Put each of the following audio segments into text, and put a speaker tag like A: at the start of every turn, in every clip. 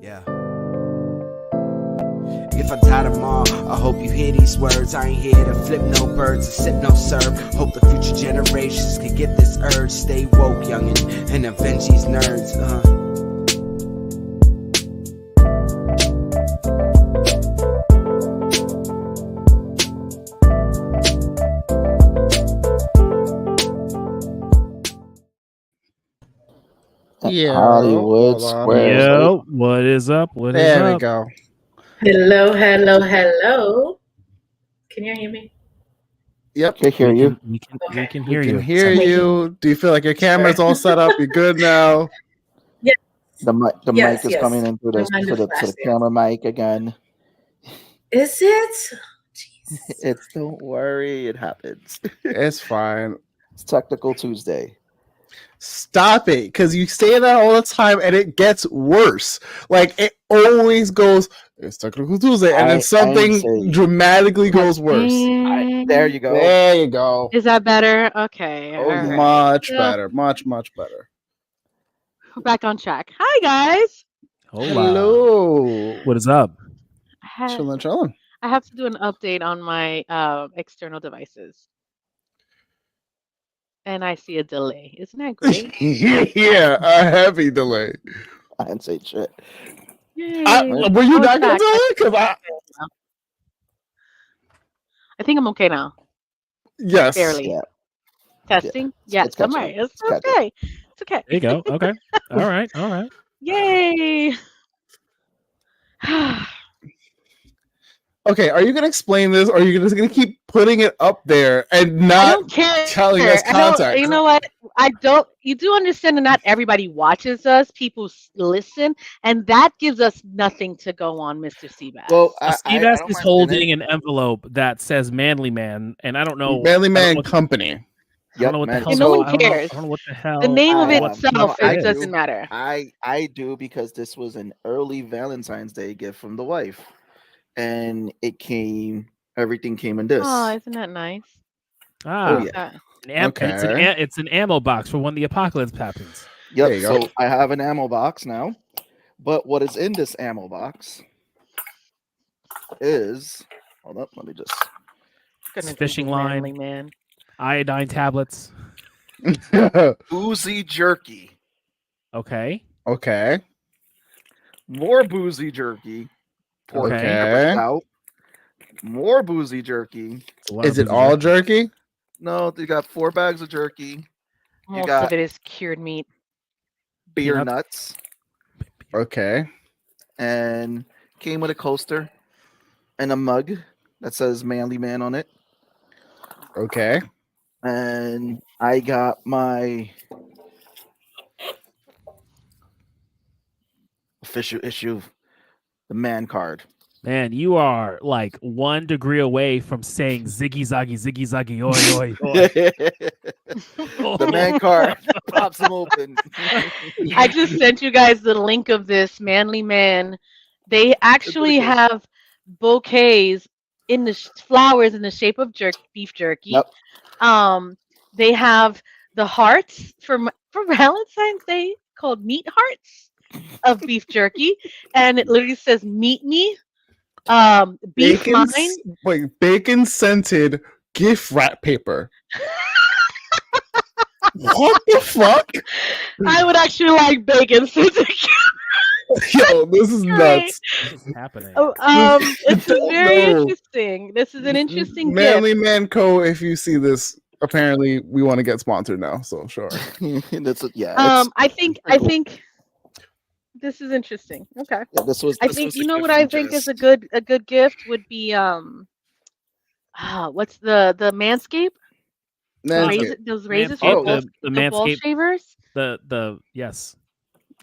A: Yeah. If I die tomorrow, I hope you hear these words. I ain't here to flip no birds or sip no syrup. Hope the future generations can get this urge. Stay woke, youngin', and avenge these nerds.
B: Yeah,
C: Hollywood Squares.
D: Yo, what is up? What is
B: there
D: up?
B: we go.
E: Hello, hello, hello. Can you hear me?
B: Yep,
C: Can hear you.
D: We can
B: we
D: hear
B: can
D: you.
B: hear you. Do you feel like your camera's all set up? You're good now.
C: The mic
E: Yes,
C: is
E: yes.
C: coming in through
E: My
C: the
E: mind
C: to
E: is
C: the
E: flashing.
C: camera mic again.
E: Is it? Jeez.
C: It's don't worry, it happens.
B: It's fine.
C: It's Technical Tuesday.
B: Stop it, because you say that all the time, and it gets worse. Like it always goes. It's Technical Tuesday, and then something dramatically goes worse.
C: There you go.
B: There you go.
F: Is that better? Okay.
C: Oh,
F: all
C: yeah.
F: right.
B: Much
F: Yeah.
B: better. Much better.
F: We're back on track. Hi, guys.
D: Hola.
B: Hello.
D: What is up?
B: Chilling.
F: I have to do an update on my external devices. And I see a delay. Isn't that great?
B: Yeah, a heavy delay.
C: I didn't say shit.
F: Yay.
B: Were you
F: Oh,
B: not going
F: back.
B: to do it? Because
F: I think I'm okay now.
B: yes.
F: Barely.
C: Yeah.
F: Testing? Yes,
C: It's
F: I'm
C: catching.
F: right. It's
C: It's catching.
F: okay. It's okay.
D: There you go. Okay. All right.
F: Yay.
B: Okay, are you going to explain this, or are you just going to keep putting it up there and
F: I
B: not
F: don't care.
B: telling us
F: I don't-
B: context?
F: You know what? I don't. You do understand that not everybody watches us. People listen, and that gives us nothing to go on, Mr. Seabass.
C: Well,
D: Steve
C: I
D: S
C: don't
D: is
C: mind
D: holding an envelope that says "Manly Man," and I don't know.
B: Manly
D: I don't
B: Man
D: know what-
B: Company.
D: I don't know what the
C: man.
D: hell.
F: And no one
D: I don't know-
F: cares.
D: I don't know what the hell.
F: the name of
C: I-
F: itself,
C: I
F: it
C: do.
F: doesn't matter.
C: I do because this was an early Valentine's Day gift from the wife, and everything came in this.
F: Oh, isn't that nice?
D: Ah,
C: yeah.
D: It's an ammo box for when the apocalypse happens.
B: There
C: Yep.
B: you go.
C: So I have an ammo box now, but what is in this ammo box is hold up. Let me just.
F: Goodness,
D: Fishing
F: this is
D: line.
F: manly, man.
D: Iodine tablets.
C: Boozy jerky.
D: Okay.
B: Okay.
C: More boozy jerky. Poured
D: Okay.
C: peanut out. More boozy jerky.
D: It's a lot
B: Is
D: of
B: it all
D: jerky.
B: jerky?
C: No, you got 4 bags of jerky.
F: Most
C: got-
F: of it is cured meat.
C: Beer
D: Peanuts.
C: nuts.
B: Okay.
C: And came with a coaster and a mug that says Manly Man on it.
B: Okay.
C: And I got my official issue, the man card.
D: Man, you are like 1 degree away from saying ziggy zaggy, oi, oi, oi.
C: The man card pops them open.
F: I just sent you guys the link of this manly man. They actually
C: pretty cool.
F: have bouquets in the flowers in the shape of beef jerky.
C: Yep.
F: They have the hearts for Valentine's Day called meat hearts of beef jerky, and it literally says "meet me." Beef mine.
B: Bacon scented gift wrap paper. What the fuck?
F: I would actually like bacon scented.
B: Yo, this is nuts.
D: What is happening?
F: It's
B: Don't
F: very
B: know.
F: interesting. This is an interesting
B: Manly
F: gift.
B: Man Co. If you see this, apparently we want to get sponsored now. So sure.
C: That's yeah.
F: I think
C: pretty cool.
F: this is interesting. Okay.
C: Yeah, this was.
F: I
C: this
F: think
C: was
F: you
C: the
F: know
C: gift
F: what I
C: from
F: think is
C: Jess.
F: a good gift would be what's the Manscaped?
B: Manscaped.
F: Those razors
C: Oh,
F: for
D: the
F: the ball
D: Manscaped.
F: shavers.
D: The yes.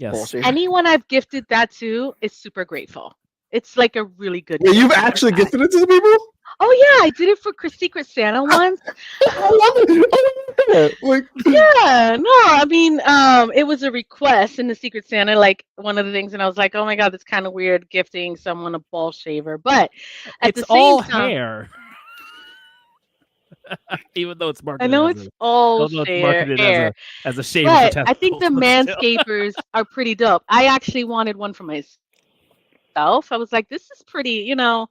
C: Bullshit.
F: Anyone I've gifted that to is super grateful. It's like a really good.
B: Wait,
F: gift
B: you've
F: for
B: actually
F: that.
B: gifted it to the people?
F: Oh yeah, I did it for Secret Santa once.
B: I love it. I love it. Like,
F: Yeah, no, I mean, it was a request in the Secret Santa, like one of the things, and I was like, oh my god, that's kind of weird gifting someone a ball shaver, but at
D: It's
F: the same
D: all
F: time,
D: hair. Even though it's
F: I
D: marketed.
F: know
D: as
F: it's
D: a,
F: all
D: although it's
F: hair,
D: marketed
F: hair,
D: as a shaver.
F: but
D: for
F: I think the
D: testicles, but still.
F: manscapers are pretty dope. I actually wanted one for myself. I was like, this is pretty, I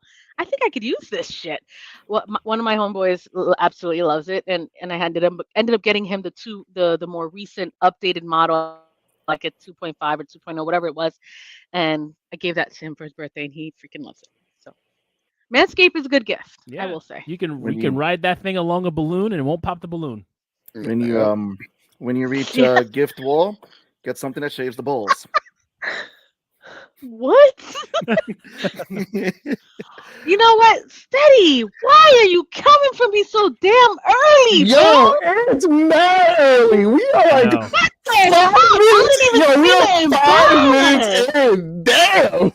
F: think I could use this shit. Well, one of my homeboys absolutely loves it, and I ended up getting him the more recent updated model, like a 2.5 or 2.0, whatever it was, and I gave that to him for his birthday, and he freaking loves it. So, Manscaped is a good gift, I will say.
D: You can ride that thing along a balloon, and it won't pop the balloon.
C: When you reach gift wall, get something that shaves the balls.
F: What? You know what? Steady, why are you coming for me so damn early,
B: Yo, it's mad early. We are like
D: No.
F: what the hell? I didn't even
B: we are 5 minutes in. Damn.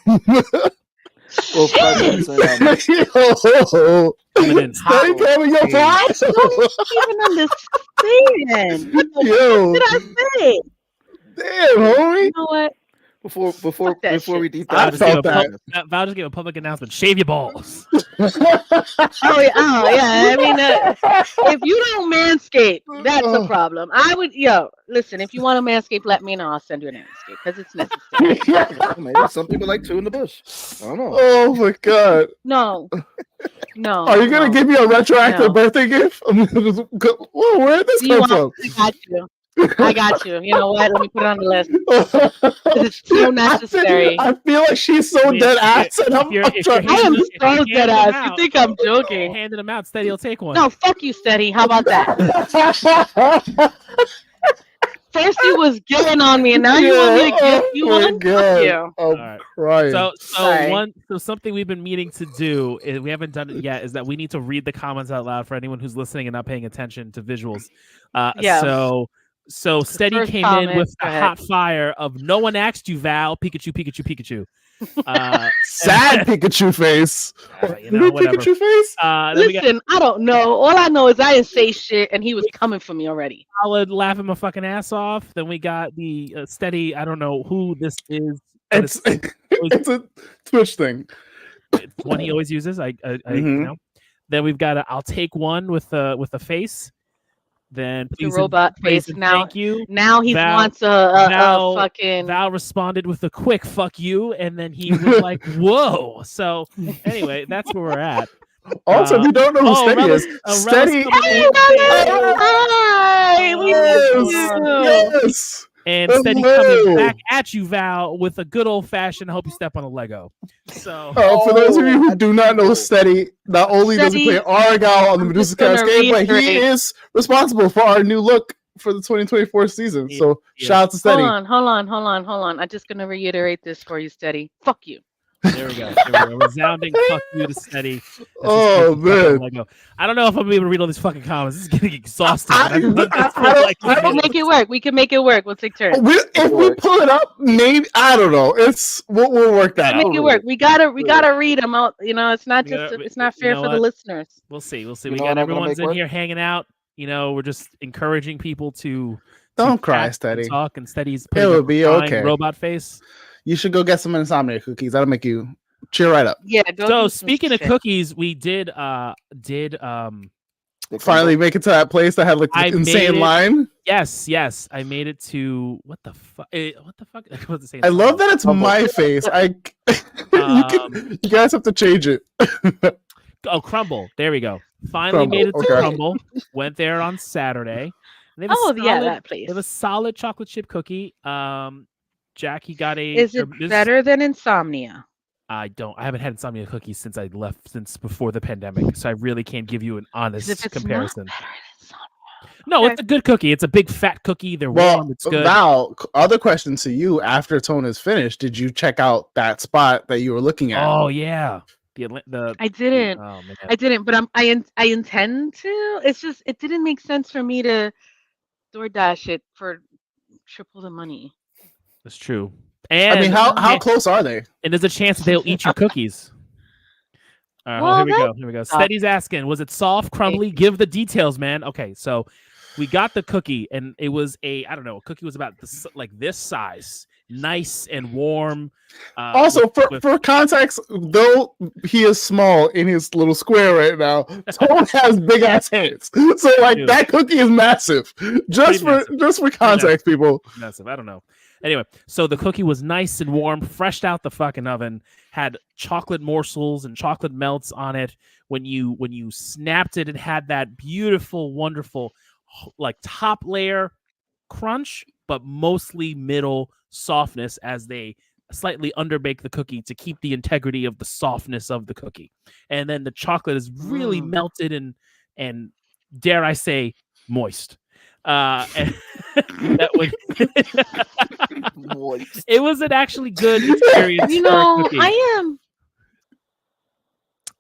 C: Well, 5 minutes in,
B: Yo,
D: Coming in hot.
B: Steady coming your price.
F: I don't even understand.
B: Yo,
F: What did I say?
B: damn, homie.
F: You know what?
C: Before
F: shit.
C: we deep
B: I
C: dive,
B: felt that.
D: Val just gave a public announcement. Shave your balls.
F: Oh yeah. I mean, if you don't manscape, that's a problem. I would, listen. If you want to manscape, let me know. I'll send you a manscape because it's necessary.
C: maybe some people like two in the bush. I don't know.
B: Oh my god.
F: No.
B: Are you gonna give me a retroactive birthday gift? Whoa, where did this come from?
F: I got you. You know what? Let me put it on the list. It's so necessary.
B: I feel like she's so dead ass, and I'm trying.
F: I am so dead ass. You think I'm joking?
D: Handing them out, Steady will take one.
F: No, fuck you, Steady. How about that? First you was gilling on me, and now you want me to give you one? Fuck you.
B: I'm crying.
D: So something we've been meaning to do, we haven't done it yet, is that we need to read the comments out loud for anyone who's listening and not paying attention to visuals. So Steady came in with the hot fire of "No one asked you, Val." Pikachu, Pikachu, Pikachu.
B: Sad Pikachu face.
D: Whatever.
B: Pikachu face.
F: Listen, I don't know. All I know is I didn't say shit, and he was coming for me already.
D: Solid, laughing my fucking ass off. Then we got the Steady. I don't know who this is.
B: It's a Twitch thing.
D: It's one he always uses. I Then we've got I'll take one with a face. Then
F: the robot face. Now,
D: thank you.
F: Now he wants a fucking.
D: Val responded with a quick "fuck you," and then he was like, "Whoa!" So anyway, that's where we're at.
B: Also, if you don't know who Steady is, Steady.
F: Yes.
D: And Steady coming back at you, Val, with a good old fashioned. I hope you step on a Lego. So,
B: for those of you who do not know Steady, not only does he play Argyle on the Medusa Cascade, but he is responsible for our new look for the 2024 season. So, shout out to Steady.
F: Hold on. I'm just gonna reiterate this for you, Steady. Fuck you.
D: There we go. Resounding fuck you to Steady.
B: Oh man!
D: I don't know if I'm gonna be able to read all these fucking comments. This is getting exhausting.
F: We can make it work. We can make it work. We'll take turns.
B: If we pull it up, maybe I don't know. We'll work that out.
F: Make it work. We gotta read them out. It's not just it's not fair for the listeners.
D: We'll see. We got everyone's in here hanging out. We're just encouraging people to
B: don't cry, Steady.
D: Talk and Steady's.
B: It will be okay.
D: Robot face.
B: You should go get some insomnia cookies. That'll make you cheer right up.
F: Yeah.
D: So speaking of cookies, we did
B: finally make it to that place that had like the insane line.
D: Yes. I made it to what the fuck?
B: I love that it's my face. You guys have to change it.
D: Crumble. There we go. Finally made it to Crumble. Went there on Saturday.
F: That place.
D: They have a solid chocolate chip cookie. Jack, he got a.
F: Is it better than Insomnia?
D: I haven't had Insomnia cookies since I left, since before the pandemic. So I really can't give you an honest comparison. No, it's a good cookie. It's a big fat cookie. They're warm. It's good.
B: Val, other question to you: after Tone is finished, did you check out that spot that you were looking at?
D: Oh yeah,
F: I didn't. I didn't, but I intend to. It's just it didn't make sense for me to DoorDash it for triple the money.
D: That's true. And
B: I mean, how close are they?
D: And there's a chance they'll eat your cookies. All right, here we go. Steady's asking, was it soft, crumbly? Give the details, man. Okay, so we got the cookie, and it was a cookie was about this size, nice and warm.
B: Also, for context, though he is small in his little square right now, Tone has big ass hands. So that cookie is massive. Just for context, people.
D: Massive. I don't know. Anyway, so the cookie was nice and warm, fresh out the fucking oven, had chocolate morsels and chocolate melts on it. When you snapped it, it had that beautiful, wonderful, like top layer crunch, but mostly middle softness as they slightly underbake the cookie to keep the integrity of the softness of the cookie. And then the chocolate is really melted and dare I say moist. And that was moist. It was an actually good experience.
F: You know,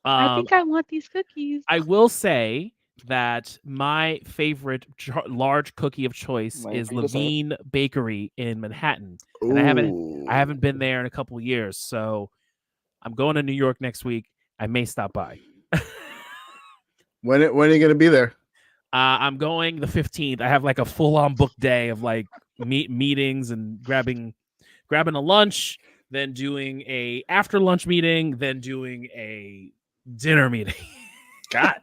F: I think I want these cookies.
D: I will say that my favorite large cookie of choice is Levine Bakery in Manhattan, and I haven't been there in a couple of years, so I'm going to New York next week. I may stop by.
B: When are you gonna be there?
D: I'm going the 15th. I have like a full-on book day of like meetings and grabbing a lunch, then doing a after lunch meeting, then doing a dinner meeting.
B: God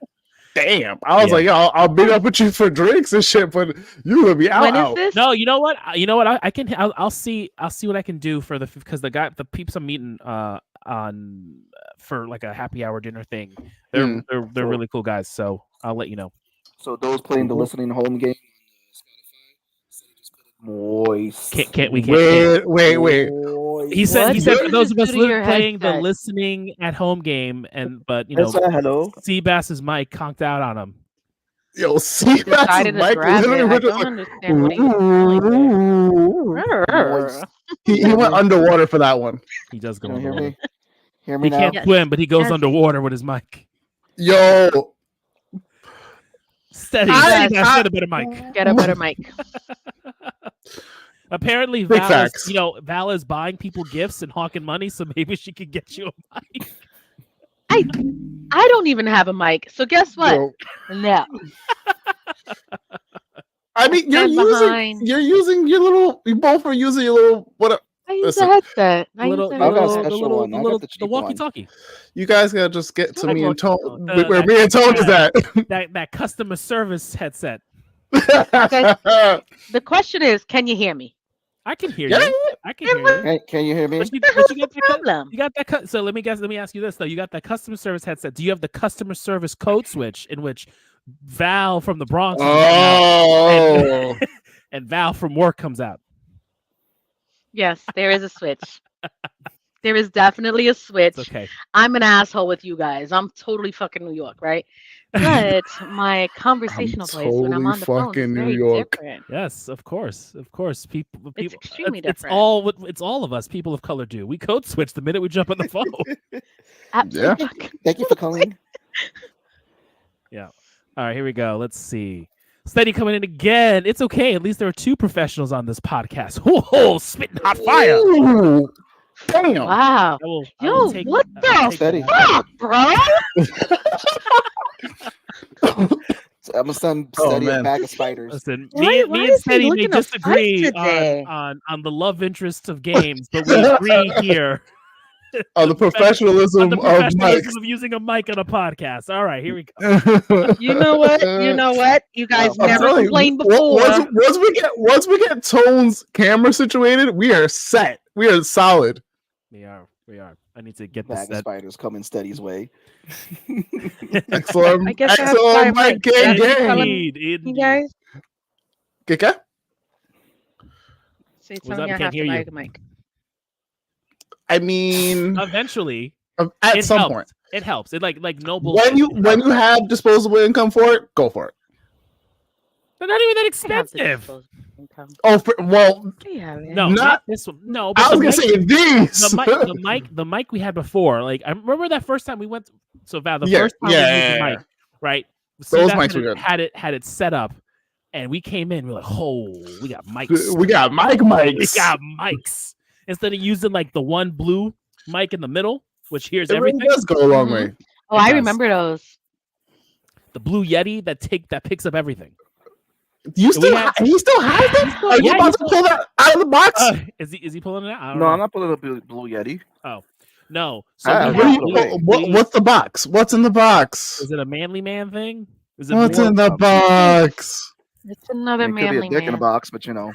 B: damn! I was like, yo, I'll meet up with you for drinks and shit, but you gonna be out.
F: When is this?
D: No, you know what? I'll see what I can do for because the peeps I'm meeting on for like a happy hour dinner thing. They're really cool guys, so I'll let you know.
C: So those playing the listening home game on Spotify, moist.
D: Can't we?
B: Wait.
D: He said for those of us playing the listening at home game, but you know,
C: hello.
D: Seabass's mic conked out on him.
B: Yo, Seabass's mic he went underwater for that one.
D: He does go
C: underwater.
D: Hear me?
C: Hear me
D: he
C: now?
D: Can't swim, but he goes underwater with his mic.
B: Yo.
D: Steady. Get a better mic.
F: Get a better mic.
D: Apparently, Val is buying people gifts and hawking money, so maybe she could get you a mic.
F: I don't even have a mic, so guess what? No.
B: I mean, you both are using your little what?
F: I use a headset.
D: The walkie-talkie.
B: You guys gotta just get to me and Tone. Where me and Tone is at.
D: That customer service headset.
F: The question is, can you hear me?
D: I can hear you. I can hear you.
C: Hey, can you hear me?
F: You got
D: that. So let me ask you this though. You got that customer service headset. Do you have the customer service code switch in which Val from the Bronx and Val from work comes out?
F: Yes, there is a switch. There is definitely a switch.
D: It's okay.
F: I'm an asshole with you guys. I'm totally fucking New York, right? But my conversational voice when I'm on the phone is very different.
D: Yes, of course. People.
F: It's extremely different.
D: It's all of us. People of color do. We code switch the minute we jump on the phone.
F: Absolutely.
C: Yeah. Thank you for calling.
D: Yeah. All right, here we go. Let's see. Steady coming in again. It's okay. At least there are two professionals on this podcast. Oh, spitting hot fire.
B: Ooh, damn.
F: Wow. Yo, what the fuck, bro?
C: I'm gonna send Steady a bag of spiders.
D: Listen, me and Steady may disagree on the love interest of games, but we agree here.
B: On the professionalism
D: of using a mic on a podcast. All right, here we
B: go.
F: You know what? You guys never complained before.
B: Once we get Tone's camera situated, we are set. We are solid.
D: We are. I need to get
C: bag of spiders coming Steady's way.
B: Excellent.
F: I guess
B: excellent, Mike.
F: You guys.
B: Kika?
F: Say something. I have to buy the mic.
B: I mean,
D: eventually,
B: at some point,
D: it helps. It like noble.
B: When you have disposable income for it, go for it.
D: They're not even that expensive.
B: Oh,
D: no, not this one. No, but
B: I was gonna say these.
D: The mic we had before. Like I remember that first time we went. So Val, the first time we used the mic, right?
B: Those mics were good.
D: Had it set up, and we came in. We're like, oh, we got mics.
B: We got mics.
D: We got mics. Instead of using like the one blue mic in the middle, which hears everything.
B: It does go a long way.
F: Oh, I remember those.
D: The Blue Yeti that picks up everything.
B: He still has it? Are you about to pull that out of the box?
D: Is he pulling it out?
C: I'm not pulling the Blue Yeti.
D: Oh, no. So
B: what's the box? What's in the box?
D: Is it a manly man thing?
B: What's in the box?
F: It's another manly man.
C: Could be a dick in a box, but you know.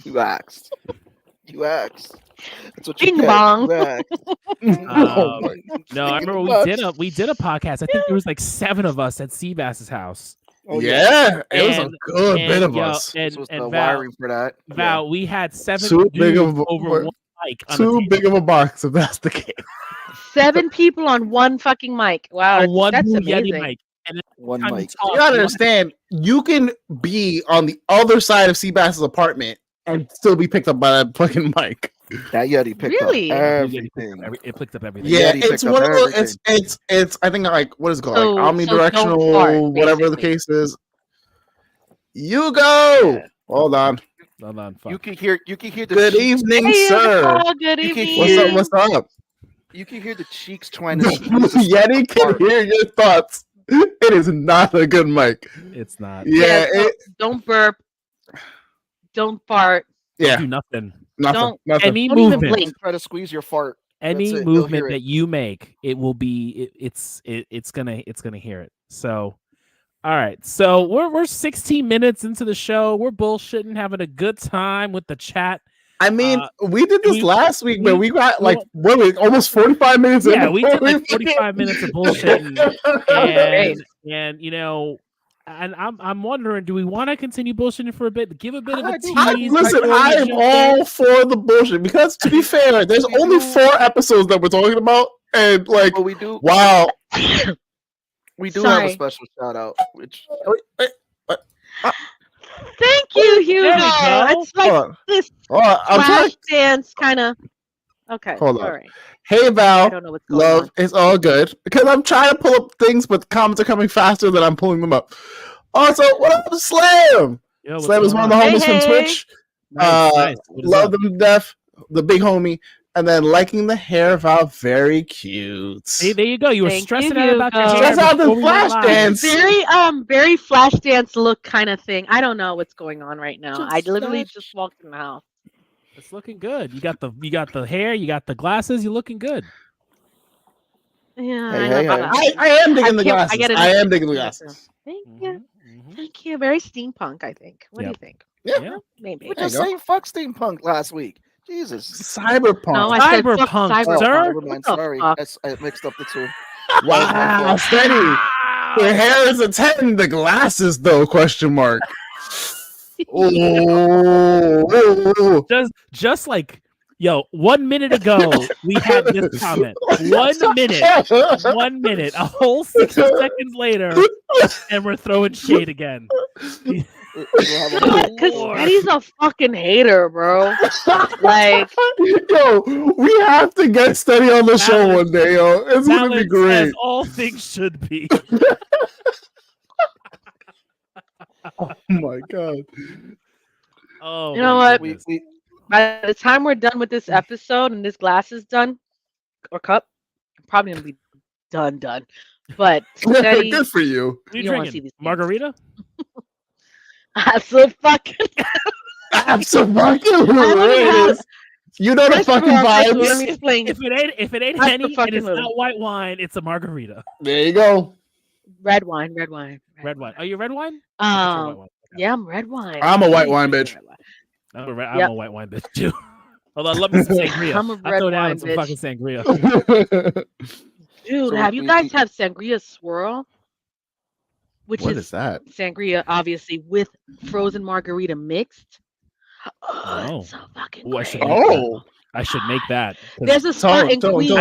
C: You asked. You asked. That's what
F: Bing
C: you get.
F: bong.
C: You asked.
D: No, I remember we did a podcast. I think there was like 7 of us at Seabass's house.
C: Oh,
B: yeah, it was a
D: And-
B: good bit of
D: yo,
B: us.
C: This was the
D: Val,
C: wiring for that.
D: Val, we had 7
B: Too big
D: dudes
B: of a-
D: over one mic. On
B: Too
D: a
B: big of a box if that's the case.
F: 7 people on one fucking mic. Wow,
D: on one
F: that's
D: Blue
F: amazing.
D: Yeti mic. And then
C: One
D: time
C: mic.
D: talk,
B: You gotta understand, you can be on the other side of Seabass's apartment and still be picked up by that fucking mic.
C: That Yeti picked
F: Really?
C: up
D: It
C: everything.
D: picked up everything.
B: Yeah,
C: Yeti
B: it's
C: picked up
B: one of those.
C: everything.
B: It's. I think like what is it called?
F: So-
B: Like
F: so don't fart,
B: omnidirectional, whatever the
F: basically.
B: case is. You go.
F: Yeah.
B: Hold on.
D: Hold on, fuck.
C: You can hear the
B: Good
C: cheeks,
B: evening,
F: Hey,
B: sir.
F: Paul, good
C: You can
F: evening.
C: hear-
B: What's up?
C: you can hear the cheeks trying to
B: Yeti can
C: fart.
B: hear your thoughts. It is not a good mic.
D: It's not.
B: Yeah,
F: Don't burp. Don't fart.
B: yeah.
D: Do nothing.
B: Nothing.
F: Don't-
B: Nothing.
D: Any
F: Don't even
D: movement.
F: blink.
C: Try to squeeze your fart.
D: Any
C: That's it. He'll
D: movement
C: hear it.
D: that you make, it will be it's gonna hear it. So all right. So we're 16 minutes into the show. We're bullshitting, having a good time with the chat.
B: I mean, we did this
D: we-
B: last week, but we got like
D: we-
B: what? Almost 45 minutes.
D: Yeah,
B: in
D: we did like 45 minutes of bullshitting. And you know, and I'm wondering, do we want to continue bullshitting for a bit? Give a bit of a tease.
B: Listen,
D: before
B: I
D: we
B: am
D: jump in?
B: all for the bullshit because, to be fair, there's only 4 episodes that we're talking about, and like,
C: But we do
B: wow,
C: have a
F: Sorry.
C: special shout out, which
F: Thank you, Hugo.
D: There we go.
F: It's like
B: hold on,
F: this
B: hold on, I'm trying.
F: flash dance kind of. Okay.
B: Hold on.
F: All right.
B: Hey
F: I
B: Val,
F: don't know what's going
B: love,
F: on.
B: it's all good because I'm trying to pull up things, but comments are coming faster than I'm pulling them up. Also, what up, Slam?
D: Yo, what's
B: Slam is one
D: going
B: of the
D: on?
B: homies
F: Hey,
B: from
F: hey.
B: Twitch.
D: Nice. What is
B: Love
D: up?
B: them to death, the big homie, and then liking the hair Val, very cute.
D: See, there you go. You were
F: Thank
D: stressing
F: you,
D: out about your
F: Hugo.
D: hair.
B: Stress out the
D: before we went
B: flash
D: live.
B: dance.
F: Very flash dance look kind of thing. I don't know what's going on right now. I literally
C: Flash.
F: just walked in the house.
D: It's looking good. You got the hair. You got the glasses. You're looking good.
F: Yeah,
C: Hey,
F: I know
C: hey,
F: about
C: hey.
F: that.
B: I am digging the
F: can't-
B: glasses.
F: get it
B: I
F: in-
B: am digging the
F: Yes,
B: glasses.
F: Thank
D: Mhm,
F: you.
D: mhm.
F: Thank you. Very steampunk, I think. What do you think?
D: Yeah.
F: Maybe.
C: we're
B: There you
C: just
B: go.
C: saying fuck steampunk last week. Jesus.
B: Cyberpunk.
F: No, I said fuck
D: Cyberpunk,
F: cyberpunk.
D: sir.
C: Never mind.
F: What the
C: Sorry,
F: fuck?
C: I mixed up the two.
B: Wow, steady. The hair is a 10. The glasses, though? Question mark. Oh,
D: Just like, yo, 1 minute ago we had this comment. 1 minute. 1 minute. A whole 60 seconds later, and we're throwing shade again.
F: Because Eddie's a fucking hater, bro. Like,
B: yo, we have to get Steady on the show
D: Balance.
B: one day, yo. It's gonna be
D: Balance
B: great.
D: as all things should be.
B: Oh my god.
D: Oh,
F: You know
D: my
F: what?
D: goodness.
F: by the time we're done with this episode and this glass is done, or cup, I'm probably gonna be done. But Steady,
B: Good for you.
D: What are you
F: you don't wanna see
D: drinking?
F: these things.
D: Margarita?
F: so fucking.
B: Absolutely. You know the
F: First of
B: fucking
F: all, let me
B: vibes.
F: explain.
D: If it ain't
F: That's the
D: Henny and
F: fucking
D: it's
F: movie.
D: not white wine, it's a margarita.
B: There you go.
F: Red wine.
D: Red wine. Are you red wine? What's your white wine? Okay.
F: Yeah, I'm red wine.
B: I'm a white wine bitch.
D: I'm
F: Yep.
D: a white wine bitch too. Hold on, let me some sangria.
F: I'm a
D: I'll
F: red
D: throw down
F: wine
D: some
F: bitch.
D: fucking sangria.
F: Dude,
C: So
F: have you
C: we-
F: guys had sangria swirl? Which
B: What
F: is
B: is that?
F: sangria, obviously, with frozen margarita mixed. Oh,
D: No.
F: it's so fucking
D: Ooh, I
F: great.
D: should make that.
B: Oh,
D: I should make that. 'cause
F: There's a spot in
B: don't,
F: Queens.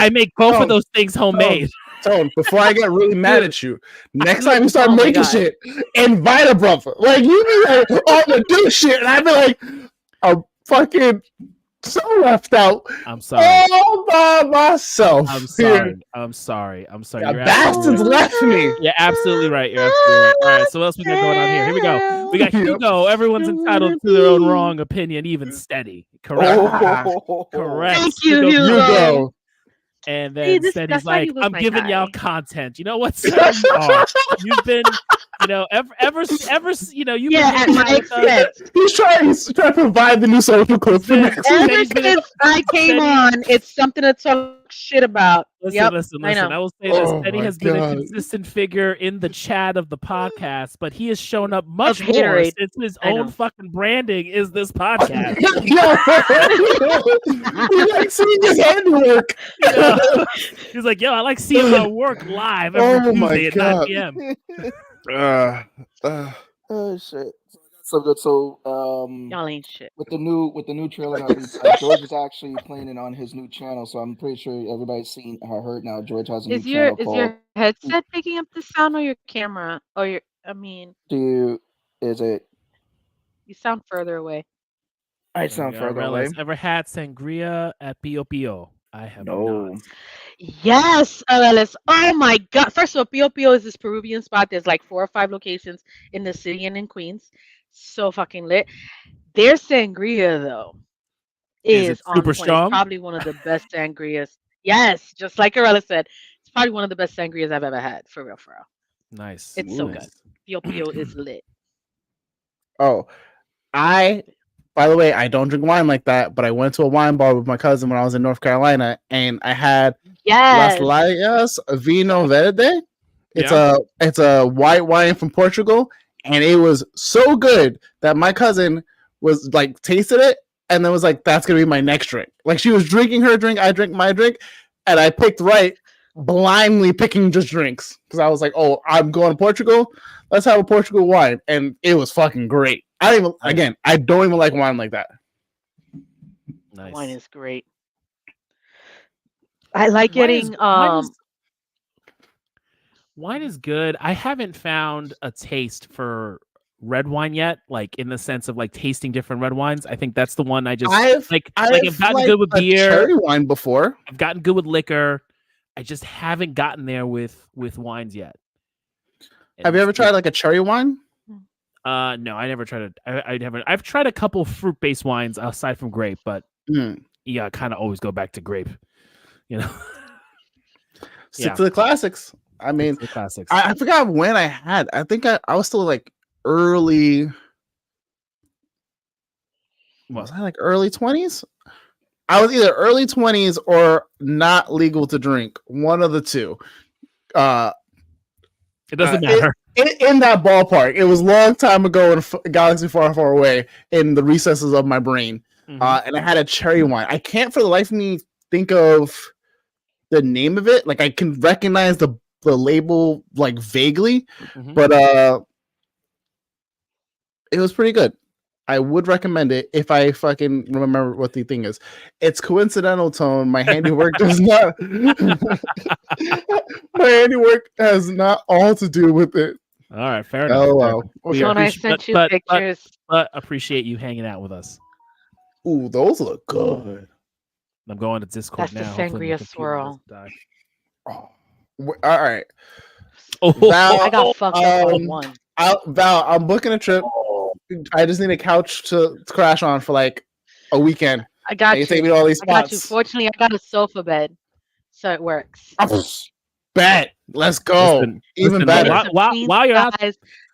D: I make both
B: Don't.
D: of those things homemade.
B: Tone, before I get really mad at you, next time you start
F: Oh my
B: making
F: God.
B: shit, invite a brother. Like, you be like, oh, to do shit. And I'd be like, I'm fucking so left out
D: I'm sorry.
B: all by myself.
D: I'm
B: here.
D: sorry.
B: Yeah,
D: You're
B: bastards
D: absolutely,
B: left me.
D: you're absolutely right. You're absolutely right. All right, so what else we got going on here? Here we go. We got Hugo. Everyone's entitled to their own wrong opinion, even Steady. Correct. Correct.
F: Thank you,
D: Hugo.
B: You
F: Hugo.
B: go.
D: And
F: See,
D: then Steady's
F: that's why
D: like,
F: he was
D: I'm
F: my
D: giving
F: guy.
D: y'all content. You know what, sir? You are. You've been ever, you know, you
F: at my expense.
B: He's trying to provide the new social clip for next week.
F: Ever since I came on, it's something to talk shit about.
D: Listen. I will say this: Steady has been a
B: God.
D: consistent figure in the chat of the podcast, but he has shown up much more
F: Haterade.
D: since his own fucking branding is this podcast.
B: He likes seeing his handiwork.
D: He's like, yo, I like seeing my work live every Tuesday at 9 p.m.
C: Oh shit. So good. So
F: y'all ain't shit.
C: with the new trailer, George is actually playing it on his new channel. So I'm pretty sure everybody's seen or heard now. George has a new channel called.
F: Is your headset picking up the sound or your camera? Or your? I mean.
C: Is it?
F: You sound further away.
C: I sound further away.
D: Ever had sangria at Pio Pio? I have not.
F: Yes, Arelis. Oh my God. First of all, Pio Pio is this Peruvian spot. There's like 4 or 5 locations in the city and in Queens. So fucking lit. Their sangria, though, is on
D: super
F: point.
D: strong?
F: It's probably one of the best sangrias. Yes, just like Arelis said, it's probably one of the best sangrias I've ever had. For real, for real.
D: Nice.
F: It's so good. Pio Pio is lit.
B: Oh, by the way, I don't drink wine like that, but I went to a wine bar with my cousin when I was in North Carolina, and I had Las Laias Vino Verde. It's a white wine from Portugal, and it was so good that my cousin was like tasted it, and then was like, "That's gonna be my next drink." Like she was drinking her drink, I drank my drink, and I picked right, blindly picking just drinks because I was like, "Oh, I'm going to Portugal. Let's have a Portugal wine," and it was fucking great. I don't even like wine like that.
D: Nice.
F: Wine is great. I like getting
D: wine is good. I haven't found a taste for red wine yet, like in the sense of like tasting different red wines. I think that's the one I've gotten good with beer.
B: Cherry wine before.
D: I've gotten good with liquor. I just haven't gotten there with wines yet.
B: Have you ever tried like a cherry wine?
D: No, I never tried it. I never. I've tried a couple fruit-based wines aside from grape, but yeah, kind of always go back to grape. You know,
B: stick to the classics. I mean,
D: the classics.
B: I forgot when I had. I think I was still like early. Was I like early 20s? I was either early 20s or not legal to drink. One of the two.
D: It doesn't matter.
B: In that ballpark, it was a long time ago in a galaxy far, far away in the recesses of my brain. And I had a cherry wine. I can't for the life of me think of the name of it. Like I can recognize the label like vaguely, but it was pretty good. I would recommend it if I fucking remember what the thing is. It's coincidental, Tone. My handiwork does not. My handiwork has not all to do with it.
D: All right, fair enough.
B: Oh wow.
F: When I sent you pictures,
D: but appreciate you hanging out with us.
B: Ooh, those look good.
D: I'm going to Discord
F: that's
D: now.
F: The sangria swirl.
B: All right.
F: Val, I got fucked up on one.
B: Val, I'm booking a trip. I just need a couch to crash on for like a weekend.
F: I got you.
B: Take me to all these spots.
F: I got you. Fortunately, I got a sofa bed, so it works.
B: Bet. Let's go. Even better.
D: While you're out,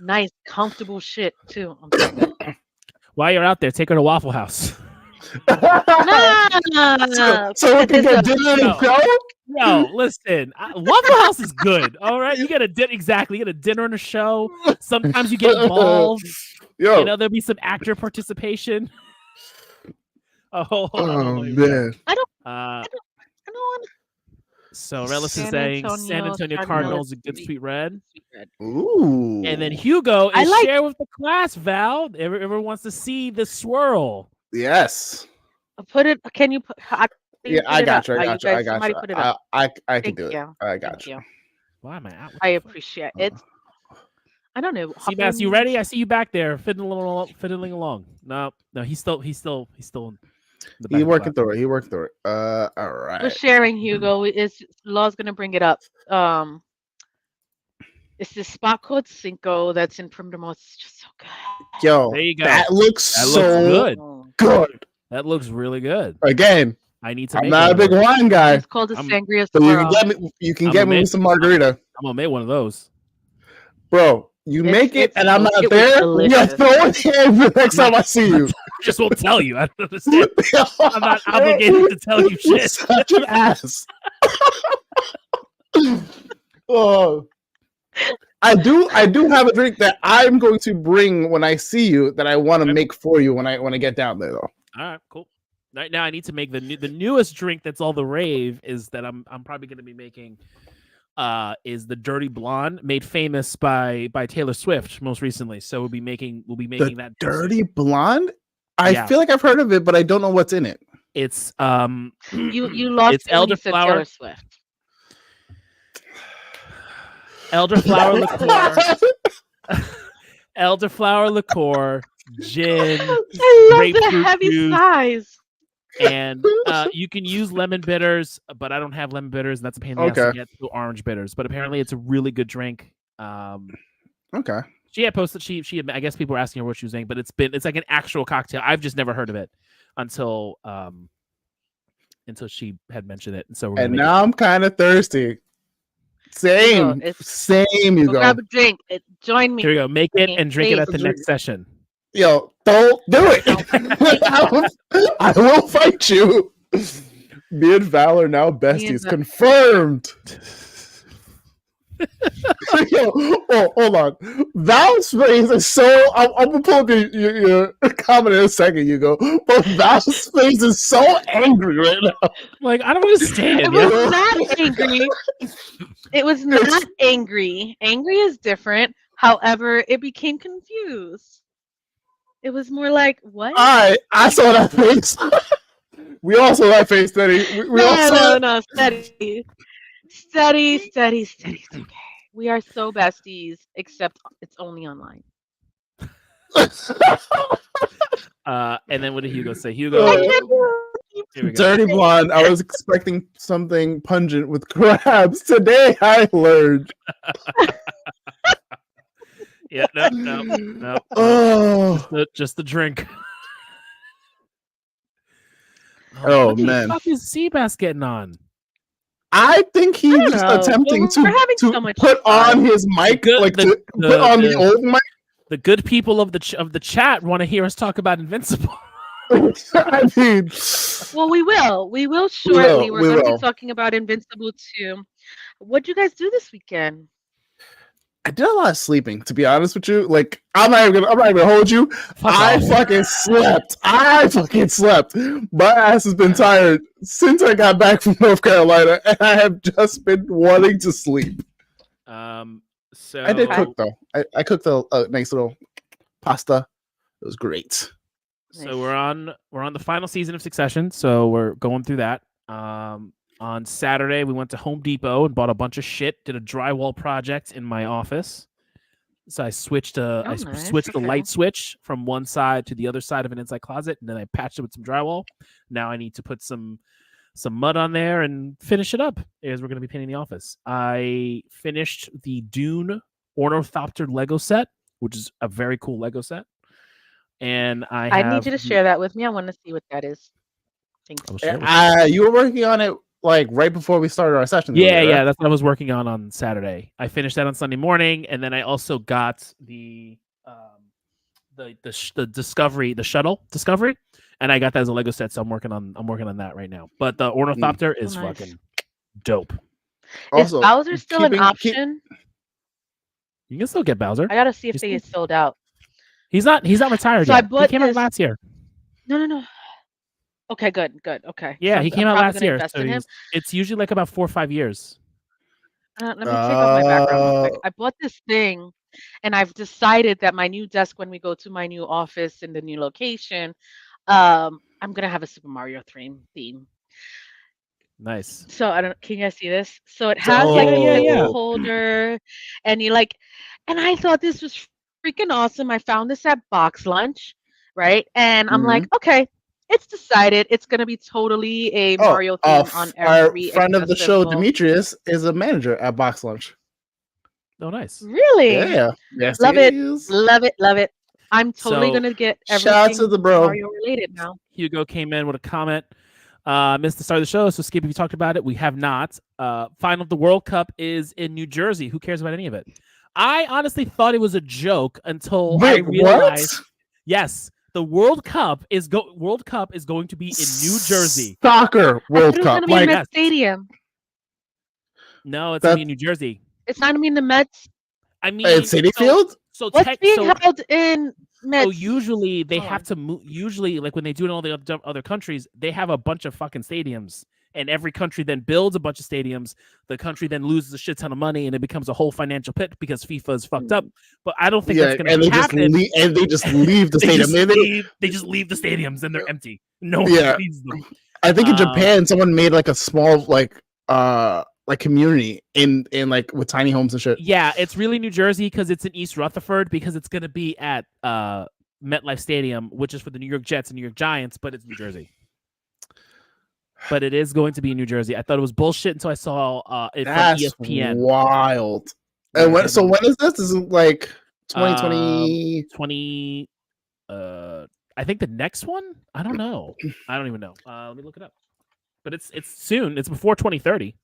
F: nice, comfortable shit too. I'm so good.
D: While you're out there, take her to Waffle House.
F: No.
B: So we can get dinner and show?
D: No, listen. Waffle House is good. All right, you get a exactly. You get a dinner and a show. Sometimes you get involved.
B: Yo.
D: You know, there'll be some actor participation. Oh
B: man.
F: I don't.
D: So Relis is saying San Antonio Cardinals a good sweet red.
B: Ooh.
D: And then Hugo is share with the class, Val. Everyone wants to see the swirl.
B: Yes.
F: Put it. Can you put?
B: I got you. I got you.
F: Somebody put it up.
B: I can do it. I got you.
D: Why am I out?
F: I appreciate it. I don't know.
D: Seabass, you ready? I see you back there fiddling along. No, he's still in the back.
B: He working through it. All right.
F: We're sharing, Hugo. Law's gonna bring it up. It's this spot called Cinco that's in Primdamo. It's just so good.
B: Yo,
D: there you go.
B: That looks good. Good.
D: That looks really good.
B: Again,
D: I need to.
B: I'm not a big wine guy.
F: It's called a sangria.
B: So you can get me with some margarita.
D: I'm gonna make one of those,
B: bro. You make it, and I'm not there. Yeah, throw it in the next time I see you.
D: I just won't tell you. I don't understand. I'm not obligated to tell you shit.
B: Such an ass. Oh, I do have a drink that I'm going to bring when I see you that I want to make for you when I get down there, though.
D: All right, cool. Right now, I need to make the newest drink that's all the rave is that I'm probably going to be making. Is the Dirty Blonde, made famous by Taylor Swift most recently. So we'll be making that
B: Dirty Blonde. I feel like I've heard of it, but I don't know what's in it.
D: It's
F: you lost
D: it's elderflower.
F: Taylor Swift.
D: Elderflower liqueur. Elderflower liqueur, gin,
F: I love the
D: grapefruit
F: heavy
D: juice,
F: size.
D: and you can use lemon bitters, but I don't have lemon bitters, and that's a pain in the ass to get to orange bitters. But apparently, it's a really good drink.
B: Okay.
D: She had posted. She. I guess people were asking her what she was saying, but it's like an actual cocktail. I've just never heard of it until she had mentioned it, and so we're
B: now I'm kind of thirsty. Same. You go.
F: Grab a drink. Join me.
D: Here we go. Make it and drink it at the next session.
B: Yo, don't do it. I will fight you. Me and Val are now besties. Confirmed. Yo, hold on. Val's face is so. I'm gonna pull up your comment in a second, Hugo. But Val's face is so angry right now.
D: Like, I don't understand.
F: It was not angry. It was not angry. Angry is different. However, it became confused. It was more like, what?
B: I saw that face. We all saw that face, Steady.
F: No, Steady. Steady. It's okay. We are so besties, except it's only online.
D: And then what did Hugo say? Hugo.
B: Dirty Blonde. I was expecting something pungent with crabs. Today I learned.
D: Yeah, no.
B: Oh,
D: just the drink.
B: Oh man,
D: what is Seabass getting on?
B: I think he's just attempting to put on his mic, put on the old mic.
D: The good people of the chat want to hear us talk about Invincible.
B: I mean,
F: well, we will shortly. We're going to be talking about Invincible too. What'd you guys do this weekend?
B: I did a lot of sleeping, to be honest with you. Like, I'm not even gonna hold you. I fucking slept. My ass has been tired since I got back from North Carolina, and I have just been wanting to sleep.
D: So
B: I did cook though. I cooked a nice little pasta. It was great.
D: So we're on the final season of Succession. So we're going through that. On Saturday, we went to Home Depot and bought a bunch of shit. Did a drywall project in my office. So I switched switched the light switch from one side to the other side of an inside closet, and then I patched it with some drywall. Now I need to put some mud on there and finish it up, as we're going to be painting the office. I finished the Dune Ornithopter Lego set, which is a very cool Lego set. And I
F: need you to share that with me. I want to see what that is. Thanks.
B: You were working on it like right before we started our session.
D: Yeah, that's what I was working on Saturday. I finished that on Sunday morning, and then I also got the Discovery, the shuttle Discovery, and I got that as a Lego set. So I'm working on that right now. But the Ornithopter is fucking dope.
F: Also, is Bowser still an option?
D: You can still get Bowser.
F: I gotta see if they get sold out.
D: He's not retired yet. He came out last year.
F: No. Okay, good. Okay.
D: Yeah, so he came out last year. So it's usually like about 4 or 5 years.
F: Let me take off my background real quick. I bought this thing, and I've decided that my new desk, when we go to my new office in the new location, I'm gonna have a Super Mario theme.
D: Nice.
F: So can you guys see this? So it has a holder, and and I thought this was freaking awesome. I found this at Box Lunch, right? And I'm like, okay. It's decided it's going to be totally a Mario theme on every.
B: Our friend of the show, Demetrius, is a manager at Box Lunch.
D: Oh, nice.
F: Really?
B: Yeah. Yes,
F: Love it. I'm totally going to get everything
B: shout out to the bro.
F: Mario related now.
D: Hugo came in with a comment. Missed the start of the show, so Skip, if you talked about it, we have not. Final of the World Cup is in New Jersey. Who cares about any of it? I honestly thought it was a joke until
B: Wait,
D: I realized.
B: what?
D: Yes, the World Cup is going to be in New Jersey.
B: Soccer World
F: It was
B: Cup.
F: going to be in Met Stadium.
D: No, it's going to be in New Jersey.
F: It's not going to be in the Mets.
D: I mean,
B: At City Field?
D: So
F: what's being held in Mets?
D: So usually they have to move. Usually, like when they do it in all the other countries, they have a bunch of fucking stadiums, and every country then builds a bunch of stadiums. The country then loses a shit ton of money, and it becomes a whole financial pit because FIFA is fucked up. But I don't think that's going to happen.
B: And they just leave the stadium.
D: They just leave the stadiums, and they're empty. No one feeds them.
B: I think in Japan, someone made like a small like community in like with tiny homes and shit.
D: Yeah, it's really New Jersey because it's in East Rutherford because it's going to be at MetLife Stadium, which is for the New York Jets and New York Giants, but it's New Jersey. But it is going to be in New Jersey. I thought it was bullshit until I saw it from ESPN.
B: Wild. And when is this? This is like 2020.
D: I think the next one. I don't know. I don't even know. Let me look it up. But it's soon. It's before 2030.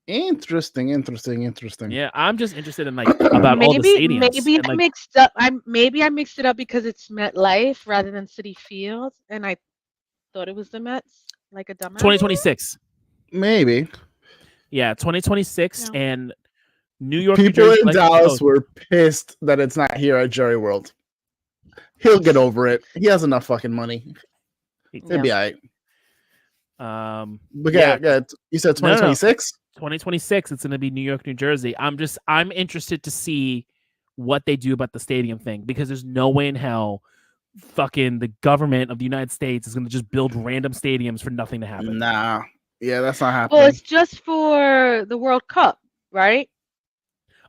B: Interesting.
D: Yeah, I'm just interested in like about all the stadiums.
F: Maybe I mixed up. Maybe I mixed it up because it's MetLife rather than Citi Field, and I thought it was the Mets, like a dumbass.
D: 2026.
B: Maybe.
D: Yeah, 2026 and New York.
B: People in Dallas were pissed that it's not here at Jerry World. He'll get over it. He has enough fucking money. It'll be all right. But you said 2026?
D: 2026. It's going to be New York, New Jersey. I'm interested to see what they do about the stadium thing because there's no way in hell fucking the government of the United States is going to just build random stadiums for nothing to happen.
B: Nah. Yeah, that's not happening.
F: Well, it's just for the World Cup, right?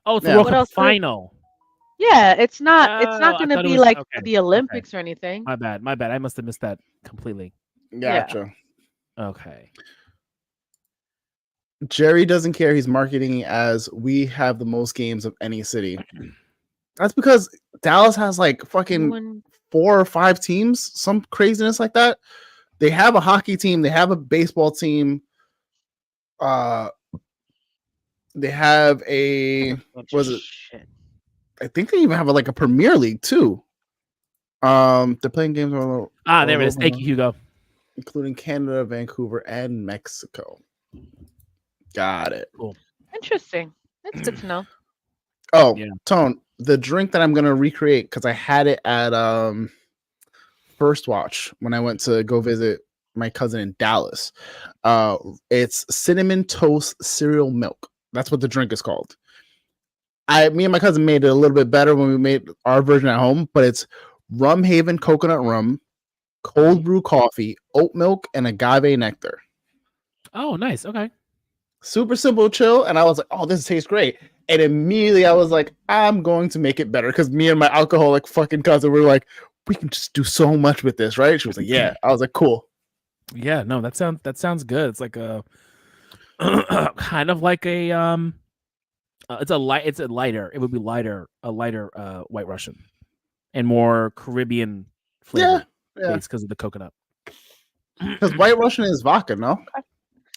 D: Oh, it's the World Cup final.
F: Yeah, it's not. It's not going to be like the Olympics or anything.
D: My bad. I must have missed that completely.
B: Gotcha.
D: Yeah. Okay.
B: Jerry doesn't care. He's marketing as we have the most games of any city. That's because Dallas has like fucking 4 or 5 teams, some craziness like that. They have a hockey team. They have a baseball team. They have a I think they even have a Premier League too. They're playing games all
D: there it is. Thank you, Hugo.
B: Including Canada, Vancouver, and Mexico. Got it.
D: Cool.
F: Interesting. That's good to know.
B: Oh, yeah. Tone, the drink that I'm gonna recreate because I had it at First Watch when I went to go visit my cousin in Dallas. It's cinnamon toast cereal milk. That's what the drink is called. Me and my cousin made it a little bit better when we made our version at home, but it's Rum Haven coconut rum, cold brew coffee, oat milk, and agave nectar.
D: Oh, nice. Okay.
B: Super simple, chill. And I was like, oh, this tastes great. And immediately I was like, I'm going to make it better. Because me and my alcoholic fucking cousin were like, we can just do so much with this, right? She was like, yeah. I was like, cool.
D: Yeah, no, that sounds good. It's like a kind of like a it's a lighter. It would be a lighter White Russian and more Caribbean flavor. Yeah. Because of the coconut.
B: Because White Russian is vodka, no?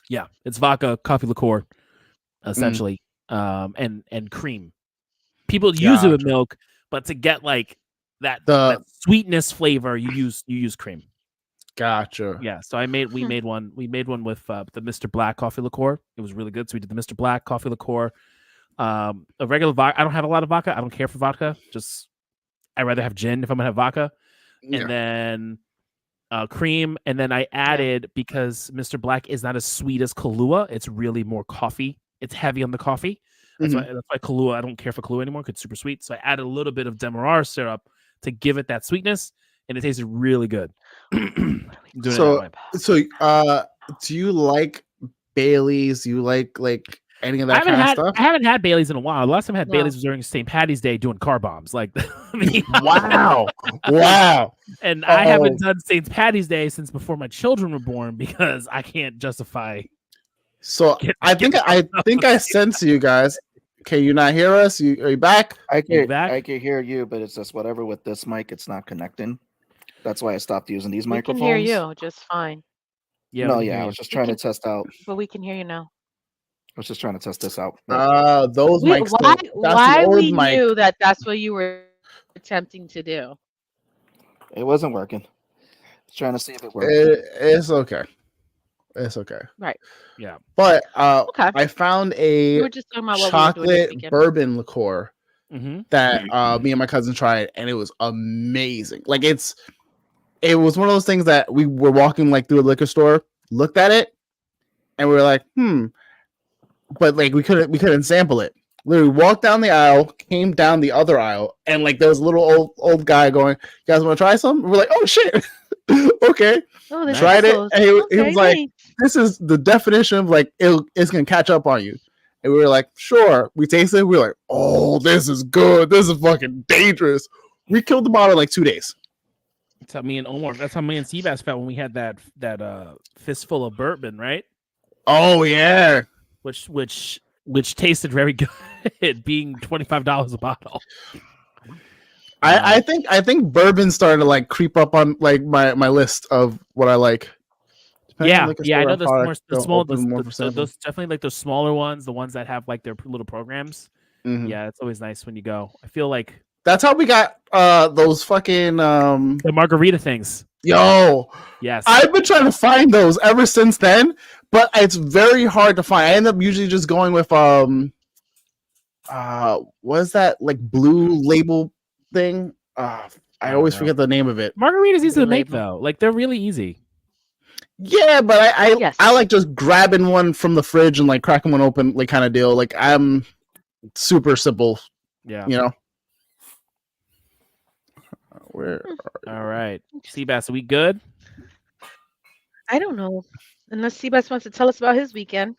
D: Yeah, it's vodka, coffee liqueur, essentially, and cream. People use it with milk, but to get like that sweetness flavor, you use cream.
B: Gotcha.
D: Yeah, so we made one. We made one with the Mr. Black coffee liqueur. It was really good. So we did the Mr. Black coffee liqueur. A regular vodka. I don't have a lot of vodka. I don't care for vodka. I'd rather have gin if I'm gonna have vodka. And then cream, and then I added because Mr. Black is not as sweet as Kahlua. It's really more coffee. It's heavy on the coffee. That's why Kahlua. I don't care for Kahlua anymore because it's super sweet. So I added a little bit of Demerara syrup to give it that sweetness, and it tasted really good.
B: So do you like Baileys? Do you like any of that kind of stuff?
D: I haven't had Baileys in a while. The last time I had Baileys was during St. Patty's Day doing car bombs. Like,
B: wow.
D: And I haven't done St. Patty's Day since before my children were born because I can't justify.
B: So I think I sense you guys. Can you not hear us? Are you back?
C: I can hear you, but it's just whatever with this mic. It's not connecting. That's why I stopped using these microphones.
F: We can hear you just fine.
C: Yeah. I was just trying to test out.
F: But we can hear you now.
C: was just trying to test this out.
B: Those mics.
F: Why we knew that's what you were attempting to do?
C: It wasn't working. Trying to see if it worked.
B: It's okay. It's okay.
F: Right.
D: Yeah.
B: But
F: okay.
B: I found a chocolate bourbon liqueur that me and my cousin tried, and it was amazing. Like it was one of those things that we were walking like through a liquor store, looked at it, and we were like, but like we couldn't sample it. Literally walked down the aisle, came down the other aisle, and like there was a little old guy going, "You guys want to try some?" We're like, "Oh shit, okay." Tried it, and he was like, "This is the definition of like it's gonna catch up on you." And we were like, "Sure." We tasted it. We were like, "Oh, this is good. This is fucking dangerous." We killed the bottle in like 2 days.
D: That's how me and Omar. That's how me and Seabass felt when we had that fistful of bourbon, right?
B: Oh yeah,
D: which tasted very good, being $25 a bottle.
B: I think bourbon started to like creep up on like my list of what I like.
D: Yeah, I know those definitely like those smaller ones, the ones that have like their little programs.
B: Mm-hmm.
D: Yeah, it's always nice when you go. I feel like
B: that's how we got those fucking
D: the margarita things.
B: Yo,
D: yes,
B: I've been trying to find those ever since then, but it's very hard to find. I end up usually just going with what is that like blue label thing? I always forget the name of it.
D: Margaritas easy to make though. Like they're really easy.
B: Yeah, but I like just grabbing one from the fridge and like cracking one open, like kind of deal. Like I'm super simple.
D: Yeah,
B: you know. Where?
D: All right, Seabass, are we good?
F: I don't know, unless Seabass wants to tell us about his weekend,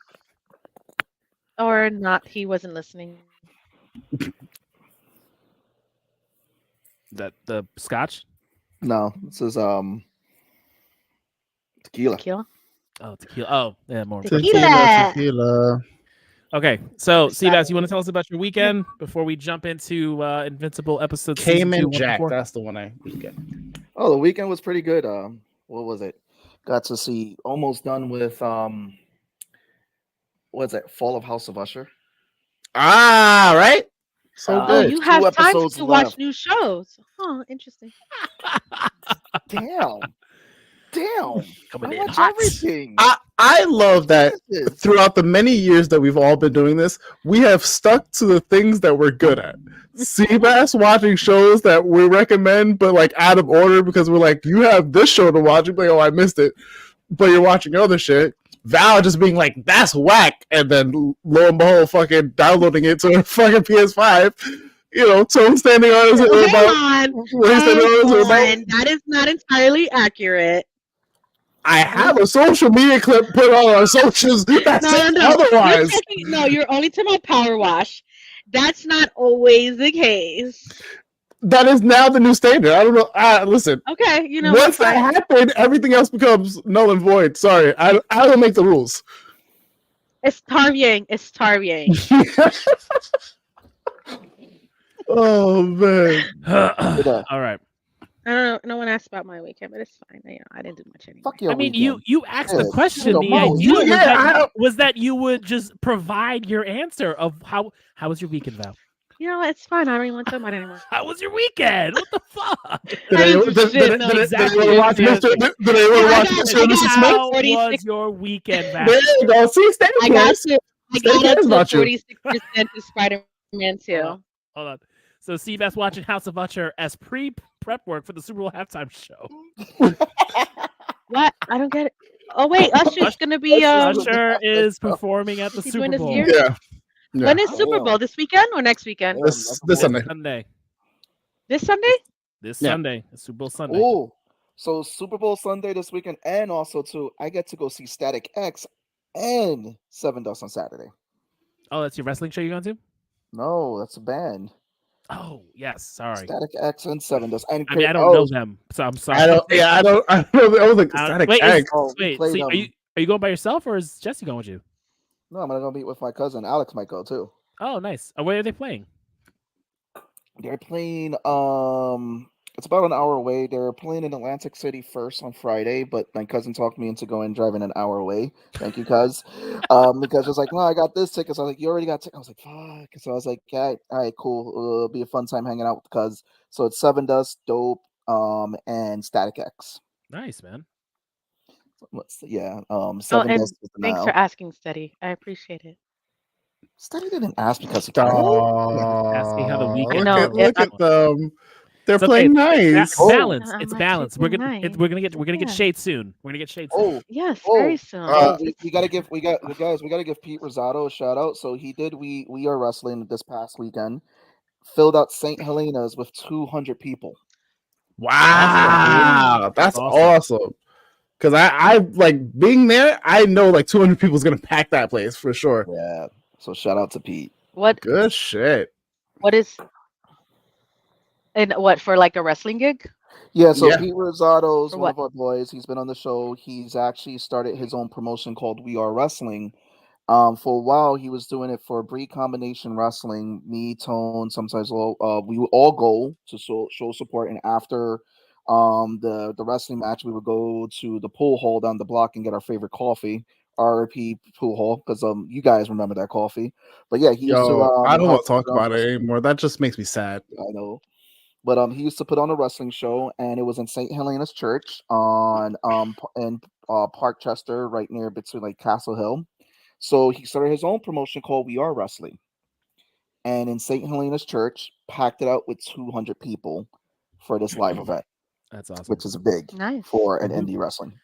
F: or not. He wasn't listening.
D: That the scotch?
C: No, this is tequila.
F: Tequila.
D: Oh, tequila. Oh, yeah, more
B: tequila.
D: Okay, so Seabass, you want to tell us about your weekend before we jump into Invincible episode?
B: Cayman Jack, that's the one I get.
C: Oh, the weekend was pretty good. What was it? Got to see, almost done with what's that? Fall of House of Usher.
B: Ah, right. So good.
F: You have time to watch new shows. Oh, interesting.
C: Damn.
D: Coming
C: I
D: in
C: watch
D: hot.
C: everything.
B: I love that throughout the many years that we've all been doing this, we have stuck to the things that we're good at. Seabass watching shows that we recommend, but like out of order because we're like, you have this show to watch. You're like, oh, I missed it. But you're watching other shit. Val just being like, that's whack. And then lo and behold, fucking downloading it to a fucking PS5. You know, Tom standing on his
F: That is not entirely accurate.
B: I have a social media clip put on our socials. That's it. Otherwise,
F: you're only talking about Power Wash. That's not always the case.
B: That is now the new standard. I don't know. Listen.
F: Okay, you know.
B: Once that happened, everything else becomes null and void. Sorry, I don't make the rules.
F: It's tarvying.
B: Oh man.
D: All right.
F: I don't know. No one asked about my weekend, but it's fine. I didn't do much anyway.
C: Fuck your
D: I mean,
C: weekend.
D: you asked the question. The idea was that you would just provide your answer of how was your weekend, Val?
F: You know, it's fine. I don't even want to talk about it anymore.
D: How was your weekend? What the fuck?
B: Did anyone watch Mr. Smith?
D: How was your weekend, Val?
B: There you go. See,
F: I got up to 46% to Spider-Man 2.
D: Hold on. So Seabass watching House of Usher as prep work for the Super Bowl halftime show.
F: What? I don't get it. Oh wait, Usher's gonna be
D: Usher is performing at the Super Bowl.
B: Yeah.
F: When is Super Bowl? This weekend or next weekend?
B: This Sunday.
F: This Sunday?
D: Sunday. Super Bowl Sunday.
C: Oh, so Super Bowl Sunday this weekend, and also too, I get to go see Static X and Seven Dust on Saturday.
D: Oh, that's your wrestling show you're going to?
C: No, that's a band.
D: Oh yes, sorry.
C: Static X and Seven Dust. And
D: I mean, I don't know them, so I'm sorry.
B: I don't know. I was like Static X.
D: Wait. So are you going by yourself, or is Jesse going with you?
C: No, I'm gonna go meet with my cousin. Alex might go too.
D: Oh, nice. Where are they playing?
C: They're playing. It's about an hour away. They're playing in Atlantic City first on Friday, but my cousin talked me into going driving an hour away. Thank you, cuz. Because it's like, no, I got this ticket. So I was like, you already got tickets. I was like, fuck. So I was like, all right, cool. It'll be a fun time hanging out with cuz. So it's Seven Dust, Dope, and Static X.
D: Nice, man.
C: Seven Dust is
F: thanks
C: now.
F: for asking, Steady. I appreciate it.
C: Steady didn't ask because he
D: asking how the weekend.
B: Look at them. They're playing nice.
D: It's balance. It's balance. We're gonna get shade soon. We're gonna get shade soon.
F: Yes, very soon.
C: We gotta give Pete Rosado a shout out. So he did we are wrestling this past weekend. Filled out St. Helena's with 200 people.
B: Wow, that's awesome. Because I like being there. I know like 200 people is gonna pack that place for sure.
C: Yeah. So shout out to Pete.
F: What
B: good shit?
F: What is and what for like a wrestling gig?
C: Yeah, so Pete Rosado is one of our boys. He's been on the show. He's actually started his own promotion called We Are Wrestling. For a while, he was doing it for Breed Combination Wrestling. Me, Tone, sometimes we would all go to show support, and after the wrestling match, we would go to the pool hall down the block and get our favorite coffee. RP pool hall, because you guys remember that coffee. But yeah, he used to.
B: I don't want to talk about it anymore. That just makes me sad.
C: I know. But he used to put on a wrestling show, and it was in St. Helena's Church on in Park Chester, right near between like Castle Hill. So he started his own promotion called We Are Wrestling, and in St. Helena's Church, packed it out with 200 people for this live event.
D: That's awesome.
C: Which is big for an indie wrestling.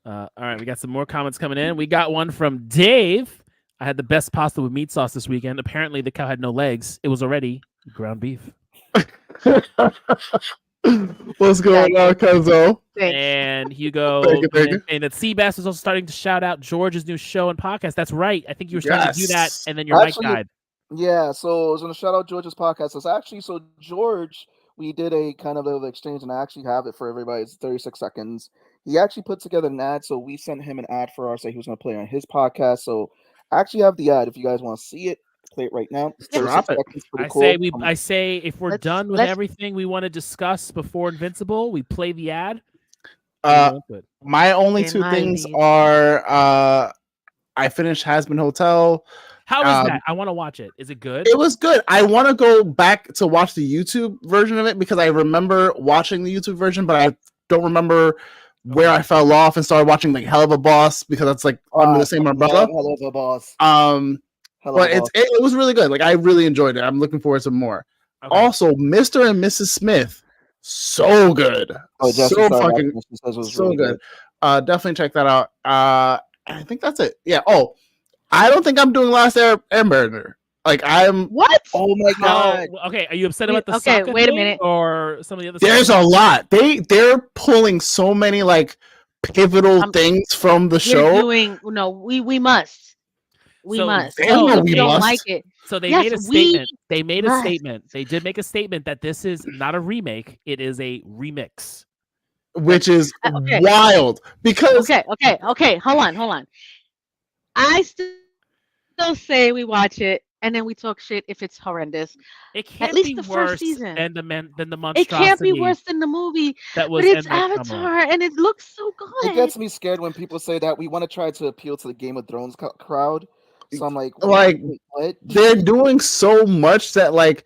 D: All right, we got some more comments coming in. We got one from Dave. I had the best pasta with meat sauce this weekend. Apparently, the cow had no legs. It was already ground beef.
B: What's going on, Cuzzo?
D: And Hugo and that Seabass is also starting to shout out George's new show and podcast. That's right. I think you were starting to do that, and then your mic died.
C: Yeah, so I was going to shout out George's podcast. It's actually George. We did a kind of little exchange, and I actually have it for everybody. It's 36 seconds. He actually put together an ad, so we sent him an ad for ours that he was going to play on his podcast. So I actually have the ad if you guys want to see it. Play it right now.
B: Drop it.
D: I say if we're done with everything we want to discuss before Invincible, we play the ad.
B: My only two things are I finished Hazbin Hotel.
D: How is that? I want to watch it. Is it good?
B: It was good. I want to go back to watch the YouTube version of it because I remember watching the YouTube version, but I don't remember where I fell off and started watching like Hell of a Boss because that's like under the same umbrella.
C: Hell of a Boss.
B: But it was really good. Like I really enjoyed it. I'm looking forward to more. Okay. Also, Mr. and Mrs. Smith, so good. So fucking so good. Definitely check that out. I think that's it. Yeah. Oh, I don't think I'm doing Last Airbender. Like I'm.
F: What?
C: Oh my god.
D: Okay. Are you upset about the?
F: Okay. Wait a minute.
D: Or some of the other.
B: There's a lot. They're pulling so many like pivotal things from the show.
F: We must. We must.
B: We
F: don't like it.
D: So they made a statement. They made a statement. They did make a statement that this is not a remake. It is a remix.
B: Which is wild. Because
F: Okay. Hold on. I still say we watch it and then we talk shit if it's horrendous.
D: It can't
F: at least
D: be
F: the
D: worse
F: first season.
D: than the monstrosity.
F: It can't be worse than the movie.
D: But
F: it's Avatar and it looks so good.
C: It gets me scared when people say that we want to try to appeal to the Game of Thrones crowd. So I'm like, what?
B: They're doing so much that like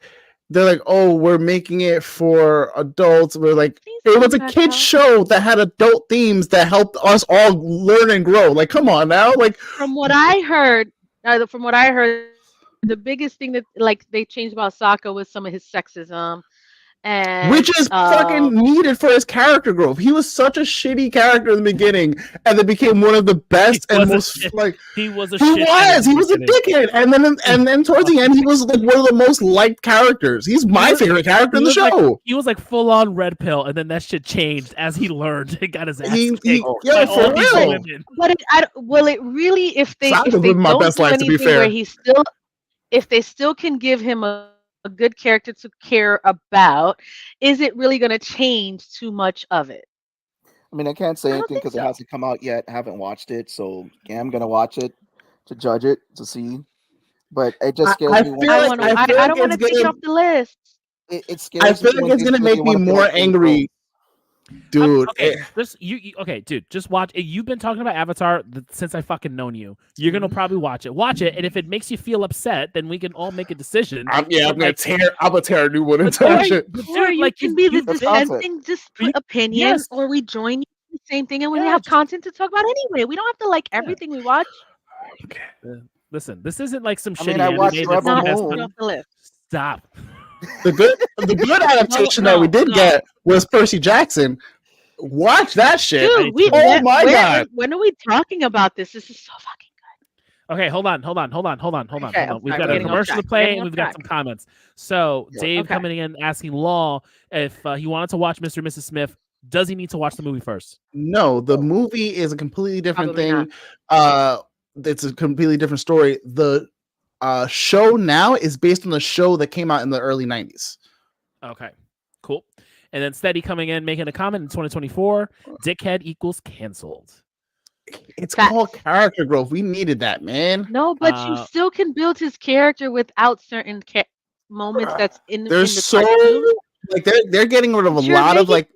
B: they're like, oh, we're making it for adults. We're like, it was a kid's show that had adult themes that helped us all learn and grow. Like, come on now. Like
F: from what I heard, the biggest thing that like they changed about Sokka was some of his sexism. And,
B: which is fucking needed for his character growth. He was such a shitty character in the beginning, and then became one of the best and most like
D: he was a
B: dickhead, and then towards the end he was like one of the most liked characters. He's my favorite character in the show.
D: He was like full on red pill, and then that shit changed as he learned and got his ass kicked.
B: For real.
F: But will it really if they don't do anything where if they still can give him a good character to care about, is it really going to change too much of it?
C: I mean, I can't say anything because it hasn't come out yet. I haven't watched it, so I'm going to watch it to judge it, to see. But it just scares me.
F: I don't want to take it off the list.
C: It scares
B: I feel like it's gonna make me more angry. Dude,
D: okay, dude, just watch. You've been talking about Avatar since I fucking known you. You're gonna probably watch it, and if it makes you feel upset, then we can all make a decision.
B: I'm gonna tear a new one into shit.
F: Or you can be the dissenting opinion, or we join you in the same thing, and we have content to talk about anyway. We don't have to like everything we watch.
B: Okay.
D: Listen, this isn't like some shitty.
C: I mean, I watched Rebel
D: Moon. Stop.
B: The good adaptation that we did get was Percy Jackson. Watch that shit.
F: Dude, God. When are we talking about this? This is so fucking good.
D: Okay, hold on. We've got a commercial to play and we've got some comments. So Dave coming in asking Law if he wanted to watch Mr. and Mrs. Smith, does he need to watch the movie first?
B: No, the movie is a completely different thing. It's a completely different story. The show now is based on the show that came out in the early 90s.
D: Okay, cool. And then Steady coming in, making a comment in 2024, dickhead equals canceled.
B: It's called character growth. We needed that, man.
F: No, but you still can build his character without certain moments that's in the
B: cartoon. Like they're getting rid of a lot of like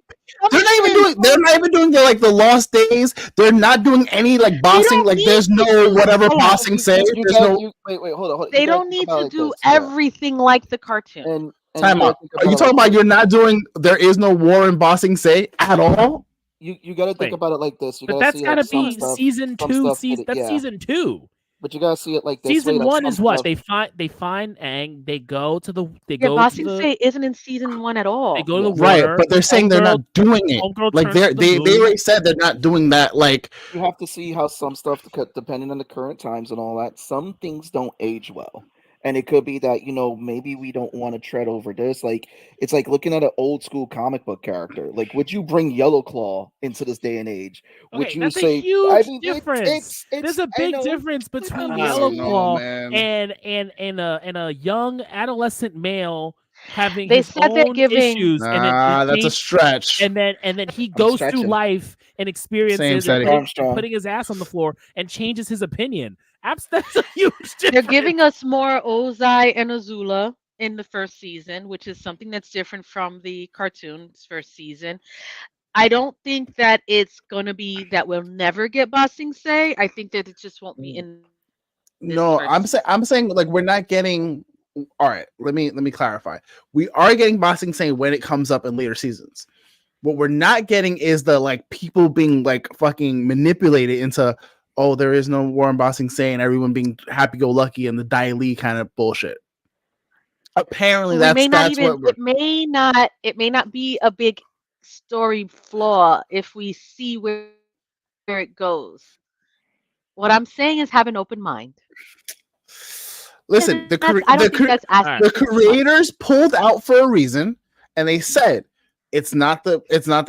B: they're not even doing the Lost Days. They're not doing any like bossing. Like there's no whatever bossing say. There's no
C: wait, hold on.
F: They don't need to do everything like the cartoon.
B: Time out. Are you talking about you're not doing? There is no war and bossing say at all.
C: You got to think about it like this.
D: But that's got to be season 2. That's season 2.
C: But you gotta see it like this.
D: Season 1 is what they find Aang. They go to the.
F: Bossing Say isn't in season 1 at all.
D: They go to the
B: water, but they're saying they're not doing it. Like they already said they're not doing that. Like
C: you have to see how some stuff, depending on the current times and all that, some things don't age well. And it could be that, maybe we don't want to tread over this. Like, it's like looking at an old school comic book character. Like, would you bring Yellow Claw into this day and age? Would you say,
D: a huge difference? There's a big difference between Yellow Claw and a young adolescent male having his own issues.
B: That's a stretch.
D: And then he goes through life and experiences and putting his ass on the floor and changes his opinion. That's a huge difference.
F: They're giving us more Ozai and Azula in the first season, which is something that's different from the cartoon's first season. I don't think that it's going to be that we'll never get Bossing Say. I think that it just won't be in.
B: No, I'm saying like we're not getting. All right, let me clarify. We are getting Bossing Say when it comes up in later seasons. What we're not getting is the like people being like fucking manipulated into. Oh, there is no war and Bossing Say and everyone being happy-go-lucky and the Dai Li kind of bullshit. Apparently, it
F: may not be a big story flaw if we see where it goes. What I'm saying is have an open mind.
B: Listen, the creators pulled out for a reason, and they said it's not the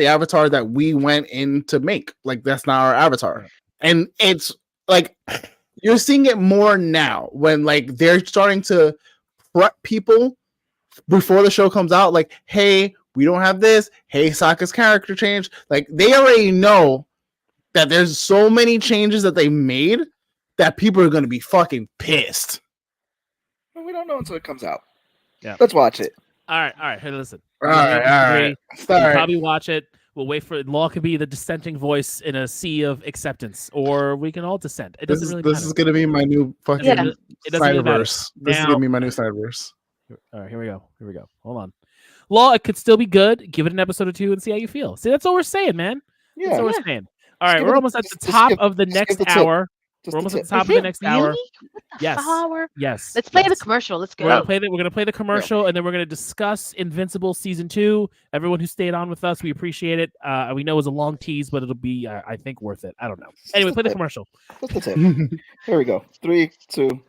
B: avatar that we went in to make. Like that's not our avatar. And it's like you're seeing it more now when like they're starting to prep people before the show comes out. Like, hey, we don't have this. Hey, Sokka's character changed. Like they already know that there's so many changes that they made that people are going to be fucking pissed.
C: Well, we don't know until it comes out.
D: Yeah,
C: let's watch it.
D: All right. Hey, listen.
B: All right.
D: We'll probably watch it. We'll wait for Law could be the dissenting voice in a sea of acceptance, or we can all dissent. It doesn't really matter.
B: This is gonna be my new fucking Snyderverse. This is gonna be my new Snyderverse.
D: All right, here we go. Hold on. Law, it could still be good. Give it an episode or two and see how you feel. See, that's what we're saying, man. That's what we're saying. All right, we're almost at the top of the next hour. We're almost at the top of the next hour. Yes. Yes.
F: Let's play the commercial. Let's go.
D: We're gonna play the commercial, and then we're gonna discuss Invincible season 2. Everyone who stayed on with us, we appreciate it. We know it was a long tease, but it'll be, I think, worth it. I don't know. Anyway, play the commercial.
C: That's it. Here we go. 3, 2.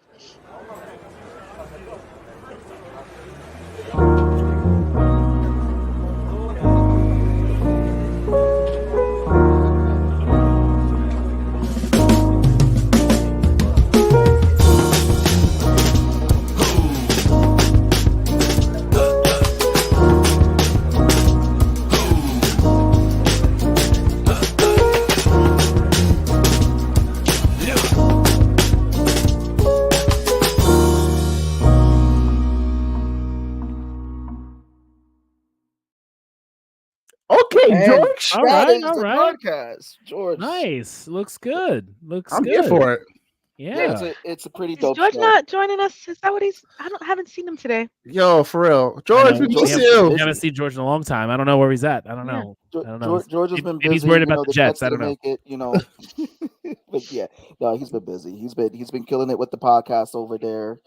B: Okay, George.
D: All
C: That
D: right,
C: is
D: all
C: the
D: right.
C: broadcast, George.
D: Nice. Looks good. Looks
B: I'm
D: good.
B: here for it.
D: Yeah.
C: It's a pretty
F: Is
C: dope
F: George
C: show.
F: not joining us? Is that what he's? haven't seen him today.
B: Yo, for real,
D: I
B: George,
D: know.
B: we
C: George
B: miss
C: has
B: you.
C: been
D: We haven't seen George in a long time. I don't know where he's at. I don't know. I don't know.
C: George has been
D: Maybe he's
C: busy.
D: worried about the
C: The
D: Jets.
C: Jets
D: I don't
C: didn't
D: know.
C: make it. But yeah, no, he's been busy. He's been killing it with the podcast over there.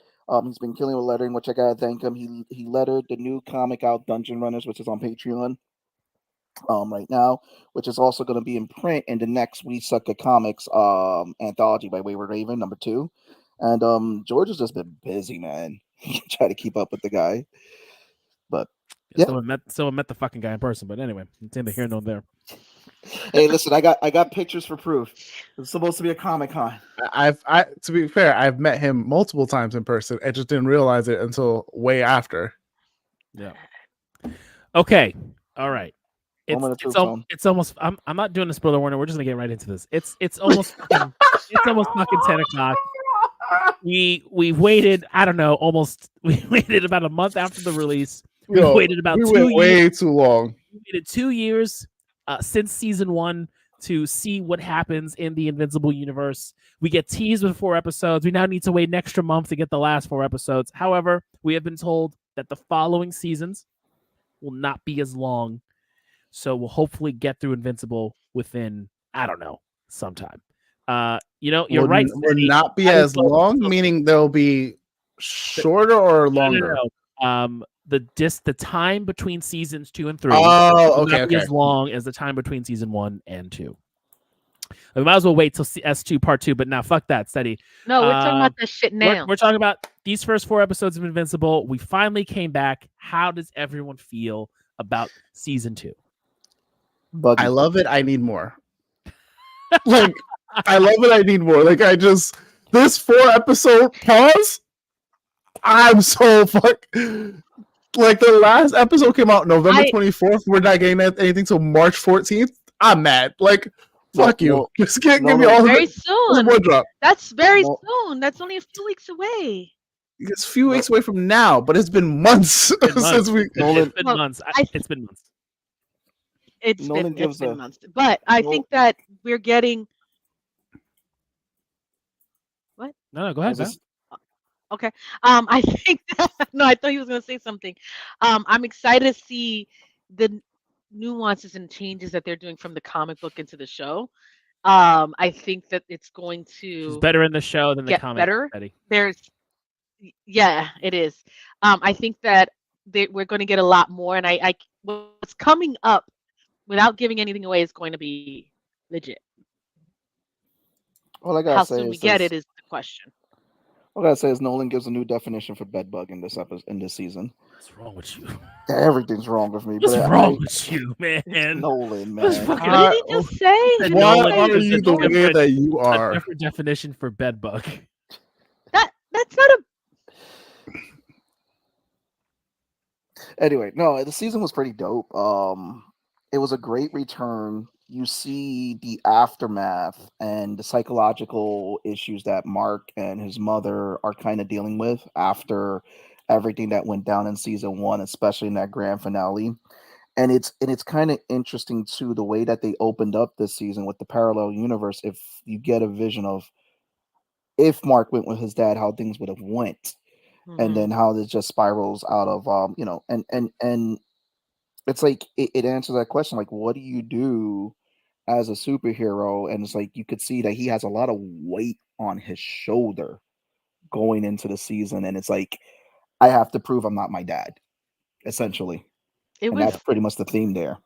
C: He's been killing it with lettering, which I gotta thank him. He lettered the new comic out, Dungeon Runners, which is on Patreon. Right now, which is also going to be in print in the next We Suck at Comics anthology by Wayward Raven #2. And George has just been busy, man. Try to keep up with the guy. But yeah.
D: Someone met the fucking guy in person. But anyway, it's neither here nor there.
C: Hey, listen, I got pictures for proof. It's supposed to be a Comic-Con.
B: I to be fair, I've met him multiple times in person. I just didn't realize it until way after.
D: Yeah. Okay. All right.
C: It's
D: almost. I'm not doing a spoiler warning. We're just gonna get right into this. It's almost fucking, it's almost fucking 10:00. We've waited. I don't know. We waited about a month after the release. We waited about 2 years.
B: Way too long.
D: We waited 2 years since season 1 to see what happens in the Invincible universe. We get teased with 4 episodes. We now need to wait an extra month to get the last 4 episodes. However, we have been told that the following seasons will not be as long. So we'll hopefully get through Invincible within, I don't know, sometime. You're right.
B: Will not be as long, meaning they'll be shorter or longer.
D: No. The time between seasons 2 and 3.
B: Oh,
D: will not be as long as the time between season 1 and 2. We might as well wait till S2 part 2, but now fuck that, Steady.
F: No, we're talking about this shit now.
D: We're talking about these first 4 episodes of Invincible. We finally came back. How does everyone feel about season 2?
B: I love it. I need more. Like, I love it. I need more. Like, this 4-episode pause. I'm so like the last episode came out November 24th. We're not getting anything till March 14th. I'm mad. Like, fuck you. Just give me all
F: very soon.
B: Drop.
F: That's very soon. That's only a few weeks away.
B: It's a few weeks away from now, but it's been months since we.
D: It's been months. It's been months.
F: It's been months. But I think that we're getting. What?
D: No, go ahead.
F: Okay. I think that, no, I thought he was going to say something. I'm excited to see the nuances and changes that they're doing from the comic book into the show. I think that it's going to.
D: It's better in the show than the comic.
F: Better. Yeah, it is. I think that we're going to get a lot more, and I what's coming up, without giving anything away, is going to be legit.
C: All I gotta
F: How
C: say
F: soon we get it is the question.
C: All I gotta say is Nolan gives a new definition for bedbug in this season.
D: What's wrong with you?
C: Everything's wrong with me.
D: What's wrong with you, man?
C: Nolan, man.
F: What did he just say?
B: Why are you the way that you are?
D: A different definition for bedbug.
F: That's not a.
C: Anyway, no, the season was pretty dope. It was a great return. You see the aftermath and the psychological issues that Mark and his mother are kind of dealing with after everything that went down in season 1, especially in that grand finale. And it's kind of interesting too, the way that they opened up this season with the parallel universe. If you get a vision of if Mark went with his dad, how things would have went, and then how this just spirals out of and it's like it answers that question, like, what do you do as a superhero? And it's like you could see that he has a lot of weight on his shoulder going into the season, and it's like, I have to prove I'm not my dad, essentially. That's pretty much the theme there.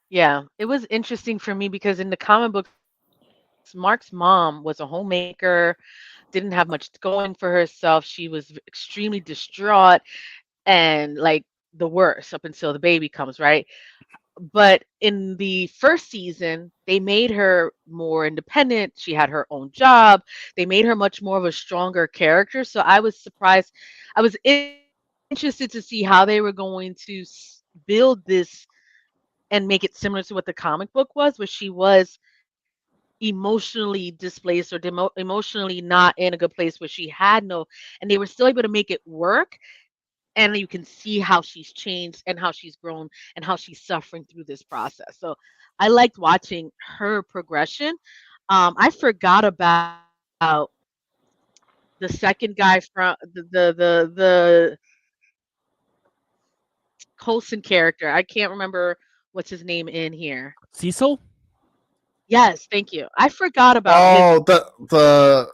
F: Yeah, it was interesting for me because in the comic book, Mark's mom was a homemaker, didn't have much going for herself. She was extremely distraught and like the worst up until the baby comes, right? But in the first season, they made her more independent. She had her own job. They made her much more of a stronger character. So I was surprised. I was interested to see how they were going to build this and make it similar to what the comic book was, where she was emotionally displaced or emotionally not in a good place, where she had no, and they were still able to make it work. and you can see how she's changed and how she's grown and how she's suffering through this process. So I liked watching her progression. I forgot about the second guy from the Coulson character. I can't remember what's his name in here.
D: Cecil?
F: Yes, thank you. I forgot about his.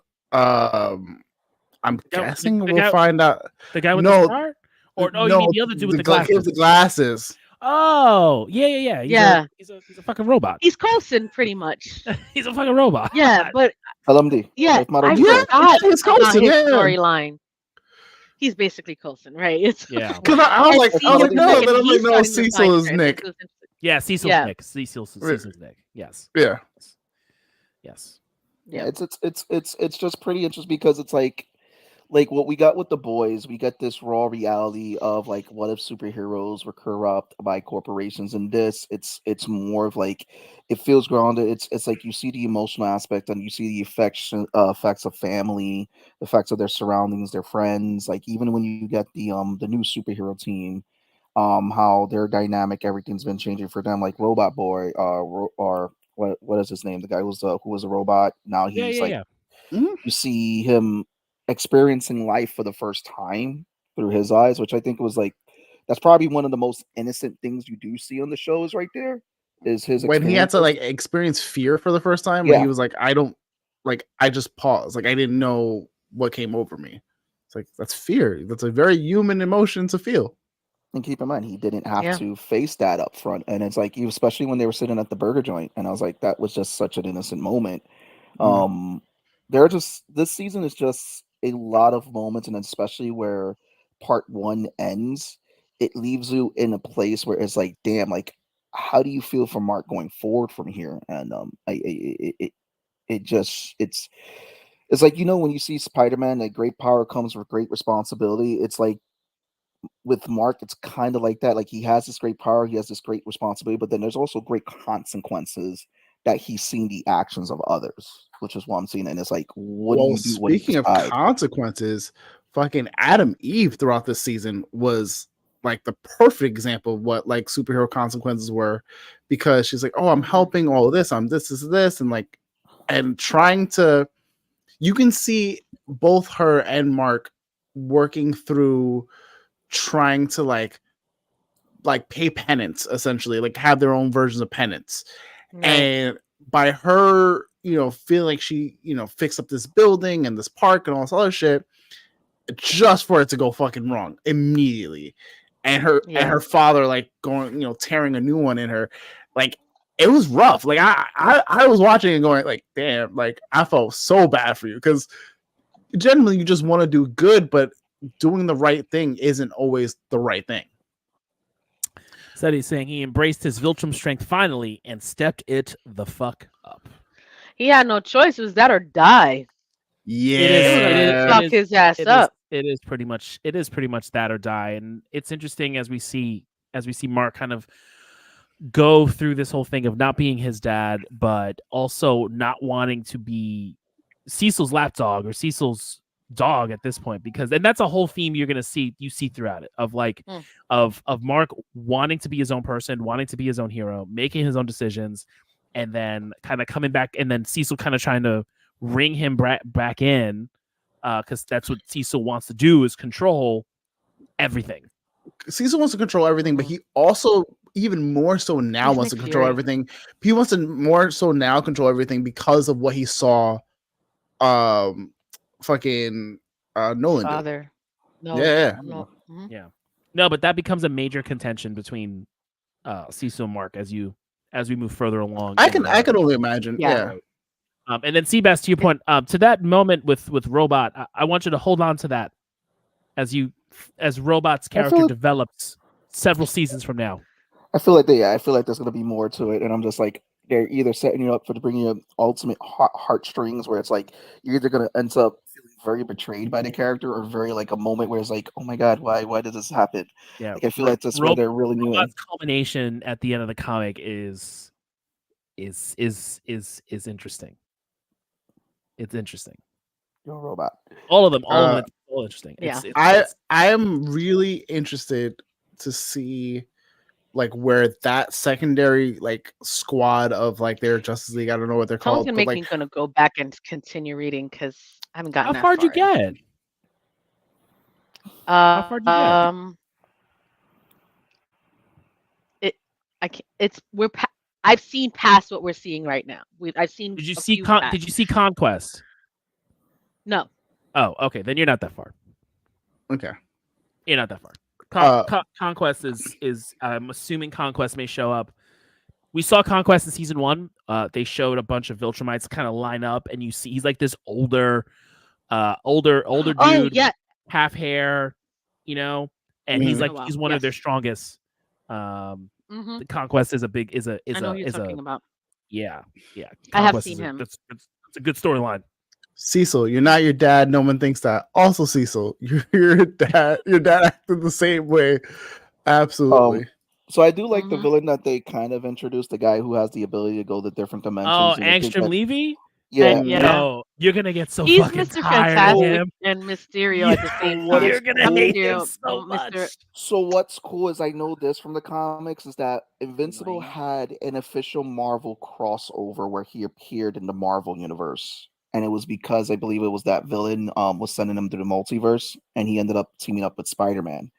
B: I'm guessing we'll find out.
D: The guy with the scar? Or no, you mean the other dude with the glasses?
B: The glasses.
D: Oh, yeah. He's a fucking robot.
F: He's Coulson, pretty much.
D: He's a fucking robot.
F: Yeah, but
C: LMD.
F: yeah, I forgot about his storyline. He's basically Coulson, right? It's
B: because I was like, no, Cecil is Nick.
D: Yeah, Cecil's Nick. Cecil's Nick. Yes.
B: Yeah.
D: Yes.
C: Yeah, it's just pretty interesting because it's like what we got with The Boys, we get this raw reality of like what if superheroes were corrupt by corporations, and it's more of like it feels grounded. It's like you see the emotional aspect and you see the effects of family, the effects of their surroundings, their friends. Like even when you get the new superhero team, how their dynamic, everything's been changing for them. Like Robot Boy, or what is his name? The guy who was a robot. Now he's you see him experiencing life for the first time through his eyes, which I think was like that's probably one of the most innocent things you do see on the shows right there is his
B: when he had to like experience fear for the first time when he was like I just paused, like I didn't know what came over me. It's like that's fear. That's a very human emotion to feel.
C: And keep in mind, he didn't have to face that up front. And it's like, especially when they were sitting at the burger joint, and I was like, that was just such an innocent moment. This season is just a lot of moments, and especially where part one ends, it leaves you in a place where it's like, damn, like, how do you feel for Mark going forward from here? And it's like, when you see Spider-Man, that great power comes with great responsibility. It's like with Mark, it's kind of like that. Like he has this great power, he has this great responsibility, but then there's also great consequences that he's seen the actions of others, which is what I'm seeing. And it's like, what do you do?
B: Speaking of consequences, fucking Adam Eve throughout this season was like the perfect example of what like superhero consequences were, because she's like, oh, I'm helping all this, I'm this, and like, and trying to, you can see both her and Mark working through trying to like pay penance, essentially, like have their own versions of penance. Right. And by her, feeling like she, fixed up this building and this park and all this other shit, just for it to go fucking wrong immediately. And her father like going, tearing a new one in her. Like it was rough. Like I was watching and going like, damn, like I felt so bad for you, because generally you just want to do good, but doing the right thing isn't always the right thing.
D: Steady's saying he embraced his Viltrum strength finally and stepped it the fuck up.
F: He had no choice. It was that or die.
B: Yeah,
F: fuck his ass up.
D: It is pretty much that or die. And it's interesting as we see Mark kind of go through this whole thing of not being his dad, but also not wanting to be Cecil's lapdog or Cecil's dog at this point, and that's a whole theme you're gonna see throughout it of like of Mark wanting to be his own person, wanting to be his own hero, making his own decisions, and then kind of coming back, and then Cecil kind of trying to ring him back in, because that's what Cecil wants to do, is control everything.
B: Cecil wants to control everything, but he also even more so now wants to control everything. He wants to more so now control everything because of what he saw fucking Nolan
F: father.
B: No. Yeah.
F: No.
D: Yeah. No, but that becomes a major contention between Cecil and Mark as we move further along.
B: I can only imagine. Yeah.
D: And then Seabass, to your point, to that moment with Robot, I want you to hold on to that as Robot's character develops several seasons from now.
C: I feel like there's going to be more to it, and I'm just like, they're either setting you up for to bring you ultimate heartstrings, where it's like you're either going to end up feeling very betrayed by the character, or very like a moment where it's like, oh my god, why did this happen?
D: Yeah,
C: like I feel like that's where they're really new.
D: Culmination at the end of the comic is interesting. It's interesting.
C: You're a robot.
D: All of them. It's all interesting.
F: Yeah.
B: I am really interested to see like where that secondary like squad of like their Justice League. I don't know what they're called.
F: Someone's gonna make me gonna go back and continue reading because I haven't gotten
D: How far did you get? How far did you get?
F: I've seen past what we're seeing right now. I've seen.
D: Did you see Conquest?
F: No.
D: Oh, okay. Then you're not that far.
B: Okay.
D: You're not that far. Conquest is I'm assuming Conquest may show up. We saw Conquest in season 1. They showed a bunch of Viltrumites kind of line up, and you see he's like this older dude,
F: yeah.
D: half hair, and he's like he's one of their strongest. The Conquest is a
F: I know who you're talking about.
D: Yeah.
F: I have seen him.
D: It's a good storyline.
B: Cecil, you're not your dad. No one thinks that. Also, Cecil, your dad acted the same way. Absolutely.
C: So I do like the villain that they kind of introduced, the guy who has the ability to go to different dimensions.
D: Oh, Angstrom Levy?
C: Yeah.
D: No, you're gonna get so
F: He's
D: fucking
F: Mr.
D: tired
F: Fantastic
D: of him.
F: and Mysterio at the same time.
D: You're gonna hate him so much.
C: So what's cool is I know this from the comics is that Invincible had an official Marvel crossover where he appeared in the Marvel universe. And it was because I believe it was that villain was sending him through the multiverse, and he ended up teaming up with Spider-Man.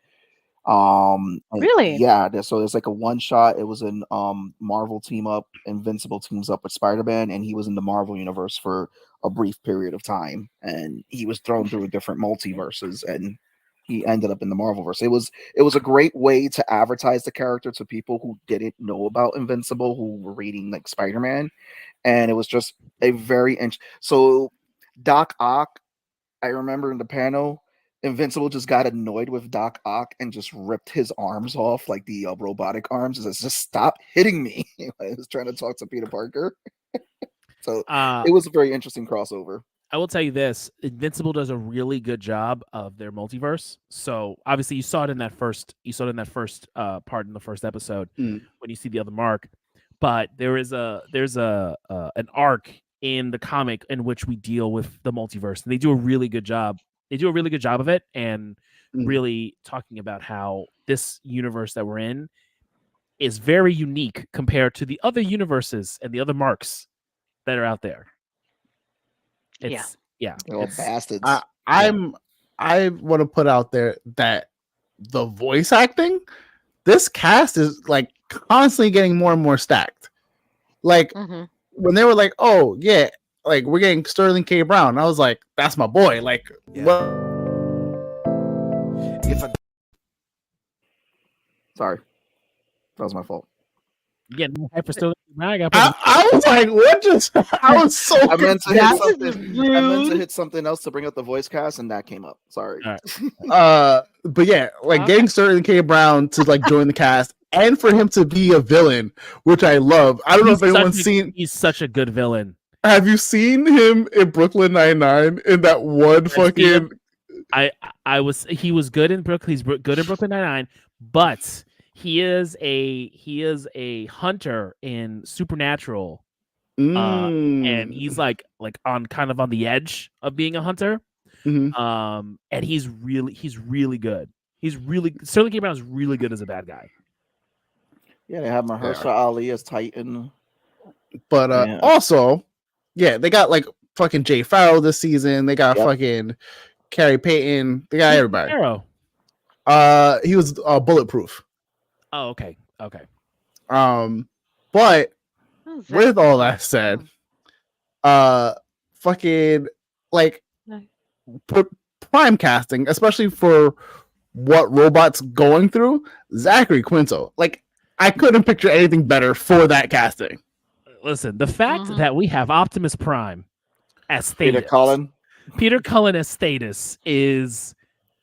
F: Really?
C: Yeah. So it's like a one shot. It was an Marvel team up. Invincible teams up with Spider-Man, and he was in the Marvel universe for a brief period of time, and he was thrown through different multiverses, and he ended up in the Marvelverse. It was a great way to advertise the character to people who didn't know about Invincible, who were reading like Spider-Man, and it was just a very so Doc Ock. I remember in the panel, Invincible just got annoyed with Doc Ock and just ripped his arms off, like the robotic arms. It says, "Just stop hitting me." I was trying to talk to Peter Parker. So it was a very interesting crossover.
D: I will tell you this: Invincible does a really good job of their multiverse. So obviously, you saw it in that first part in the first episode when you see the other Mark. But there's an arc in the comic in which we deal with the multiverse, and they do a really good job. They do a really good job of it, and really talking about how this universe that we're in is very unique compared to the other universes and the other Marks that are out there.
C: They're all bastards.
B: I want to put out there that the voice acting, this cast is like constantly getting more and more stacked. Like when they were like, "Oh yeah, like we're getting Sterling K. Brown," I was like, "That's my boy." Like,
C: Sorry, that was my fault.
D: Yeah, I
B: was like, "What just?" I was so.
C: I meant to hit something else to bring up the voice cast, and that came up. Sorry.
B: But yeah, like getting Sterling K. Brown to like join the cast, and for him to be a villain, which I love. I don't know if anyone's seen.
D: He's such a good villain.
B: Have you seen him in Brooklyn Nine-Nine in that one fucking?
D: He was good in Brooklyn. He's good in Brooklyn Nine-Nine, but he is a hunter in Supernatural, and he's like on kind of on the edge of being a hunter. And he's really good. Sterling K. Brown is really good as a bad guy.
C: Yeah, they have Mahershala Ali as Titan,
B: but also, yeah, they got like fucking Jay Farrell this season. They got fucking Carrie Payton. They got everybody. He was Bulletproof.
D: Oh, okay.
B: But with all that said, fucking like prime casting, especially for what Robot's going through, Zachary Quinto. Like, I couldn't picture anything better for that casting.
D: Listen, the fact that we have Optimus Prime as Status, Peter Cullen as Status is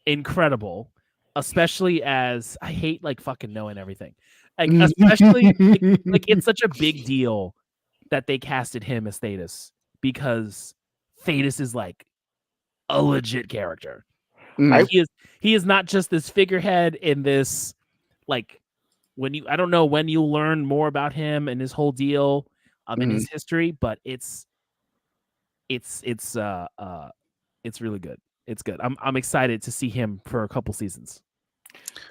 D: incredible. Especially as I hate like fucking knowing everything. Like especially like it's such a big deal that they casted him as Status because Status is like a legit character. He is not just this figurehead in this like I don't know when you'll learn more about him and his whole deal in his history, but it's It's really good. It's good. I'm excited to see him for a couple seasons.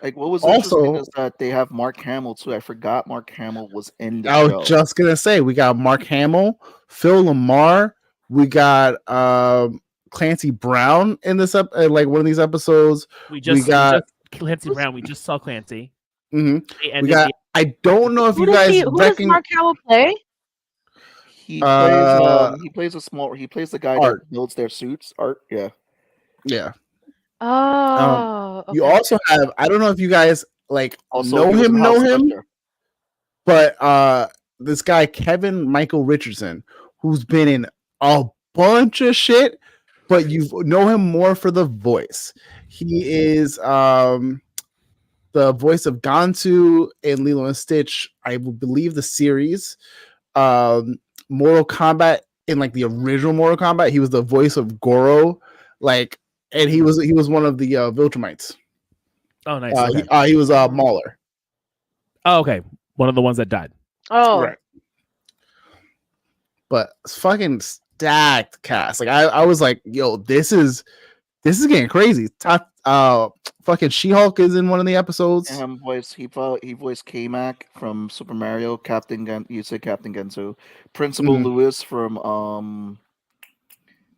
C: Like, what was interesting is that they have Mark Hamill too. I forgot Mark Hamill was in the show.
B: I was just gonna say we got Mark Hamill, Phil Lamar, we got Clancy Brown in this like one of these episodes.
D: We got Clancy Brown. We just saw Clancy.
B: Mm-hmm. We got. I don't know if you guys.
F: Who does Mark Hamill play?
C: He plays. He plays the guy
B: Art.
C: that builds their suits. Art. Yeah.
B: Yeah.
F: Oh.
B: You also have. I don't know if you guys like
C: also
B: know him, but this guy Kevin Michael Richardson, who's been in a bunch of shit, but you know him more for the voice. He is the voice of Gantu in Lilo and Stitch. I believe the series. Mortal Kombat, in like the original Mortal Kombat, he was the voice of Goro, like, and he was one of the Viltrumites.
D: Oh, nice.
B: He was Mauler.
D: Oh, okay. One of the ones that died.
F: Oh,
B: right. But it's fucking stacked cast. Like I was like, yo, this is getting crazy. Fucking She-Hulk is in one of the episodes.
C: He voiced K-Mac from Super Mario. You said Captain Gensu. Principal Lewis from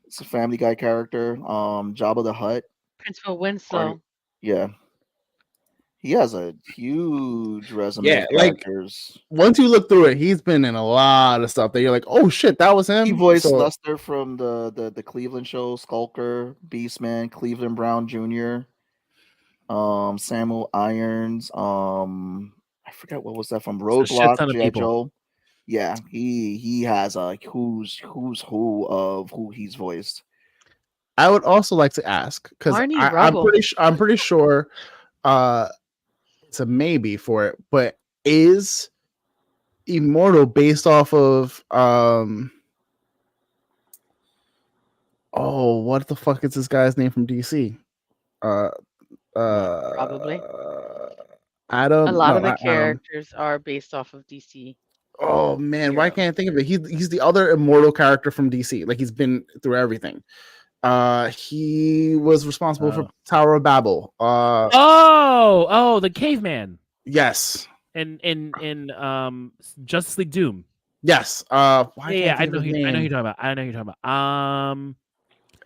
C: it's a Family Guy character. Jabba the Hutt.
F: Principal Winslow.
C: Yeah. He has a huge resume.
B: Yeah, like once you look through it, he's been in a lot of stuff that you're like, oh shit, that was him.
C: He voiced Lester from the Cleveland show, Skulker, Beastman, Cleveland Brown Jr., Samuel Irons. I forgot what was that from Roadblock, G.I. Joe. Yeah, he has a who's who of who he's voiced.
B: I would also like to ask because I'm pretty sure it's a maybe for it, but is Immortal based off of what the fuck is this guy's name from DC?
F: Probably.
B: Adam.
F: A lot of the characters are based off of DC.
B: Oh man, why can't I think of it? He's the other immortal character from DC. Like he's been through everything. He was responsible for Tower of Babel.
D: The caveman.
B: Yes.
D: In Justice League Doom.
B: Yes.
D: I know who you're talking about.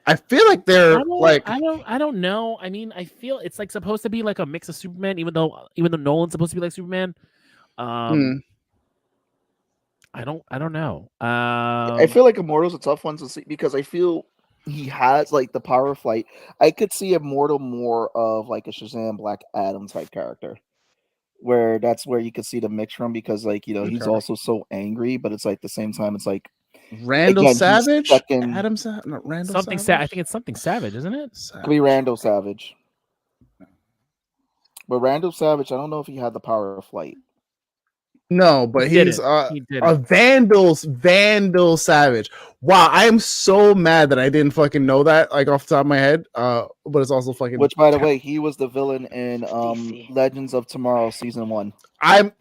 B: I feel like they're
D: I don't know. I mean, I feel it's like supposed to be like a mix of Superman, even though Nolan's supposed to be like Superman. I don't know.
C: I feel like Immortal's a tough one to see because I feel he has like the power of flight. I could see Immortal more of like a Shazam Black Adam type character, where that's where you could see the mix from because he's also so angry, but it's like at the same time it's like
B: Randall Savage,
D: Randall something Savage. I think it's something Savage, isn't it?
C: It could be Randall Savage, but Randall Savage, I don't know if he had the power of flight.
B: No, but he's a Vandal Savage. Wow, I am so mad that I didn't fucking know that like off the top of my head. But it's also fucking.
C: Which, by the way, he was the villain in Legends of Tomorrow season 1.
B: You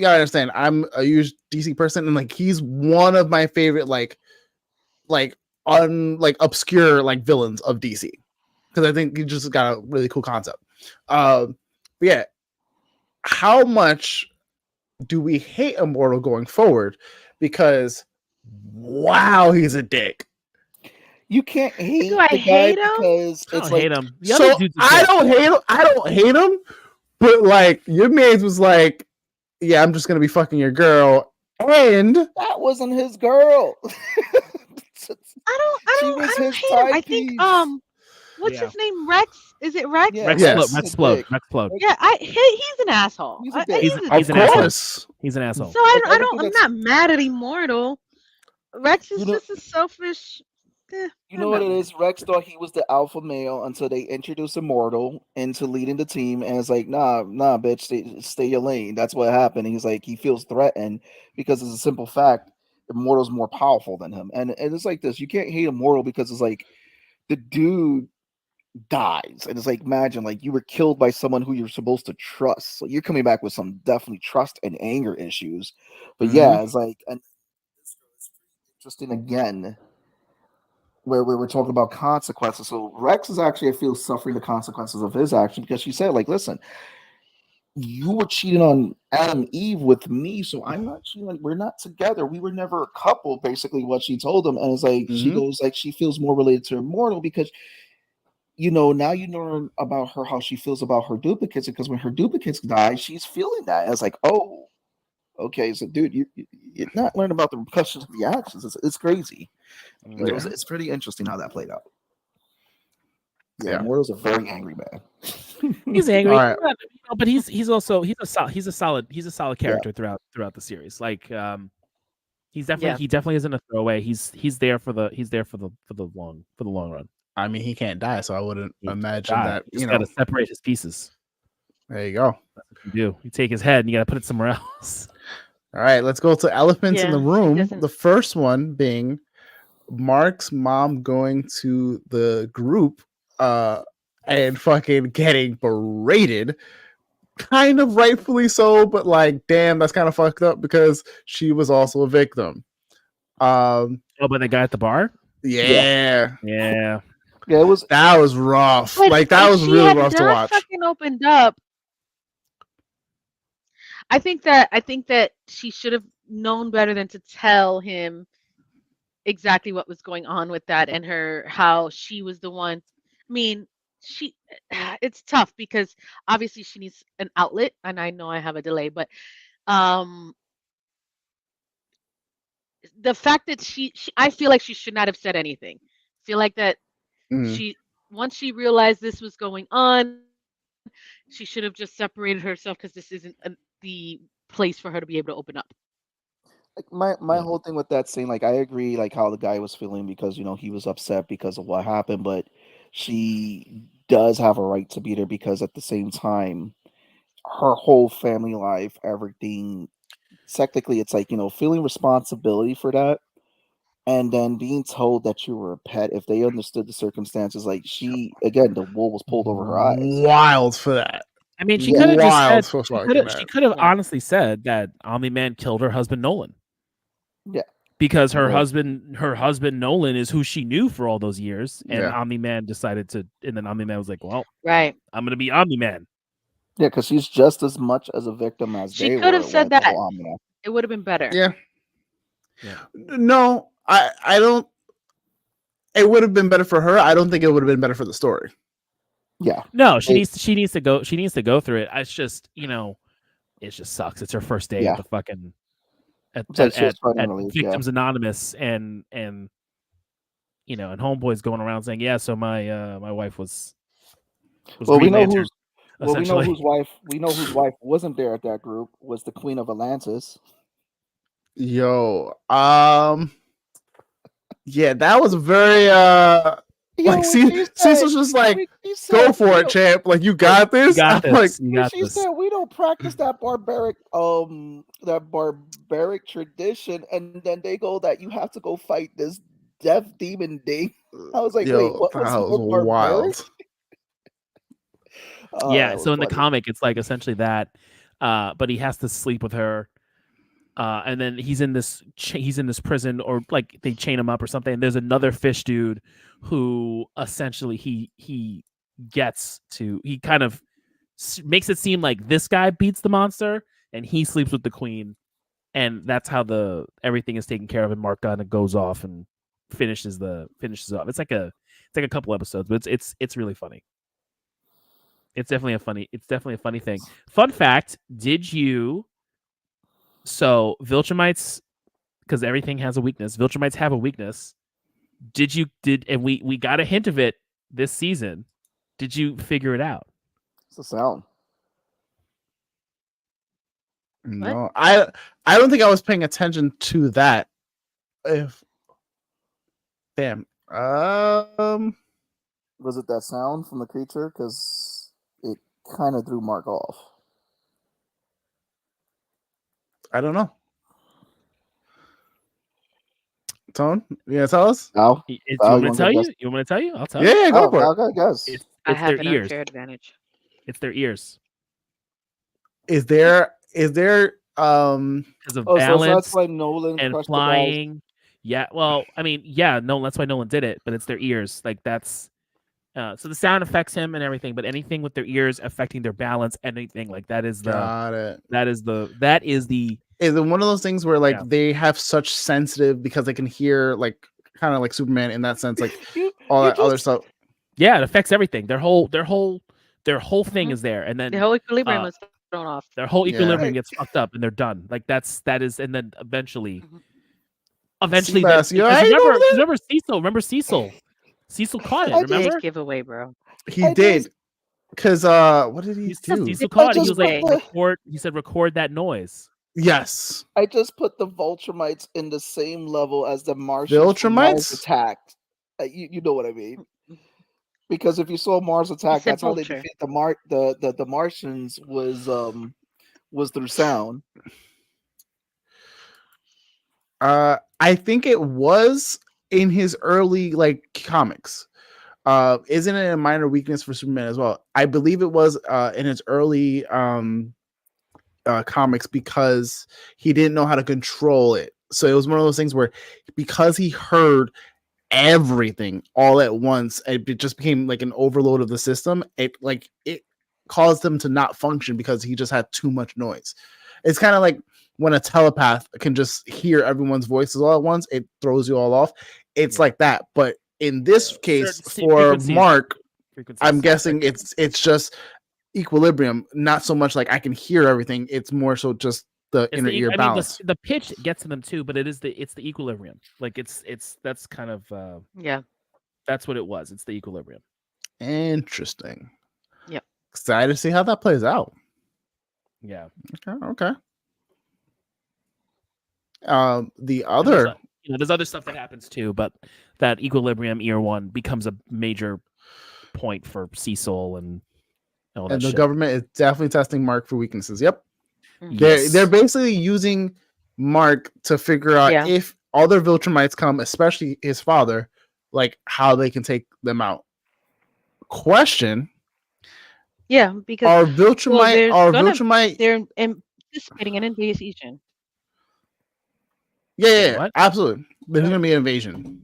B: gotta understand, I'm a huge DC person, and like he's one of my favorite obscure like villains of DC because I think he just got a really cool concept. But yeah, how much do we hate Immortal going forward? Because wow, he's a dick.
C: You can't hate
F: the guy
C: because it's like
D: hate him.
B: I don't hate him, but like your man was like, yeah, I'm just gonna be fucking your girl, and
C: that wasn't his girl.
F: I don't hate him. I think what's his name? Rex? Is it Rex?
C: Yeah.
D: Rex Plode.
F: Yeah, he's an asshole.
D: He's an asshole. He's an asshole.
F: So I'm not mad at Immortal. Rex is just a selfish.
C: You know what it is? Rex thought he was the alpha male until they introduced Immortal into leading the team, and it's like, nah, bitch, stay your lane. That's what happened. He's like, he feels threatened because it's a simple fact. Immortal's more powerful than him, and it's like this. You can't hate Immortal because it's like the dude dies, and it's like, imagine like you were killed by someone who you're supposed to trust. So you're coming back with some definitely trust and anger issues. But yeah, it's like, and it's interesting again. where we were talking about consequences. So Rex is actually, I feel, suffering the consequences of his action because she said, like, listen, you were cheating on Adam Eve with me, so I'm not cheating. Like, we're not together. We were never a couple, basically what she told him. And it's like she goes like she feels more related to Immortal because now you know about her how she feels about her duplicates, because when her duplicates die, she's feeling that. And it's like, oh, okay, so dude, you're not learning about the repercussions of the actions. It's crazy. It's pretty interesting how that played out. Yeah, Immortal's a very angry man.
D: He's angry, but he's a solid character throughout the series. Like he definitely isn't a throwaway. He's there for the long run.
B: I mean, he can't die, so I wouldn't imagine that.
D: You got to separate his pieces.
B: There you go.
D: That's what you do. You take his head and you got to put it somewhere else.
B: All right, let's go to elephants in the room. The first one being Mark's mom going to the group and fucking getting berated, kind of rightfully so, but like, damn, that's kind of fucked up because she was also a victim.
D: But the guy at the bar?
B: Yeah.
C: That
B: was rough. Like, that was really rough to watch.
F: Fucking opened up. I think that she should have known better than to tell him exactly what was going on with that and how she was the one. I mean, it's tough because obviously she needs an outlet, and I know I have a delay, but the fact that I feel like she should not have said anything. I feel like that once she realized this was going on, she should have just separated herself because this isn't the place for her to be able to open up.
C: Like my whole thing with that scene, like, I agree, like, how the guy was feeling because he was upset because of what happened, but she does have a right to be there because at the same time, her whole family life, everything, technically, it's like feeling responsibility for that, and then being told that you were a pet. If they understood the circumstances, like, the wool was pulled over her eyes.
B: Wild for that.
D: I mean, she could have just said, she could have honestly said that Omni-Man killed her husband Nolan.
C: Yeah.
D: Because her husband Nolan is who she knew for all those years, and Omni-Man decided to, and then Omni-Man was like, "Well, I'm gonna be Omni-Man."
C: Yeah, because she's just as much as a victim as
F: she could have said that. It would have been better.
B: Yeah. No, I don't. It would have been better for her. I don't think it would have been better for the story.
C: Yeah.
D: No, she needs to go through it. It's just it just sucks. It's her first day at the fucking at Victims Anonymous, and homeboys going around saying, yeah, so my wife was
C: we know whose wife wasn't there at that group was the Queen of Atlantis.
B: Yeah, that was very Cecil's just like, go for it, champ. Like, you got this.
C: She said, we don't practice that barbaric tradition, and then they go that you have to go fight this death demon thing. I was like, wait, what was wild?
D: So in the comic, it's like essentially that, but he has to sleep with her. And then he's in this prison, or like they chain him up or something. And there's another fish dude who essentially he kind of makes it seem like this guy beats the monster and he sleeps with the queen, and that's how everything is taken care of. And Mark kind of goes off and finishes off. It's like a couple episodes, but it's really funny. It's definitely a funny thing. Fun fact: So Viltrumites, because everything has a weakness. Viltrumites have a weakness. And we got a hint of it this season. Did you figure it out?
C: It's a sound.
B: No, I don't think I was paying attention to that.
C: Was it that sound from the creature? Because it kind of threw Mark off.
B: I don't know. Tone, you gonna tell us?
C: No.
D: You want me to tell you? You want me to tell you? I'll tell you.
B: Yeah, go for it.
C: Okay, guys.
D: It's
F: have
D: their ears.
F: Advantage.
D: It's their ears.
B: Is there
D: because of balance
C: so that's why Nolan
D: and flying? Yeah, well, I mean, yeah, no, that's why Nolan did it, but it's their ears. Like that's so the sound affects him and everything, but anything with their ears affecting their balance, anything like that is the
B: Got it.
D: that is the
B: Is it one of those things where like
D: Yeah.
B: they have such sensitive because they can hear like kind of like Superman in that sense, like
C: You
B: all that
C: just-
B: other stuff.
D: Yeah, it affects everything. Their whole thing is there, and then
F: The whole equilibrium is thrown off.
D: their whole
B: Yeah.
D: equilibrium gets fucked up, and they're done. Like that is, and then eventually,
B: Seabass, you
D: because
B: alright over there?
D: remember Cecil? Remember Cecil? Cecil caught it.
C: I
D: Remember?
F: Big giveaway, bro.
B: He
C: I
B: did. Because what did he do?
D: Cecil caught it. He
C: just
D: was like,
C: put the-
D: record. He said, record that noise.
B: Yes.
C: I just put the Viltrumites in the same level as the Martians from
B: Viltrumites?
C: Mars Attack. You know what I mean? Because if you saw Mars Attack,
F: said
C: that's how they
F: vulture.
C: defeat the Martians was through sound.
B: I think it was in his early like comics. Isn't it a minor weakness for Superman as well? I believe it was in his early comics because he didn't know how to control it. So it was one of those things where because he heard everything all at once, it just became like an overload of the system. It caused him to not function because he just had too much noise. It's kind of like when a telepath can just hear everyone's voices all at once, it throws you all off. It's like that. But in this case, for Mark, I'm guessing it's just equilibrium, not so much like I can hear everything. It's more so just the inner ear balance.
D: The pitch gets to them too, but it's the equilibrium. Like that's kind of
F: Yeah.
D: That's what it was. It's the equilibrium.
B: Interesting.
F: Yep.
B: Excited to see how that plays out.
D: Yeah.
B: Okay. The other,
D: there's other stuff that happens too, but that equilibrium ear one becomes a major point for Cecil and all that
B: and the
D: shit.
B: government is definitely testing Mark for weaknesses. Yep.
D: Yes.
B: They're basically using Mark to figure out if other Viltrumites come, especially his father, like how they can take them out. Question.
F: Yeah, because
B: are Viltrumite
F: they're anticipating an invasion.
B: Yeah, absolutely. There's gonna be an invasion.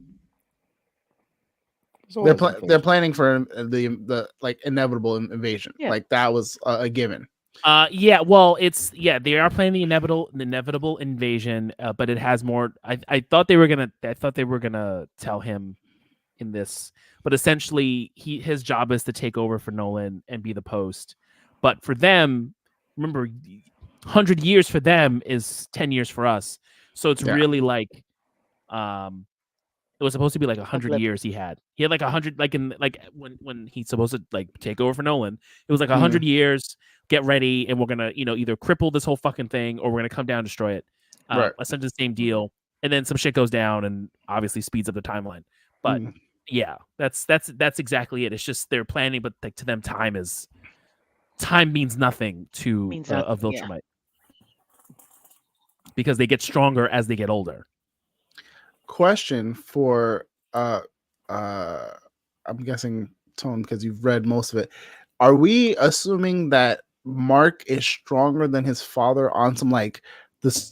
B: They're planning for the like inevitable invasion.
F: Yeah.
B: Like that was a given.
D: Well, they are planning the inevitable invasion, but it has more. I thought they were gonna tell him in this, but essentially his job is to take over for Nolan and be the post. But for them, remember, 100 years for them is 10 years for us. So it's really like, it was supposed to be like 100 years. He had like 100, like when he's supposed to like take over for Nolan, it was like 100 years. Get ready, and we're gonna either cripple this whole fucking thing, or we're gonna come down and destroy it. Essentially the same deal. And then some shit goes down, and obviously speeds up the timeline. But yeah, that's exactly it. It's just they're planning, but like to them, time means nothing to a Viltrumite. Because they get stronger as they get older.
B: Question for I'm guessing Tone, because you've read most of it. Are we assuming that Mark is stronger than his father on some like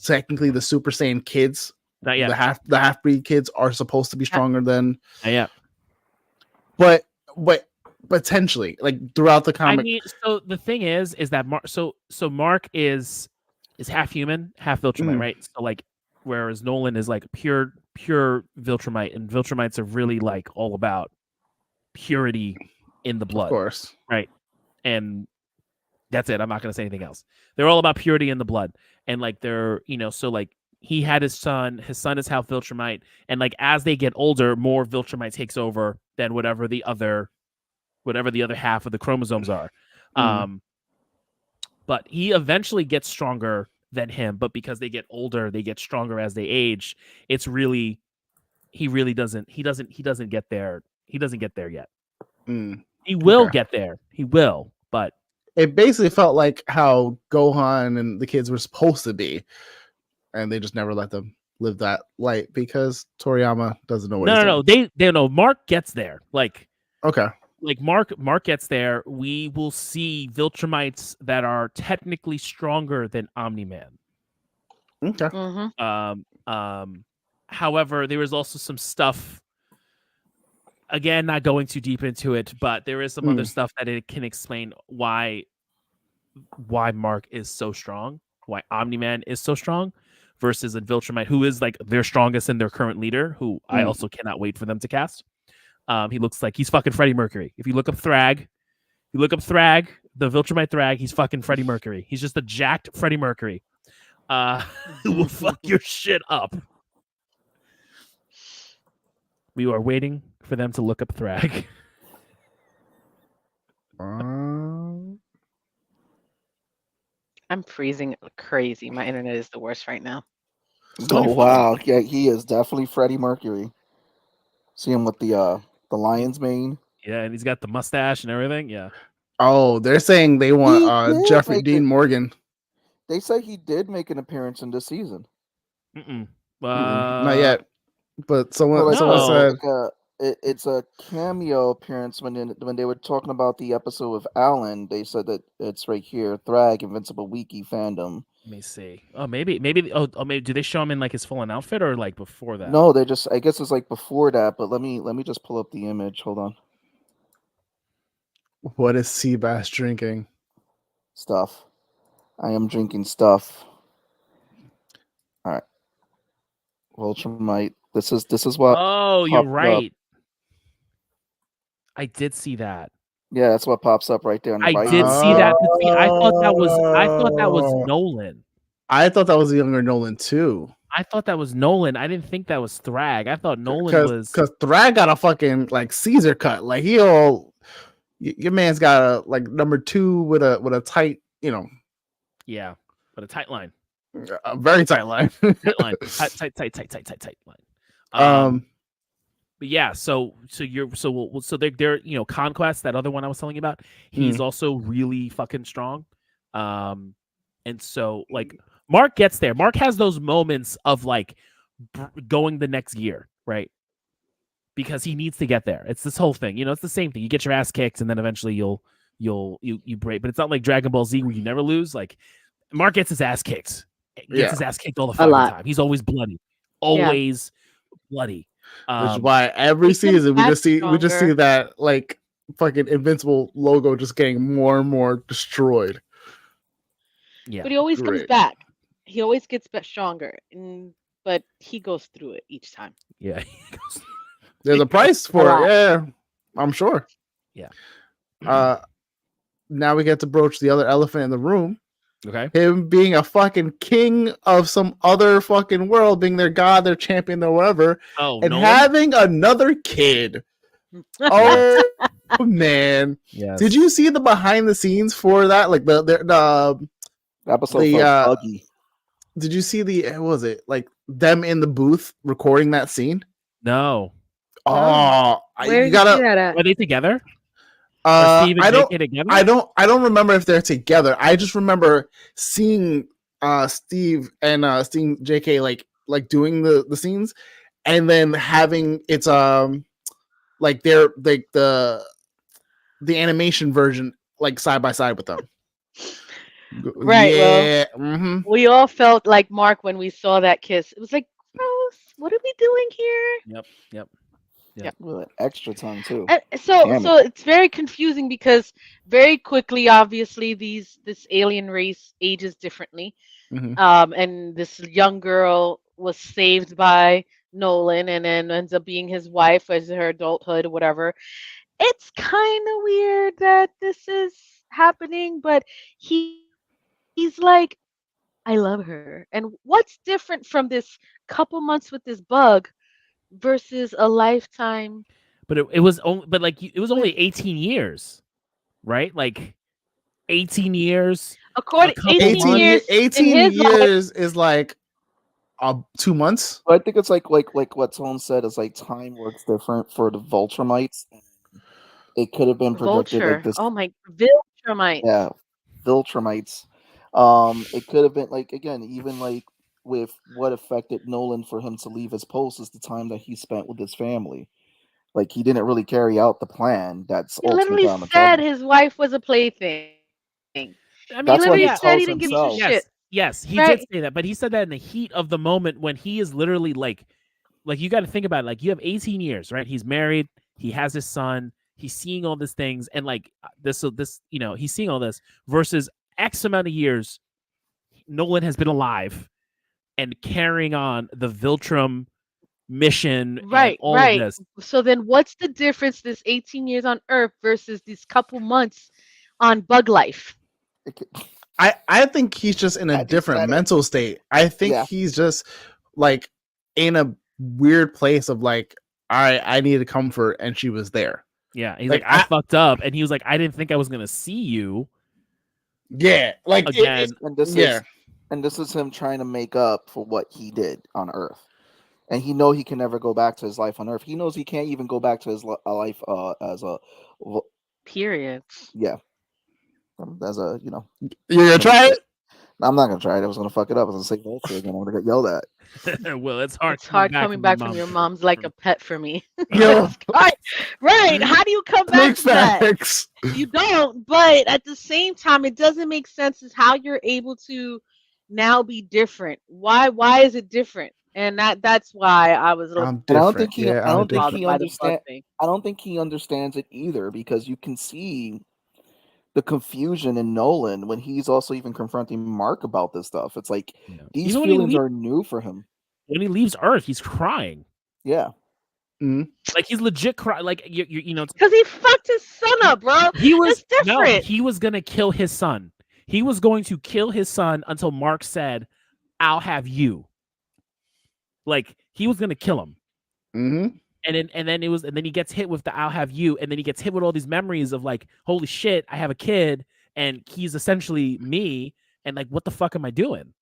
B: technically the Super Saiyan kids?
D: Not yet.
B: The half-breed kids are supposed to be stronger than but potentially like throughout the comic.
D: I mean, so the thing is that Mark is half human, half Viltrumite, right? So like, whereas Nolan is like pure Viltrumite, and Viltrumites are really like all about purity in the blood,
B: of course,
D: right? And that's it. I'm not gonna say anything else. They're all about purity in the blood, and like they're so like he had his son. His son is half Viltrumite, and like as they get older, more Viltrumite takes over than whatever the other half of the chromosomes are. But he eventually gets stronger than him, but because they get older, they get stronger as they age. It's really, he doesn't get there. He doesn't get there yet. He will get there. He will, but
B: it basically felt like how Gohan and the kids were supposed to be, and they just never let them live that light because Toriyama doesn't know what he's doing.
D: They know Mark gets there. Like,
B: okay.
D: Like Mark gets there, we will see Viltrumites that are technically stronger than Omni-Man.
B: Okay.
D: However, there was also some stuff. Again, not going too deep into it, but there is some other stuff that it can explain why Mark is so strong, why Omni-Man is so strong, versus Viltrumite, who is like their strongest and their current leader, who I also cannot wait for them to cast. He looks like he's fucking Freddie Mercury. If you look up Thrag, the Viltrumite Thrag, he's fucking Freddie Mercury. He's just a jacked Freddie Mercury. Who will fuck your shit up. We are waiting for them to look up Thrag.
F: I'm freezing crazy. My internet is the worst right now.
C: Oh wow, yeah, he is definitely Freddie Mercury. See him with the lion's mane.
D: Yeah, and he's got the mustache and everything. Yeah.
B: Oh, they're saying they want Jeffrey Dean Morgan.
C: They say he did make an appearance in this season.
B: Not yet, but someone said
C: it's a cameo appearance when they were talking about the episode with Alan. They said that it's right here, Thrag, Invincible Wiki fandom.
D: Let me see. Oh, maybe. Maybe do they show him in like his full outfit or like before that?
C: No, they just. I guess it's like before that. But let me just pull up the image. Hold on.
B: What is Seabass drinking?
C: Stuff. I am drinking stuff. All right. Viltrumite. This is what.
D: Oh, you're right.
C: Up.
D: I did see that.
C: Yeah, that's what pops up right there. On the
D: I did see that. But see, I thought that was Nolan.
B: I thought that was the younger Nolan too.
D: I thought that was Nolan. I didn't think that was Thrag. I thought Nolan was
B: because Thrag got a fucking like Caesar cut. Like your man's got a like number 2 with a tight,
D: Yeah, but a tight line.
B: A very tight line.
D: Tight line. Tight line. But yeah, so they're Conquest, that other one I was telling you about. He's also really fucking strong. And so like Mark gets there. Mark has those moments of like going the next gear, right? Because he needs to get there. It's this whole thing, it's the same thing. You get your ass kicked, and then eventually you break. But it's not like Dragon Ball Z where you never lose. Like Mark gets his ass kicked. His ass kicked all the fucking time. He's always bloody. Always bloody.
B: Which is why every season we just see that like fucking Invincible logo just getting more and more destroyed.
F: Yeah, but he always comes back. He always gets stronger, but he goes through it each time.
D: Yeah,
B: there's a price for it. Yeah, I'm sure.
D: Yeah.
B: Now we get to broach the other elephant in the room.
D: Okay.
B: Him being a fucking king of some other fucking world, being their god, their champion, their whatever, and having another kid. Oh man!
D: Yes.
B: Did you see the behind the scenes for that? Like the
C: episode buggy.
B: Did you see what was it like them in the booth recording that scene?
D: No.
B: Oh, you gotta.
D: Are they together?
B: I don't remember if they're together. I just remember seeing Steve and seeing JK like doing the scenes, and then having it's like they're like the animation version like side by side with them.
F: Right.
B: Yeah.
F: Well, we all felt like Mark when we saw that kiss. It was like, gross. What are we doing here?
D: Yep.
C: Yeah, with extra tongue too.
F: So it's very confusing because very quickly, obviously, this alien race ages differently, and this young girl was saved by Nolan, and then ends up being his wife as her adulthood or whatever. It's kind of weird that this is happening, but he's like, I love her, and what's different from this couple months with this bug versus a lifetime?
D: But it was only 18 years, right? Like 18 years.
F: According 18 years
B: is like 2 months.
C: I think it's like what someone said is like time works different for the Viltrumites. It could have been predicted like this.
F: Oh my, Viltrumites.
C: Yeah, Viltrumites. It could have been like again, even like with what affected Nolan for him to leave his post is the time that he spent with his family. Like he didn't really carry out the plan. That's
F: he literally said his wife was a plaything. I mean,
C: that's
F: he
C: what he
F: said he didn't give a shit.
D: Yes, he did say that, but he said that in the heat of the moment when he is literally like like, you got to think about it. Like, you have 18 years, right? He's married. He has his son. He's seeing all these things, and like this, he's seeing all this versus X amount of years. Nolan has been alive and carrying on the Viltrum mission, and all of this.
F: So then, what's the difference? This 18 years on Earth versus these couple months on Bug Life.
B: I think he's just in a different mental state. I think he's just like in a weird place of like, all right, I needed comfort, and she was there.
D: Yeah, he's like, I fucked up, and he was like, I didn't think I was gonna see you.
B: Yeah, like
D: again,
C: and this is him trying to make up for what he did on Earth, and he know he can never go back to his life on Earth. He knows he can't even go back to his life as a
F: period.
C: Yeah, as a
B: You're gonna try it.
C: I'm not gonna try it. I was gonna fuck it up. I was gonna say vulture again. I'm gonna get yelled at.
D: Well, it's hard.
F: It's hard coming back from your mom's like a pet for me.
B: Yeah.
F: Right. How do you come back to
B: that?
F: You don't, but at the same time, it doesn't make sense as how you're able to now be different. Why is it different? And that's why I was a little
C: I don't think he understands. I don't think he understands it either, because you can see the confusion in Nolan when he's also even confronting Mark about this stuff. It's like these feelings are new for him.
D: When he leaves Earth, he's crying.
C: Yeah.
B: Mm-hmm.
D: Like, he's legit crying. Like, you know,
F: because he fucked his son up, bro. He was different.
D: No, he was gonna kill his son. He was going to kill his son until Mark said, "I'll have you." Like, he was gonna kill him.
B: Mm-hmm.
D: And then he gets hit with the "I'll have you," and then he gets hit with all these memories of like, holy shit, I have a kid, and he's essentially me, and like, what the fuck am I doing?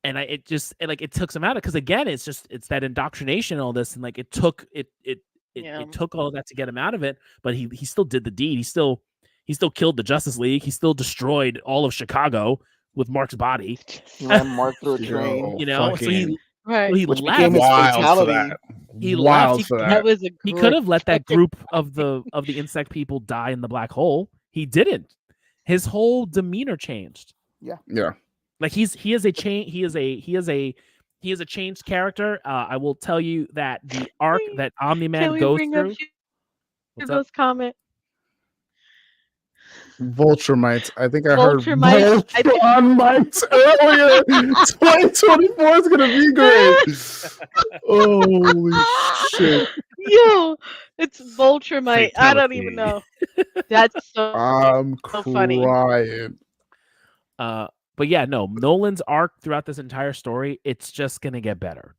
D: And it took him out of, because again, it's that indoctrination and all this, and like it took all of that to get him out of it, but he still did the deed. He still killed the Justice League. He still destroyed all of Chicago with Mark's body.
C: He ran Mark through a train.
D: You know, so he
C: which
D: left.
C: became his fatality.
D: He left.
F: That was
D: he could have let that group of the insect people die in the black hole. He didn't. His whole demeanor changed.
C: Yeah.
D: Like, he is a changed character. I will tell you that the arc that Omni-Man goes through.
F: Those comment.
B: Vulturemites. I think I heard Vulturemites earlier. 2024 is gonna be great. Holy shit!
F: Yo, it's Vulturemite. I don't even know. That's so.
B: I'm
F: so
B: crying.
F: Funny.
D: But yeah, no, Nolan's arc throughout this entire story, it's just gonna get better.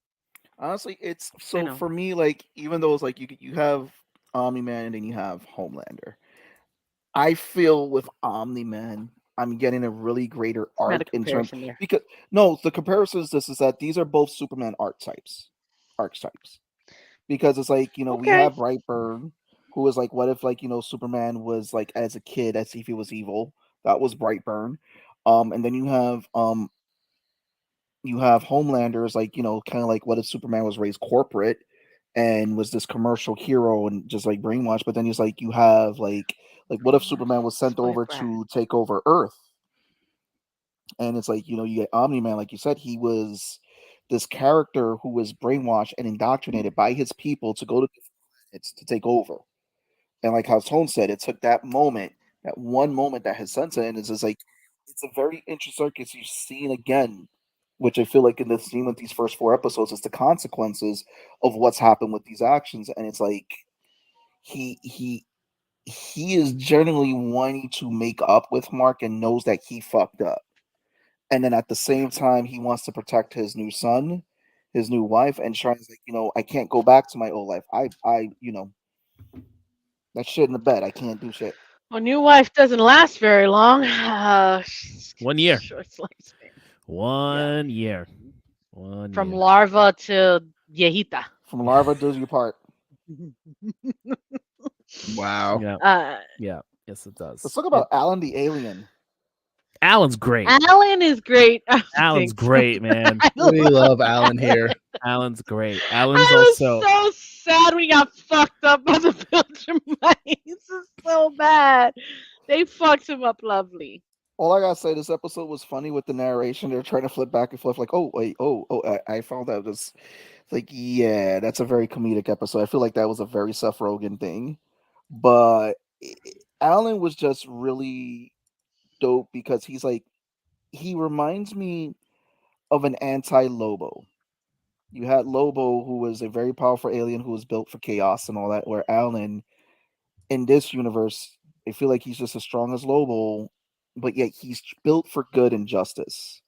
C: Honestly, it's so for me. Like, even though it's like you have Omni-Man and then you have Homelander. I feel with Omni-Man, I'm getting a really greater arc in terms because the comparison is this is that these are both Superman archetypes. Because it's like, we have Brightburn, who was like, what if Superman was like as a kid, as if he was evil. That was Brightburn. And then you have Homelander is like, kind of like what if Superman was raised corporate and was this commercial hero and just like brainwashed, but then it's like you have like what if Superman was sent over to take over Earth? And it's like, you get Omni-Man, like you said, he was this character who was brainwashed and indoctrinated by his people to go to different planets to take over. And like how Tone said, it took that moment, that one moment that his son said, and it's just like, it's a very interesting circus you've seen again, which I feel like in the theme of these first 4 episodes is the consequences of what's happened with these actions. And it's like, he is generally wanting to make up with Mark and knows that he fucked up. And then at the same time, he wants to protect his new son, his new wife, and tries like, I can't go back to my old life. I that shit in the bed. I can't do shit.
F: Well, new wife doesn't last very long.
D: 1 year.
F: Short lifespan.
D: 1 year.
F: From larva to viejita.
C: From larva to your part.
B: Wow.
D: Yeah. Yes, it does.
C: Let's talk about Alan the Alien.
D: Alan's great.
F: Alan is great.
D: Alan's great, man.
B: We love Alan here.
D: Alan's great. Alan's
F: I was
D: also
F: so sad we got fucked up by the Viltrumites. This is so bad. They fucked him up lovely.
C: All I gotta say, this episode was funny with the narration. They're trying to flip back and forth, like, oh wait, I found out this. Like, yeah, that's a very comedic episode. I feel like that was a very Seth Rogen thing, but Alan was just really dope because he reminds me of an anti-Lobo. You had Lobo, who was a very powerful alien who was built for chaos and all that, where Alan, in this universe, I feel like he's just as strong as Lobo, but yet he's built for good and justice.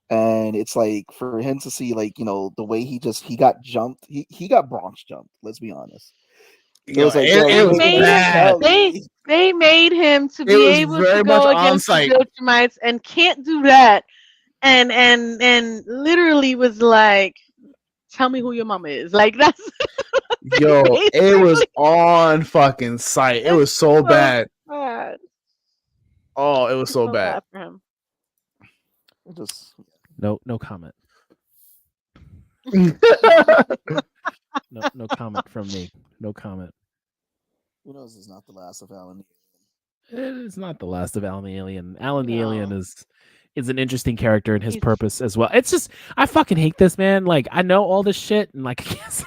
C: And it's like for him to see, like, the way he got jumped, he got Bronx jumped, let's be honest. It was like,
B: it was bad.
F: They made him to be able to go against the Viltrumites and can't do that. And literally was like, tell me who your mama is. Like, that's
B: yo, it was on fucking sight. It was so bad. Oh, it was so bad.
F: For him.
D: No comment. No comment from me. No comment.
C: This is not the last of Alan.
D: It is not the last of Alan the Alien. Alan the Alien is an interesting character in his purpose as well. It's just, I fucking hate this, man. Like, I know all this shit and like I can't say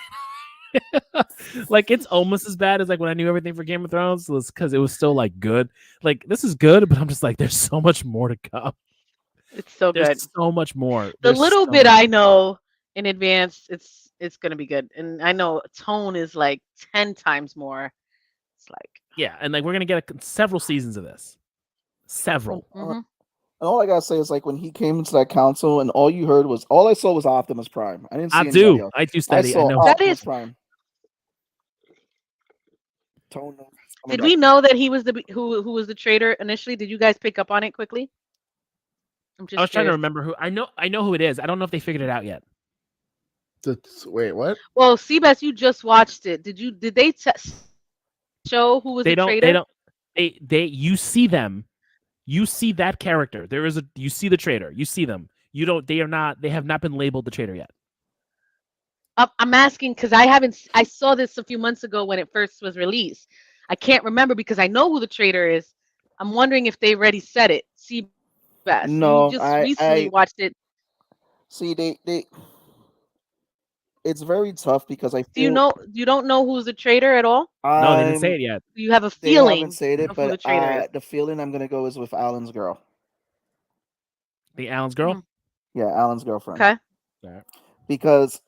D: like, it's almost as bad as like when I knew everything for Game of Thrones, because it was still like good. Like, this is good, but I'm just like, there's so much more to come.
F: It's so good.
D: There's so much more.
F: The little bit I know in advance, it's gonna be good. And I know tone is like 10 times more. It's like,
D: yeah, and like we're gonna get several seasons of this. Several.
C: Mm-hmm. And all I gotta say is, like, when he came into that council and all I saw was Optimus Prime. I didn't see anybody else.
D: I do study.
C: I know. Optimus Prime.
F: Did we know that he was who was the traitor initially? Did you guys pick up on it quickly?
D: I was trying to remember who. I know who it is. I don't know if they figured it out yet.
B: Wait, what?
F: Well, Seabass, you just watched it. Did they show who was the traitor?
D: You see them. You see that character. You see the traitor. You see them. You don't. They have not been labeled the traitor yet.
F: I'm asking because I saw this a few months ago when it first was released. I can't remember because I know who the traitor is. I'm wondering if they already said it. Seabass,
C: no,
F: you just recently watched it.
C: See, they. It's very tough because I feel.
F: You don't know who's the traitor at all?
D: No, they didn't say it yet.
F: You have a feeling.
C: They haven't said it, but the feeling I'm gonna go is with Alan's girl.
D: The Alan's girl?
C: Mm-hmm. Yeah, Alan's girlfriend.
F: Okay.
D: Yeah.
C: Because,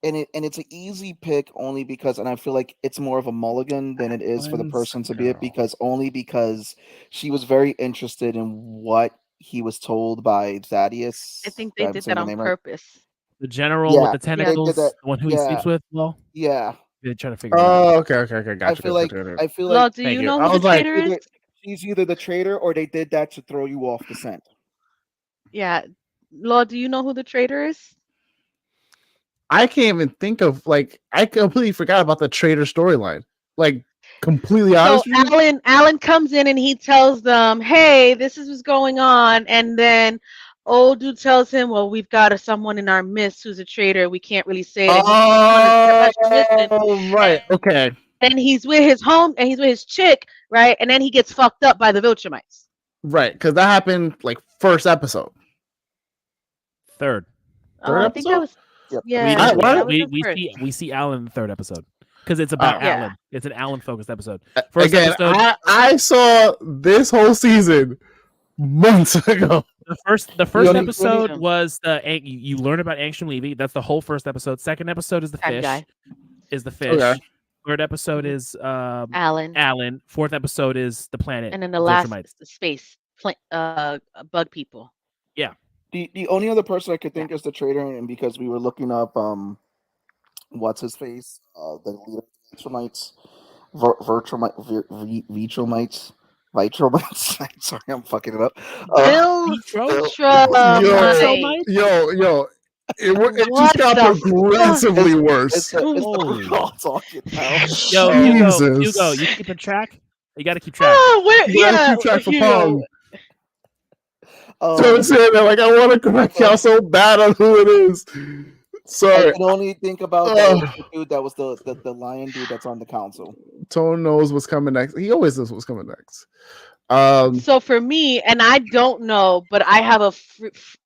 C: and it's an easy pick only because, and I feel like it's more of a mulligan than it is for the person to be it because she was very interested in what he was told by Thaddeus.
F: I think they did that on purpose.
C: Right?
D: The general with the tentacles, the one who he sleeps with. Well,
C: yeah,
D: they're trying to figure it out.
B: Oh, okay, gotcha.
C: I feel like.
F: Well, do you know who the traitor is?
C: She's either the traitor or they did that to throw you off the scent.
F: Yeah, Law, do you know who the traitor is?
B: I can't even think of I completely forgot about the traitor storyline. Like, completely honest.
F: So Alan comes in and he tells them, "Hey, this is what's going on," and then old dude tells him, "Well, we've got someone in our midst who's a traitor. We can't really say it."
B: Oh, right. Okay.
F: And he's with his chick, right? And then he gets fucked up by the Viltrumites.
B: Right, because that happened like first episode.
D: Third
F: I think that was. Yep. Yeah.
D: We see Alan in the third episode because it's about Alan. It's an Alan focused episode.
B: First episode. I saw this whole season months ago.
D: The first episode was you learn about Angstrom Levy. That's the whole first episode. Second episode is the fish. Is the fish. Okay. Third episode is Alan. Fourth episode is the planet.
F: And then the last is the space bug people.
D: Yeah.
C: The only other person I could think is the traitor, and because we were looking up what's his face, the leader of Vitrumites. Sorry, I'm fucking it up. Yo. It just got progressively worse.
D: Hugo, you keeping track? You got to keep track.
B: You got to keep track for Palm. So I'm saying that, I want to correct y'all so bad on who it is. Sorry.
C: I can only think about the dude that was the lion dude that's on the council.
B: Tone knows what's coming next. He always knows what's coming next.
F: So for me, and I don't know, but I have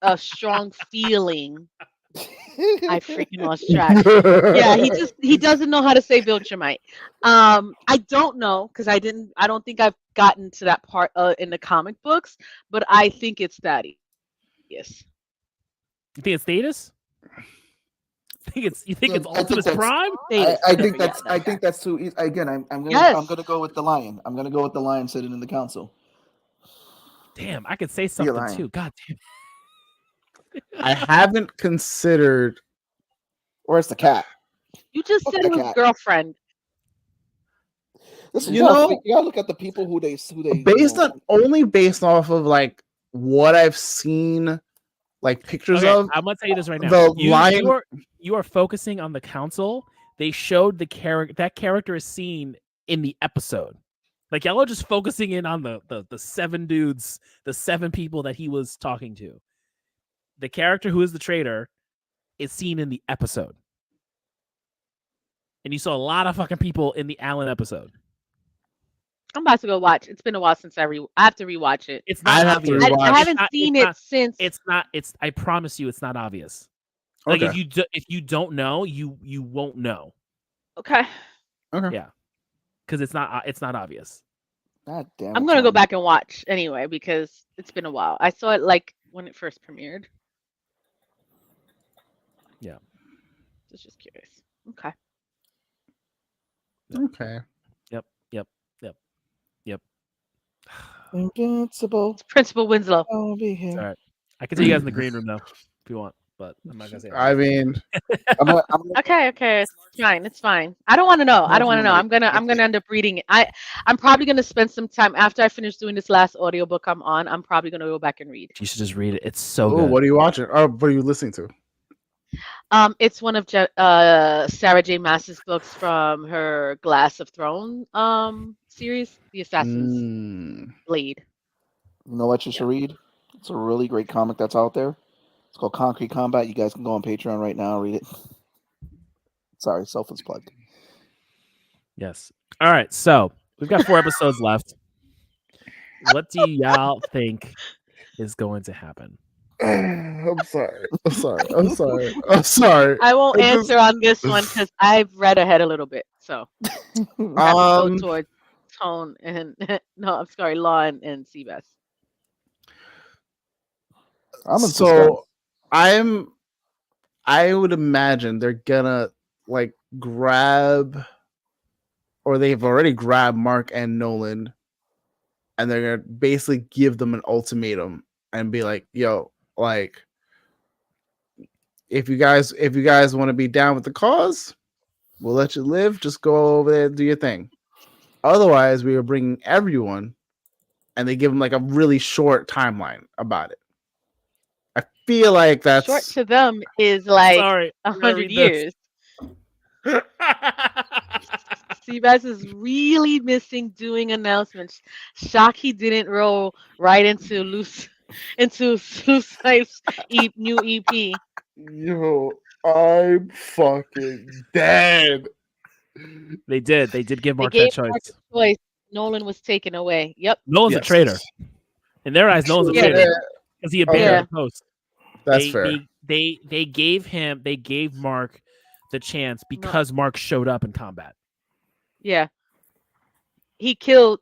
F: a strong feeling. I freaking lost track. Yeah, he doesn't know how to say Viltrumite. I don't know because I don't think I've gotten to that part in the comic books, but I think it's Thaddeus.
D: You think it's Thaddeus? You think it's Optimus Prime?
C: I think that's too easy. Again, I'm gonna go with the lion. I'm gonna go with the lion sitting in the council.
D: Damn, I could say something too. God damn.
B: I haven't considered.
C: Where's the cat?
F: You just said his girlfriend.
C: Listen, you gotta look at the people who they
B: based off of like what I've seen, like pictures of.
D: I'm gonna tell you this right now. You are focusing on the council. They showed the character. That character is seen in the episode. Like y'all are just focusing in on the 7 dudes, the 7 people that he was talking to. The character who is the traitor is seen in the episode. And you saw a lot of fucking people in the Allen episode.
F: I'm about to go watch. It's been a while since I have to rewatch it.
D: It's not obvious.
F: I haven't seen it since.
D: It's not. I promise you, it's not obvious. Like if you don't know, you won't know.
F: Okay.
D: Yeah, because it's not obvious.
C: God damn.
F: I'm gonna go back and watch anyway because it's been a while. I saw it like when it first premiered.
D: Yeah.
F: Just curious. Okay.
B: Okay.
D: Yep.
C: Invincible.
F: It's Principal Winslow.
C: I'll be here.
D: All right. I can see you guys in the green room though, if you want, but I'm not gonna say that.
B: I mean,
F: Okay. It's fine. I don't want to know. I'm gonna end up reading it. I'm probably gonna spend some time after I finish doing this last audiobook I'm on. I'm probably gonna go back and read.
D: You should just read it. It's so good.
B: What are you watching? Oh, what are you listening to?
F: It's one of Sarah J. Maas's books from her Glass of Throne series, The Assassin's Blade.
C: You know what you should read? It's a really great comic that's out there. It's called Concrete Kombat. You guys can go on Patreon right now and read it. Sorry, self is plugged.
D: Yes. All right. So we've got 4 episodes left. What do y'all think is going to happen?
B: I'm sorry.
F: I won't answer on this one because I've read ahead a little bit. So go towards Tone and Law and Seabass.
B: I would imagine they're gonna like grab, or they've already grabbed Mark and Nolan, and they're gonna basically give them an ultimatum and be like, "Yo, like, if you guys want to be down with the cause, we'll let you live. Just go over there and do your thing. Otherwise, we are bringing everyone," and they give them like a really short timeline about it. I feel like that's
F: short to them is like 100 years. Seabass is really missing doing announcements. Shock he didn't roll right into Cyph's new EP.
B: Yo, I'm fucking dead.
D: They did give Mark that choice.
F: Nolan was taken away. Yep.
D: Nolan's a traitor. In their eyes, Nolan's a traitor because he abandoned the post.
B: That's fair.
D: They gave Mark the chance because Mark showed up in Kombat.
F: Yeah. He killed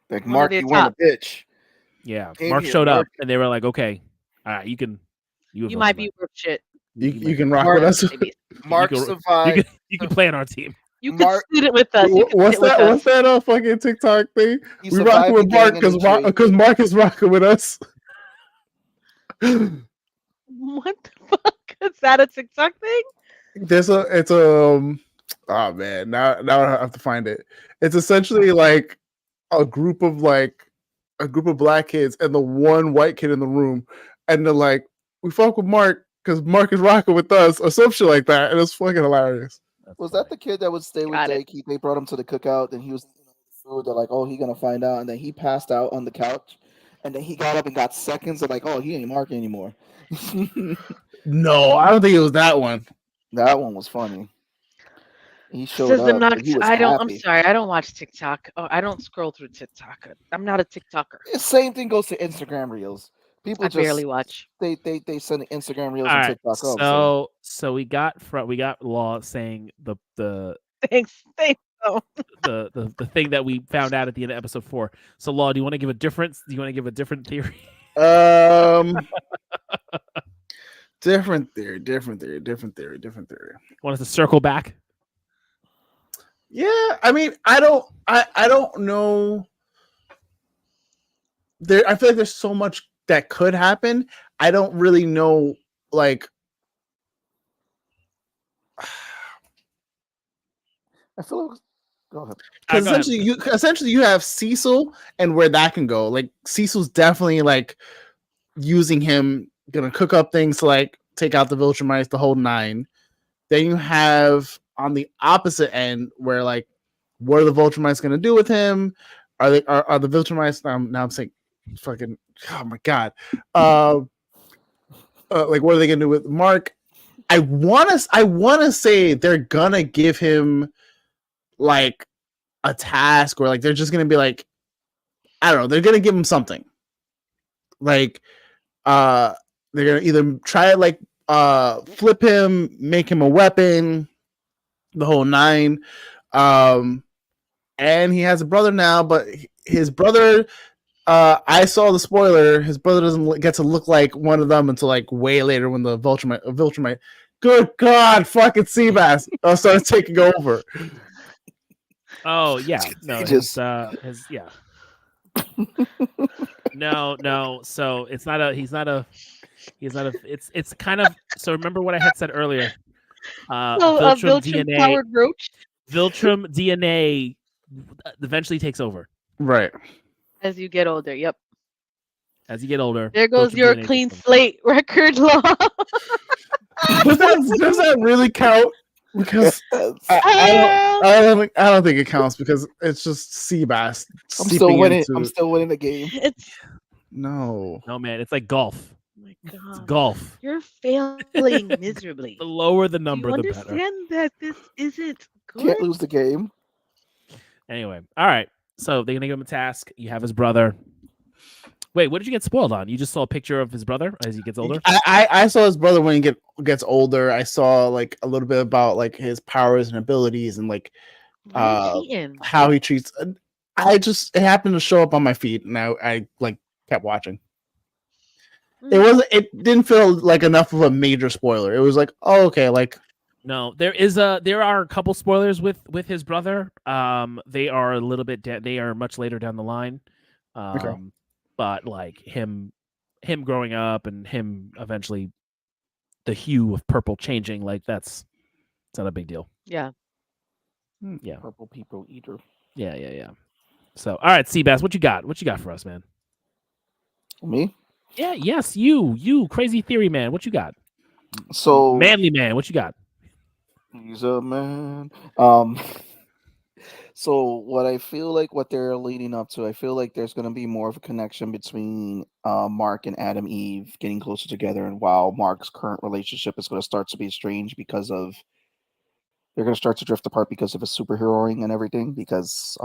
C: like Mark, you went a bitch.
D: Yeah. Mark showed up and they were like, okay, all right, you
F: might be worth shit.
B: You can rock with us.
C: Mark survived.
D: You can play on our team.
F: You can sit it with us.
B: What's that fucking TikTok thing? We rocking with Mark because Mark is rocking with us.
F: What the fuck? Is that a TikTok thing?
B: Oh man, now I have to find it. It's essentially like a group of black kids and the one white kid in the room, and they're like, "We fuck with Mark because Mark is rocking with us," or some shit like that, and it's fucking hilarious.
C: Was that the kid that would stay with Jake? They brought him to the cookout, and he was food. They're like, "Oh, he's gonna find out," and then he passed out on the couch, and then he got up and got seconds. They're like, "Oh, he ain't Mark anymore."
B: No, I don't think it was that one.
C: That one was funny. He showed
F: Says the
C: up.
F: Nox.
C: He was
F: I'm
C: happy.
F: sorry. I don't watch TikTok. Oh, I don't scroll through TikTok. I'm not a TikToker.
C: The same thing goes to Instagram Reels. People
F: I
C: just
F: barely watch.
C: they send Instagram Reels
D: All
C: and
D: right.
C: TikTok up.
D: So we got Law saying the
F: Thanks. Oh.
D: the thing that we found out at the end of episode 4. So Law, do you want to give a difference? Do you want to give a different theory?
B: Different theory.
D: Want us to circle back?
B: Yeah, I mean, I don't know. I feel like there's so much that could happen. I don't really know, like.
C: I feel like. Go ahead.
B: Because essentially you have Cecil and where that can go. Like Cecil's definitely like using him, gonna cook up things to like take out the Viltrumites, the whole 9. Then you have on the opposite end where like, what are the Viltrumites gonna do with him? Are the Viltrumites? Now I'm saying, fucking, oh my god, like what are they gonna do with Mark? I wanna say they're gonna give him like a task, or like they're just gonna be like, I don't know, they're gonna give him something. Like they're gonna either try to like flip him, make him a weapon, the whole 9. And he has a brother now, but his brother, I saw the spoiler, his brother doesn't get to look like one of them until like way later when the Viltrumite, good god, fucking Seabass starts taking over.
D: Oh yeah, no, his yeah. No. So it's not a. He's not a. It's kind of. So remember what I had said earlier. Viltrum DNA. Powered roach. Viltrum DNA eventually takes over.
B: Right.
F: As you get older. Yep.
D: As you get older.
F: There goes your DNA clean slate record, Law.
B: Does that really count? Because I don't think it counts because it's just Seabass.
C: I'm still winning the game.
B: No,
D: man, it's like golf.
F: Oh my God.
D: It's golf.
F: You're failing miserably.
D: The lower the number, the better.
F: Understand that this isn't good.
C: Can't lose the game.
D: Anyway, all right. So they're gonna give him a task. You have his brother. Wait, what did you get spoiled on? You just saw a picture of his brother as he gets older?
B: I saw his brother when he gets older. I saw like a little bit about like his powers and abilities and like how he treats. It happened to show up on my feed and I like kept watching. It didn't feel like enough of a major spoiler. It was like, oh, okay, like
D: no, there are a couple spoilers with his brother. They are a little bit they are much later down the line.
B: Okay.
D: But like him growing up and him eventually the hue of purple changing, like it's not a big deal.
F: Yeah.
D: Yeah.
C: Purple people eater.
D: Yeah. So all right, Seabass, what you got? What you got for us, man?
C: Me?
D: Yeah, yes, you crazy theory man. What you got?
C: So
D: manly man, what you got?
C: He's a man. So what I feel like what they're leading up to, I feel like there's going to be more of a connection between Mark and Adam Eve getting closer together, and while Mark's current relationship is going to start to be strange because of they're going to start to drift apart because of his superheroing and everything. Because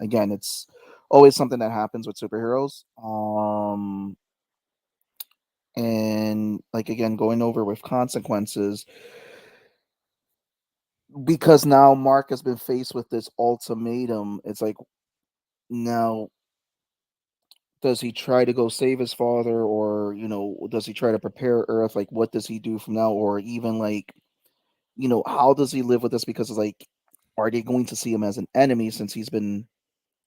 C: again, it's always something that happens with superheroes. And like again, going over with consequences. Because now Mark has been faced with this ultimatum. It's like, now, does he try to go save his father, or does he try to prepare Earth? Like, what does he do from now, or even like, how does he live with this? Because it's like, are they going to see him as an enemy since he's been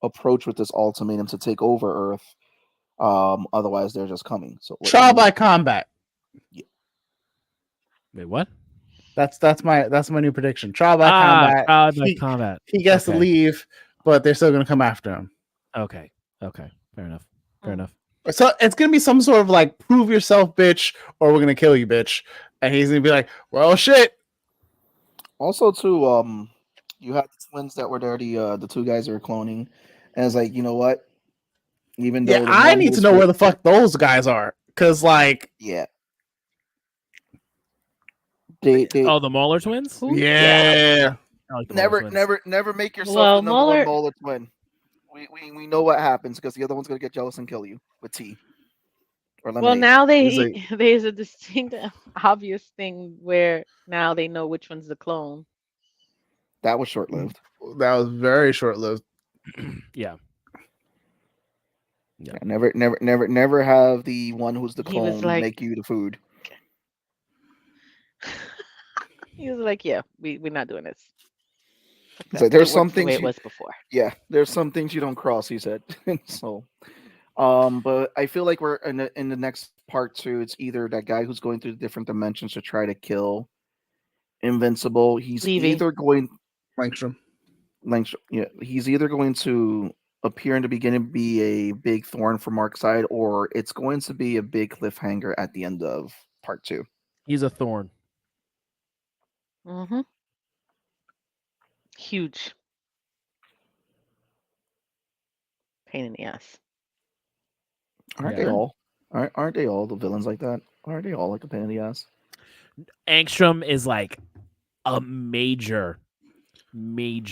C: approached with this ultimatum to take over Earth? Otherwise, they're just coming. So
B: trial by combat.
C: Yeah.
D: Wait, what?
B: That's my new prediction. Trial by combat.
D: Trial by combat.
B: He gets to leave, but they're still gonna come after him.
D: Okay. Fair enough.
B: So it's gonna be some sort of like prove yourself, bitch, or we're gonna kill you, bitch. And he's gonna be like, well, shit.
C: Also, too, you have the twins that were there, the two guys that were cloning, and it's like, you know what? Even though
B: I need to know where the fuck those guys are, because like,
C: yeah.
D: The Mauler twins?
B: Yeah.
D: like the
C: never make yourself the number one Molar twin. We know what happens because the other one's gonna get jealous and kill you with tea.
F: Well, now there's a distinct, obvious thing where now they know which one's the clone.
C: That was short-lived.
B: That was very short-lived.
D: Yeah.
C: Never have the one who's the clone make you the food.
F: He was like, "Yeah, we're not doing this."
C: So there's some things
F: it was before.
C: Yeah, there's some things you don't cross. He said. So, but I feel like we're in the next part 2. It's either that guy who's going through the different dimensions to try to kill Invincible. He's either going
B: Langstrom.
C: Yeah, he's either going to appear in the beginning be a big thorn for Mark's side, or it's going to be a big cliffhanger at the end of part 2.
D: He's a thorn.
F: Mm-hmm. Huge pain in the ass.
C: Aren't they all? Aren't they all the villains like that? Aren't they all like a pain in the ass?
D: Angstrom is like a major.
B: We've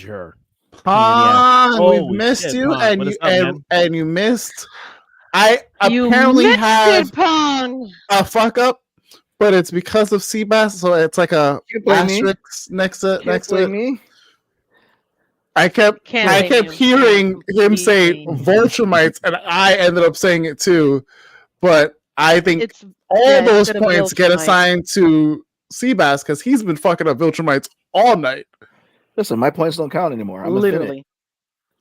B: missed you, and you missed. I apparently have a fuck up, but it's because of Seabass, so it's like a asterisk next to it.
C: Me.
B: I kept hearing him say Vulturemites, and I ended up saying it too. But I think all those points get assigned to Seabass because he's been fucking up Vulturemites all night.
C: Listen, my points don't count anymore. I'm
F: literally.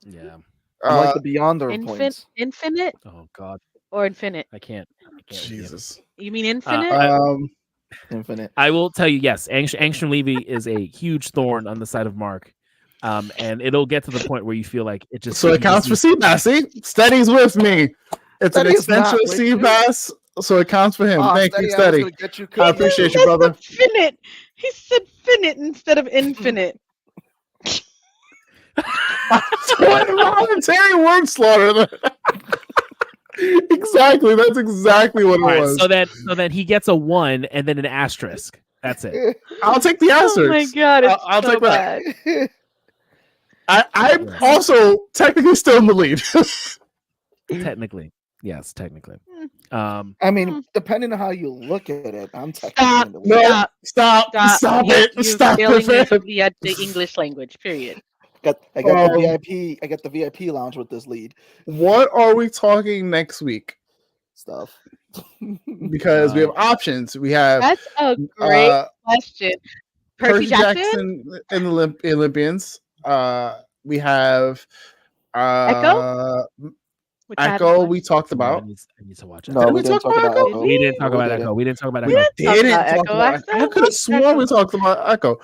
D: Yeah.
C: I like the Beyonder points.
F: Infinite?
D: Oh God.
F: Or infinite?
D: I can't.
B: Jesus.
F: You mean infinite?
C: Infinite.
D: I will tell you, yes, Angstrom Levy is a huge thorn on the side of Mark. And it'll get to the point where you feel like it just.
B: So it counts for Seabass. See, Steady's with me. It's an extension of Seabass, so it counts for him. Thank you, Steady. I appreciate you, brother.
F: Finite. He said finite instead of infinite.
B: Involuntary word slaughter. Exactly. That's exactly what it was.
D: So then he gets a 1 and then an asterisk. That's it.
B: I'll take the asterisk.
F: Oh my God, it's
B: I'll
F: so
B: take
F: bad.
B: that. I'm also technically still in the lead.
D: Technically. Yes, technically.
C: I mean, depending on how you look at it, I'm technically in the lead.
B: Stop it. Stop
F: it. The English language, period.
C: I got the VIP lounge with this lead.
B: What are we talking next week?
C: Stuff.
B: Because we have options. We have
F: that's a great question. Percy Jackson
B: and the Olympians. We have Echo. We talked about.
D: I need to watch it.
C: No, we didn't talk about Echo.
D: We didn't talk about Echo.
B: I could have sworn we talked about Echo.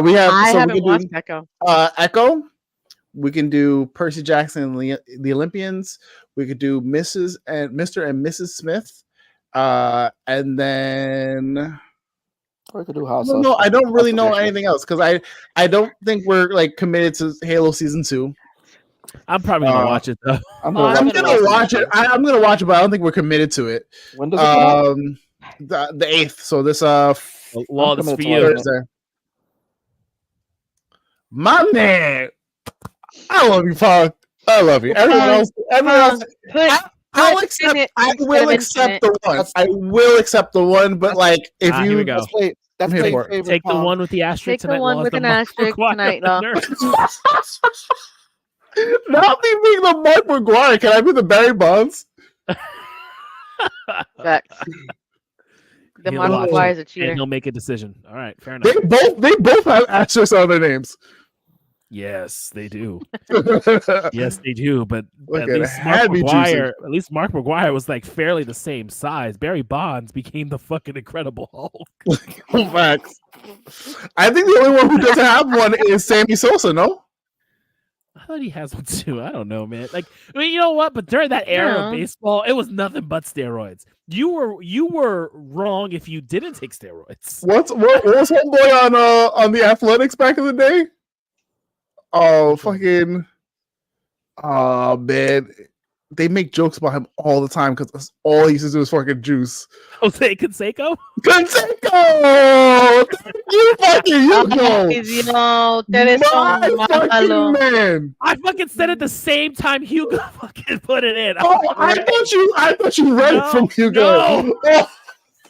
B: We have.
F: I haven't watched Echo.
B: Echo. We can do Percy Jackson and the Olympians. We could do Mr. and Mrs. Smith. And then
C: we could do House.
B: No, I don't really know anything else because I don't think we're like committed to Halo Season 2.
D: I'm probably gonna watch it though.
B: I'm gonna watch it. I'm gonna watch it, but I don't think we're committed to it.
C: When does it come
B: out? The 8th. So this
D: this for you.
B: Thursday. My man, I love you, Pog. I love you. Everyone else. I'll accept. I will accept the one. I will accept the one. But like, if you
D: here we go.
C: That's
D: take the one with the asterisk.
F: Take the one with an asterisk tonight, Law.
B: Not me being the Mark McGuire. Can I be the Barry Bonds?
F: Facts. The Mark McGuire is a cheater.
D: And he'll make a decision. All right, fair enough.
B: They both have asterisks on their names.
D: Yes, they do. Yes, they do. But
B: at
D: least Mark McGuire was like fairly the same size. Barry Bonds became the fucking Incredible Hulk.
B: Facts. I think the only one who doesn't have one is Sammy Sosa. No.
D: I thought he has one too. I don't know, man. Like, I mean, you know what? But during that era of baseball, it was nothing but steroids. You were wrong if you didn't take steroids.
B: What was homeboy on the Athletics back in the day? Oh, fucking! Oh man, they make jokes about him all the time because all he used to do is fucking juice.
D: Jose Canseco.
B: Canseco! You, my fucking Hugo.
F: No, ustedes son malos.
B: Man.
D: I fucking said it the same time Hugo fucking put it in.
B: I thought you read it from Hugo.
D: No.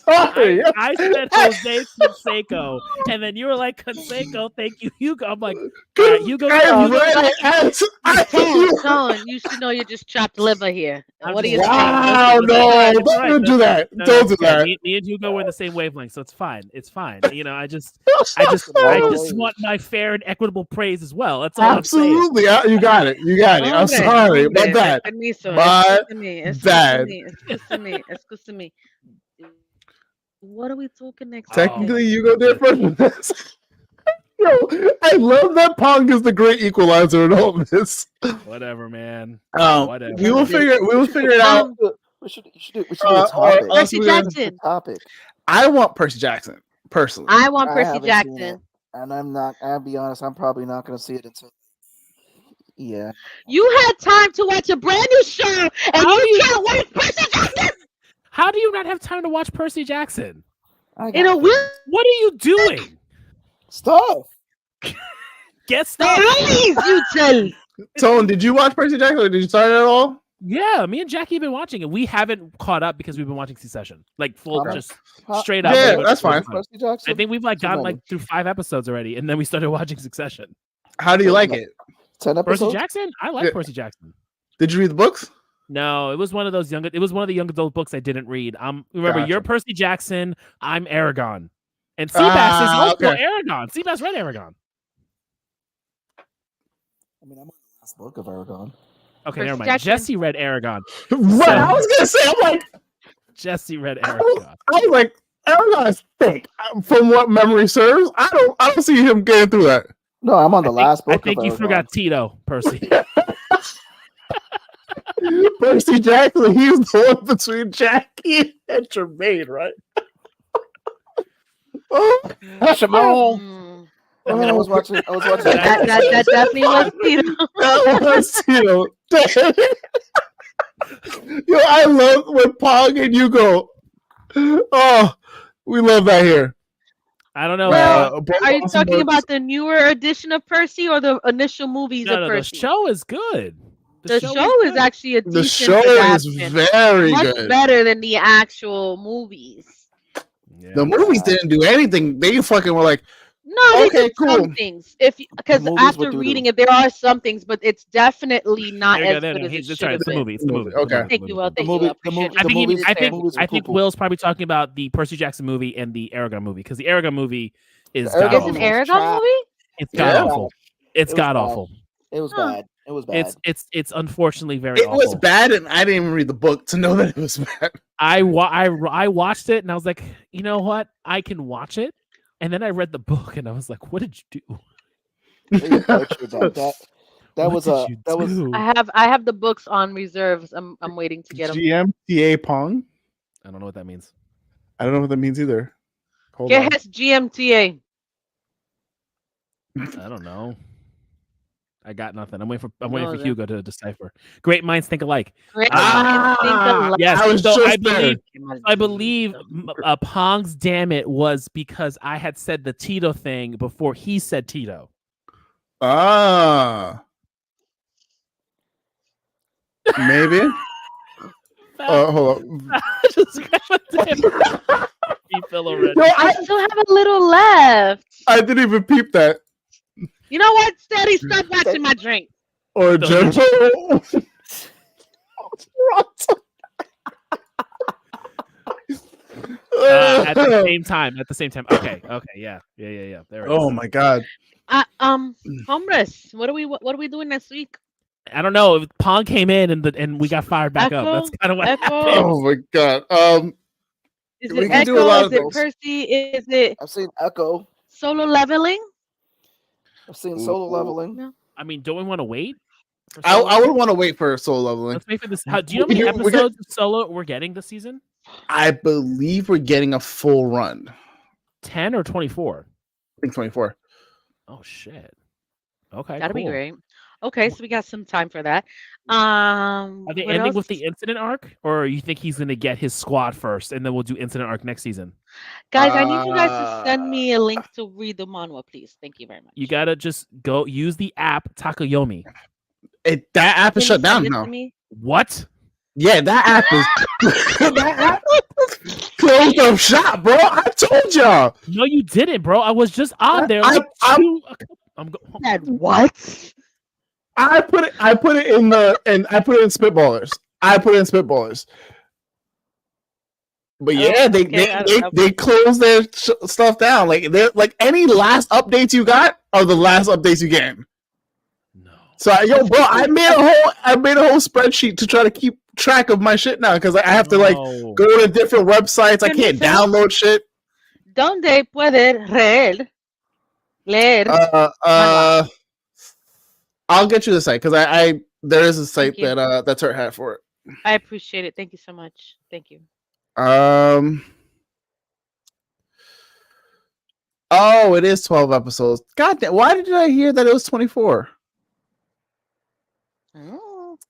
B: Sorry.
D: I said Jose Canseco, and then you were like, Canseco, thank you, Hugo. I'm like, all right, Hugo.
F: Tone, you should know you're just chopped liver here. What are you saying?
B: Wow, no, don't do that. Don't do that.
D: Me and Hugo were in the same wavelength, so it's fine. It's fine. You know, I just want my fair and equitable praise as well. That's all.
B: Absolutely, you got it. You got it. I'm sorry about that.
F: Excuse me. What are we talking next?
B: Technically, you go there first. Yo, I love that Pong is the great equalizer in all of this.
D: Whatever, man.
B: Whatever. We will figure it out.
C: We should do a topic.
F: Percy Jackson.
C: Topic.
B: I want Percy Jackson personally.
F: I want Percy Jackson,
C: and I'm not. I'll be honest. I'm probably not going to see it until. Yeah.
F: You had time to watch a brand new show, and you can't watch Percy Jackson.
D: How do you not have time to watch Percy Jackson?
F: What are
D: you doing?
C: Stuff.
D: Get stuff.
F: You tell.
B: Tone, did you watch Percy Jackson or did you start it at all?
D: Yeah, me and Jackie have been watching it. We haven't caught up because we've been watching Succession. Like full, just straight up.
B: Yeah, that's fine.
D: I think we've gotten through 5 episodes already, and then we started watching Succession.
B: How do you like it?
C: 10 episodes?
D: Percy Jackson? I like Percy Jackson.
B: Did you read the books?
D: No, it was one of those young. It was one of the young adult books I didn't read. Remember, you're Percy Jackson. I'm Aragon, and Seabass is also Aragon. Seabass read Aragon.
C: I mean, I'm on the last book of Aragon.
D: Okay, never mind. Jesse read Aragon.
B: Right, I was gonna say, I'm like,
D: Jesse read Aragon.
B: I was like, Aragon is thick. From what memory serves, I don't see him getting through that.
C: No, I'm on the last book.
D: I think you forgot Tito, Percy.
B: Percy Jackson, he's the one between Jackie and Jermaine, right?
C: Shimon. I was watching.
F: That definitely was Tito.
B: That was Tito. Yo, I love when Pong and Hugo. Oh, we love that here.
D: I don't know.
F: Are you talking about the newer edition of Percy or the initial movies of Percy?
D: The show is good.
F: The show is actually a decent
B: is very
F: much
B: good.
F: better than the actual movies.
B: Yeah. The movies didn't do anything. They fucking were like,
F: no, okay, cool. Some things. Because after reading it, there are some things, but it's definitely not as good as it should have been.
D: It's the movie.
B: Okay.
F: Thank you, Will.
D: I think Will's probably talking about the Percy Jackson movie and the Aragon movie because the Aragon movie is
F: god awful. It's an Aragon movie?
D: It's god awful. It's god awful.
C: It was bad. It was bad.
D: It's unfortunately very awful.
B: It was bad, and I didn't even read the book to know that it was bad.
D: I watched it, and I was like, you know what? I can watch it. And then I read the book, and I was like, what did you do?
C: that was.
F: I have the books on reserves. I'm waiting to get them.
B: GMTA Pong.
D: I don't know what that means.
B: I don't know what that means either.
F: Yes, GMTA.
D: I don't know. I got nothing. I'm waiting for Hugo to decipher. Great minds think alike.
F: Great minds think alike.
D: Yes, I believe Pong's damn it was because I had said the Tito thing before he said Tito.
B: Maybe. Hold on.
F: I still have a little left.
B: I didn't even peep that.
F: You know what? Steady, stop watching my drink.
B: Or gentle.
D: At the same time. Okay. Yeah. There it is.
B: Oh my god.
F: Homeless. What are we doing next week?
D: I don't know. Pong came in and we got fired back up. That's kind of what happened.
B: Oh my god.
F: Is it Echo? Is it Percy? Is it?
C: I've seen Echo.
F: Solo leveling.
C: I've seen solo leveling.
F: No.
D: I mean, don't we want to wait?
B: I would want to wait for solo leveling.
D: Let's wait for this. Do you know how many episodes of solo we're getting this season?
B: I believe we're getting a full run.
D: 10 or 24?
B: I think 24.
D: Oh shit. Okay.
F: That'd be great. Okay, so we got some time for that.
D: Are they
F: What
D: ending
F: else?
D: with the incident arc, or you think he's going to get his squad first, and then we'll do incident arc next season?
F: Guys, I need you guys to send me a link to read the manhwa, please. Thank you very much.
D: You gotta just go use the app Takayomi.
B: That app is shut down now.
D: What?
B: Yeah, that app is closed up shop, bro. I told y'all.
D: No, you didn't, bro. I was just on there.
F: What?
B: I put it in Spitballers. But yeah, they closed their stuff down. Like they're like any last updates you got are the last updates you get.
D: No.
B: So bro, I made a whole spreadsheet to try to keep track of my shit now because I have to like go to different websites. I can't download shit.
F: ¿Dónde puede leer?
B: I'll get you the site because I there is a site that's her hat for it.
F: I appreciate it. Thank you so much. Thank you.
B: Oh, it is 12 episodes. God damn, why did I hear that it was 24?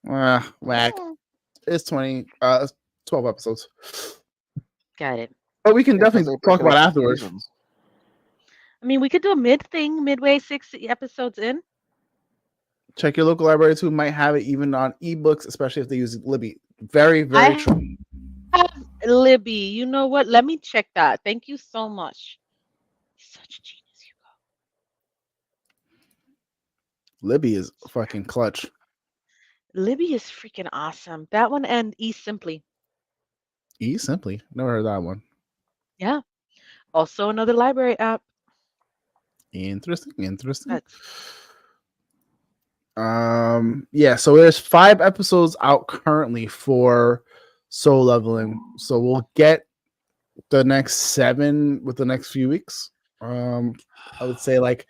B: Whack. It's 12 episodes.
F: Got it.
B: But we can definitely talk about afterwards.
F: I mean, we could do a midway 6 episodes in.
B: Check your local library too. Might have it even on ebooks, especially if they use Libby. Very, very true.
F: Libby, you know what? Let me check that. Thank you so much. Such a genius, Hugo.
B: Libby is fucking clutch.
F: Libby is freaking awesome. That one and eSimply.
B: eSimply? Never heard that one.
F: Yeah. Also another library app.
B: Interesting. Yeah, so there's 5 episodes out currently for Soul Leveling. So we'll get the next 7 with the next few weeks. I would say like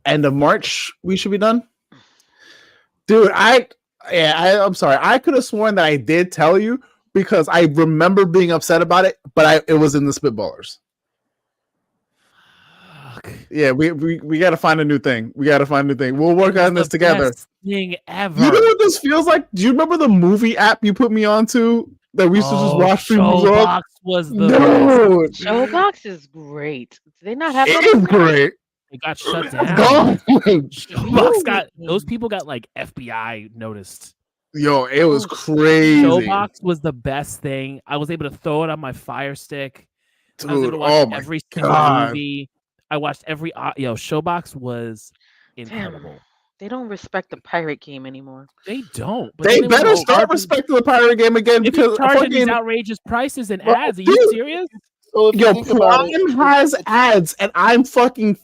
B: end of March we should be done. Dude, I'm sorry. I could have sworn that I did tell you because I remember being upset about it, but it was in the Spitballers. Yeah, we got to find a new thing. We'll work on this together.
D: Best thing ever.
B: You know what this feels like? Do you remember the movie app you put me onto that we used to just watch movies on?
D: Showbox was the best.
F: Showbox is great. Do they not have
B: it? Is great.
D: It got shut down. Showbox those people got like FBI noticed.
B: Yo, it was crazy.
D: Showbox was the best thing. I was able to throw it on my Fire Stick.
B: Dude,
D: I was able to watch every single movie. I watched every Showbox was incredible.
F: Damn, they don't respect the pirate game anymore.
D: They don't.
B: They better start respecting the pirate game again because
D: charging these outrageous prices and ads. Are you serious?
B: So Prime has ads, and I'm fucking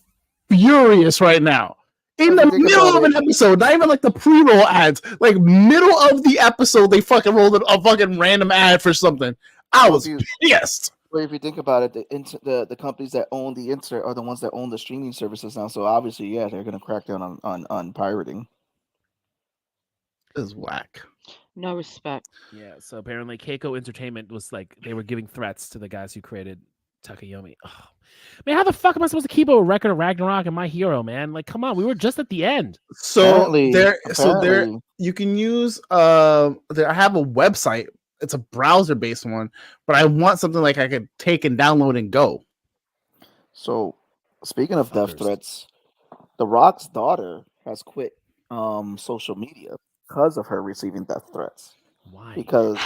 B: furious right now. In the middle of an episode, not even like the pre-roll ads, like middle of the episode, they fucking rolled a fucking random ad for something. I was pissed.
C: Well, if you think about it, the companies that own the internet are the ones that own the streaming services now. So obviously, yeah, they're going to crack down on pirating.
B: This is whack.
F: No respect.
D: Yeah. So apparently, Keiko Entertainment was like they were giving threats to the guys who created Takayomi. Oh. Man, how the fuck am I supposed to keep a record of Ragnarok and My Hero, man? Like, come on, we were just at the end.
B: So there, you can use I have a website. It's a browser-based one, but I want something like I could take and download and go.
C: So, speaking of death threats, The Rock's daughter has quit social media because of her receiving death threats.
D: Why?
C: Because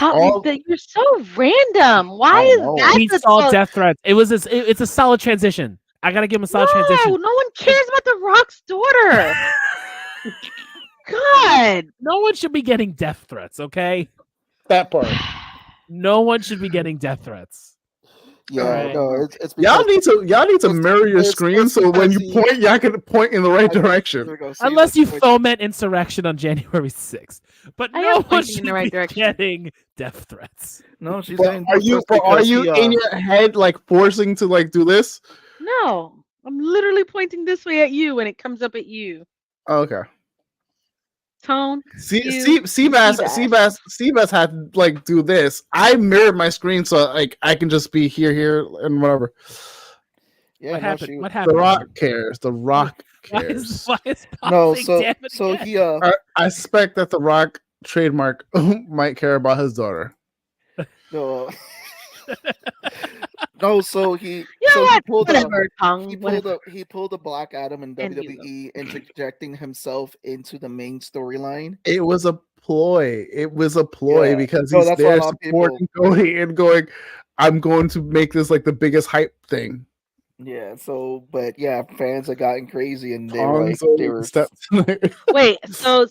F: you're so random. Why is that?
D: We saw death threats. It's a solid transition. I gotta give him a solid transition.
F: No one cares about The Rock's daughter. God,
D: no one should be getting death threats. Okay.
B: That part.
D: No one should be getting death threats.
C: Yeah, no, it's
B: y'all need to mirror your screen so when you point, y'all can point in the right direction.
D: Unless you foment insurrection on January 6th, but no one should be getting death threats.
C: No, she's
B: saying. Are you in your head like forcing to like do this?
F: No, I'm literally pointing this way at you when it comes up at you.
B: Okay.
F: Tone.
B: Seabass had to like do this. I mirrored my screen so like I can just be here, and whatever.
C: Yeah,
D: what happened? What happened?
B: The Rock cares. The Rock cares?
D: Why is Pac
C: No,
D: saying damn it
C: so
D: again?
C: he
B: I suspect that The Rock trademark might care about his daughter.
C: no. No, so he
F: You know
C: so
F: what?
C: he pulled
F: Whatever,
C: a
F: Tongue.
C: he
F: Whatever.
C: pulled a Black Adam in
F: And you
C: WWE, interjecting himself into the main storyline.
B: It was a ploy. It was a ploy
C: Yeah.
B: because
C: No,
B: he's
C: that's why a
B: there
C: lot of
B: supporting Cody and going, I'm going to make this like the biggest hype thing.
C: Yeah, so but yeah, fans have gotten crazy and they were
F: Wait, so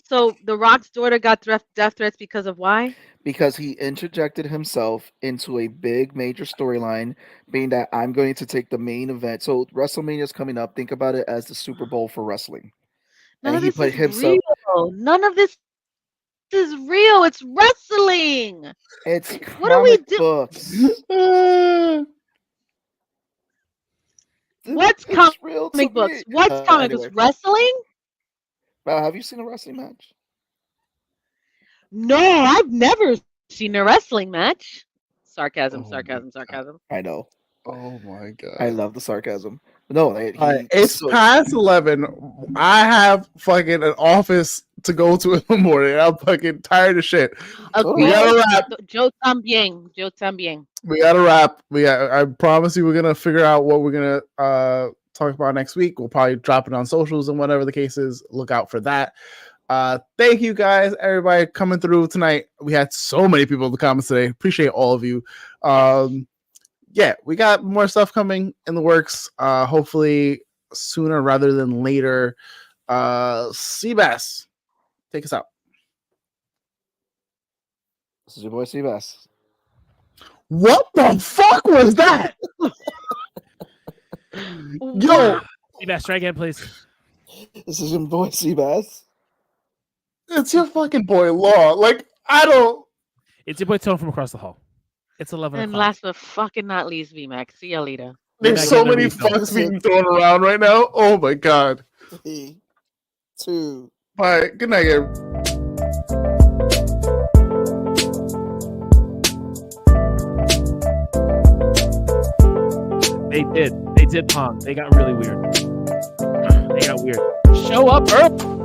F: The Rock's daughter got death threats because of why?
C: because he interjected himself into a big major storyline, being that I'm going to take the main event. So WrestleMania is coming up. Think about it as the Super Bowl for wrestling.
F: None
C: And
F: of
C: he
F: this
C: put
F: is
C: himself.
F: real. None of this is real. It's wrestling.
C: It's
F: What do we do?
C: books.
F: What's
C: It's real to
F: comic books?
C: me.
F: What's comic
C: Anyway.
F: books? Wrestling?
C: Have you seen a wrestling match?
F: No, I've never seen a wrestling match. Sarcasm.
C: I know.
B: Oh my god!
C: I love the sarcasm. No,
B: it's past 11. I have fucking an office to go to in the morning. I'm fucking tired of shit.
F: Okay.
B: We gotta wrap.
F: Joe también.
B: We gotta wrap. I promise you, we're gonna figure out what we're gonna talk about next week. We'll probably drop it on socials and whatever the case is. Look out for that. Thank you guys, everybody coming through tonight. We had so many people in the comments today. Appreciate all of you. Yeah, we got more stuff coming in the works. Hopefully sooner rather than later. Seabass, take us out.
C: This is your boy Seabass.
B: What the fuck was that? Yo,
D: Seabass, try again, please.
C: This is your boy Seabass.
B: It's your fucking boy Law. Like, I don't.
D: It's your boy Tone from across the hall. It's 11
F: And
D: o'clock.
F: last but fucking not least, Vmac. See y'all later.
B: There's so many fucks being thrown around right now. Oh my god.
C: 3, 2.
B: Bye. Good night, everybody.
D: They did Pong. They got really weird. They got weird. Show up early.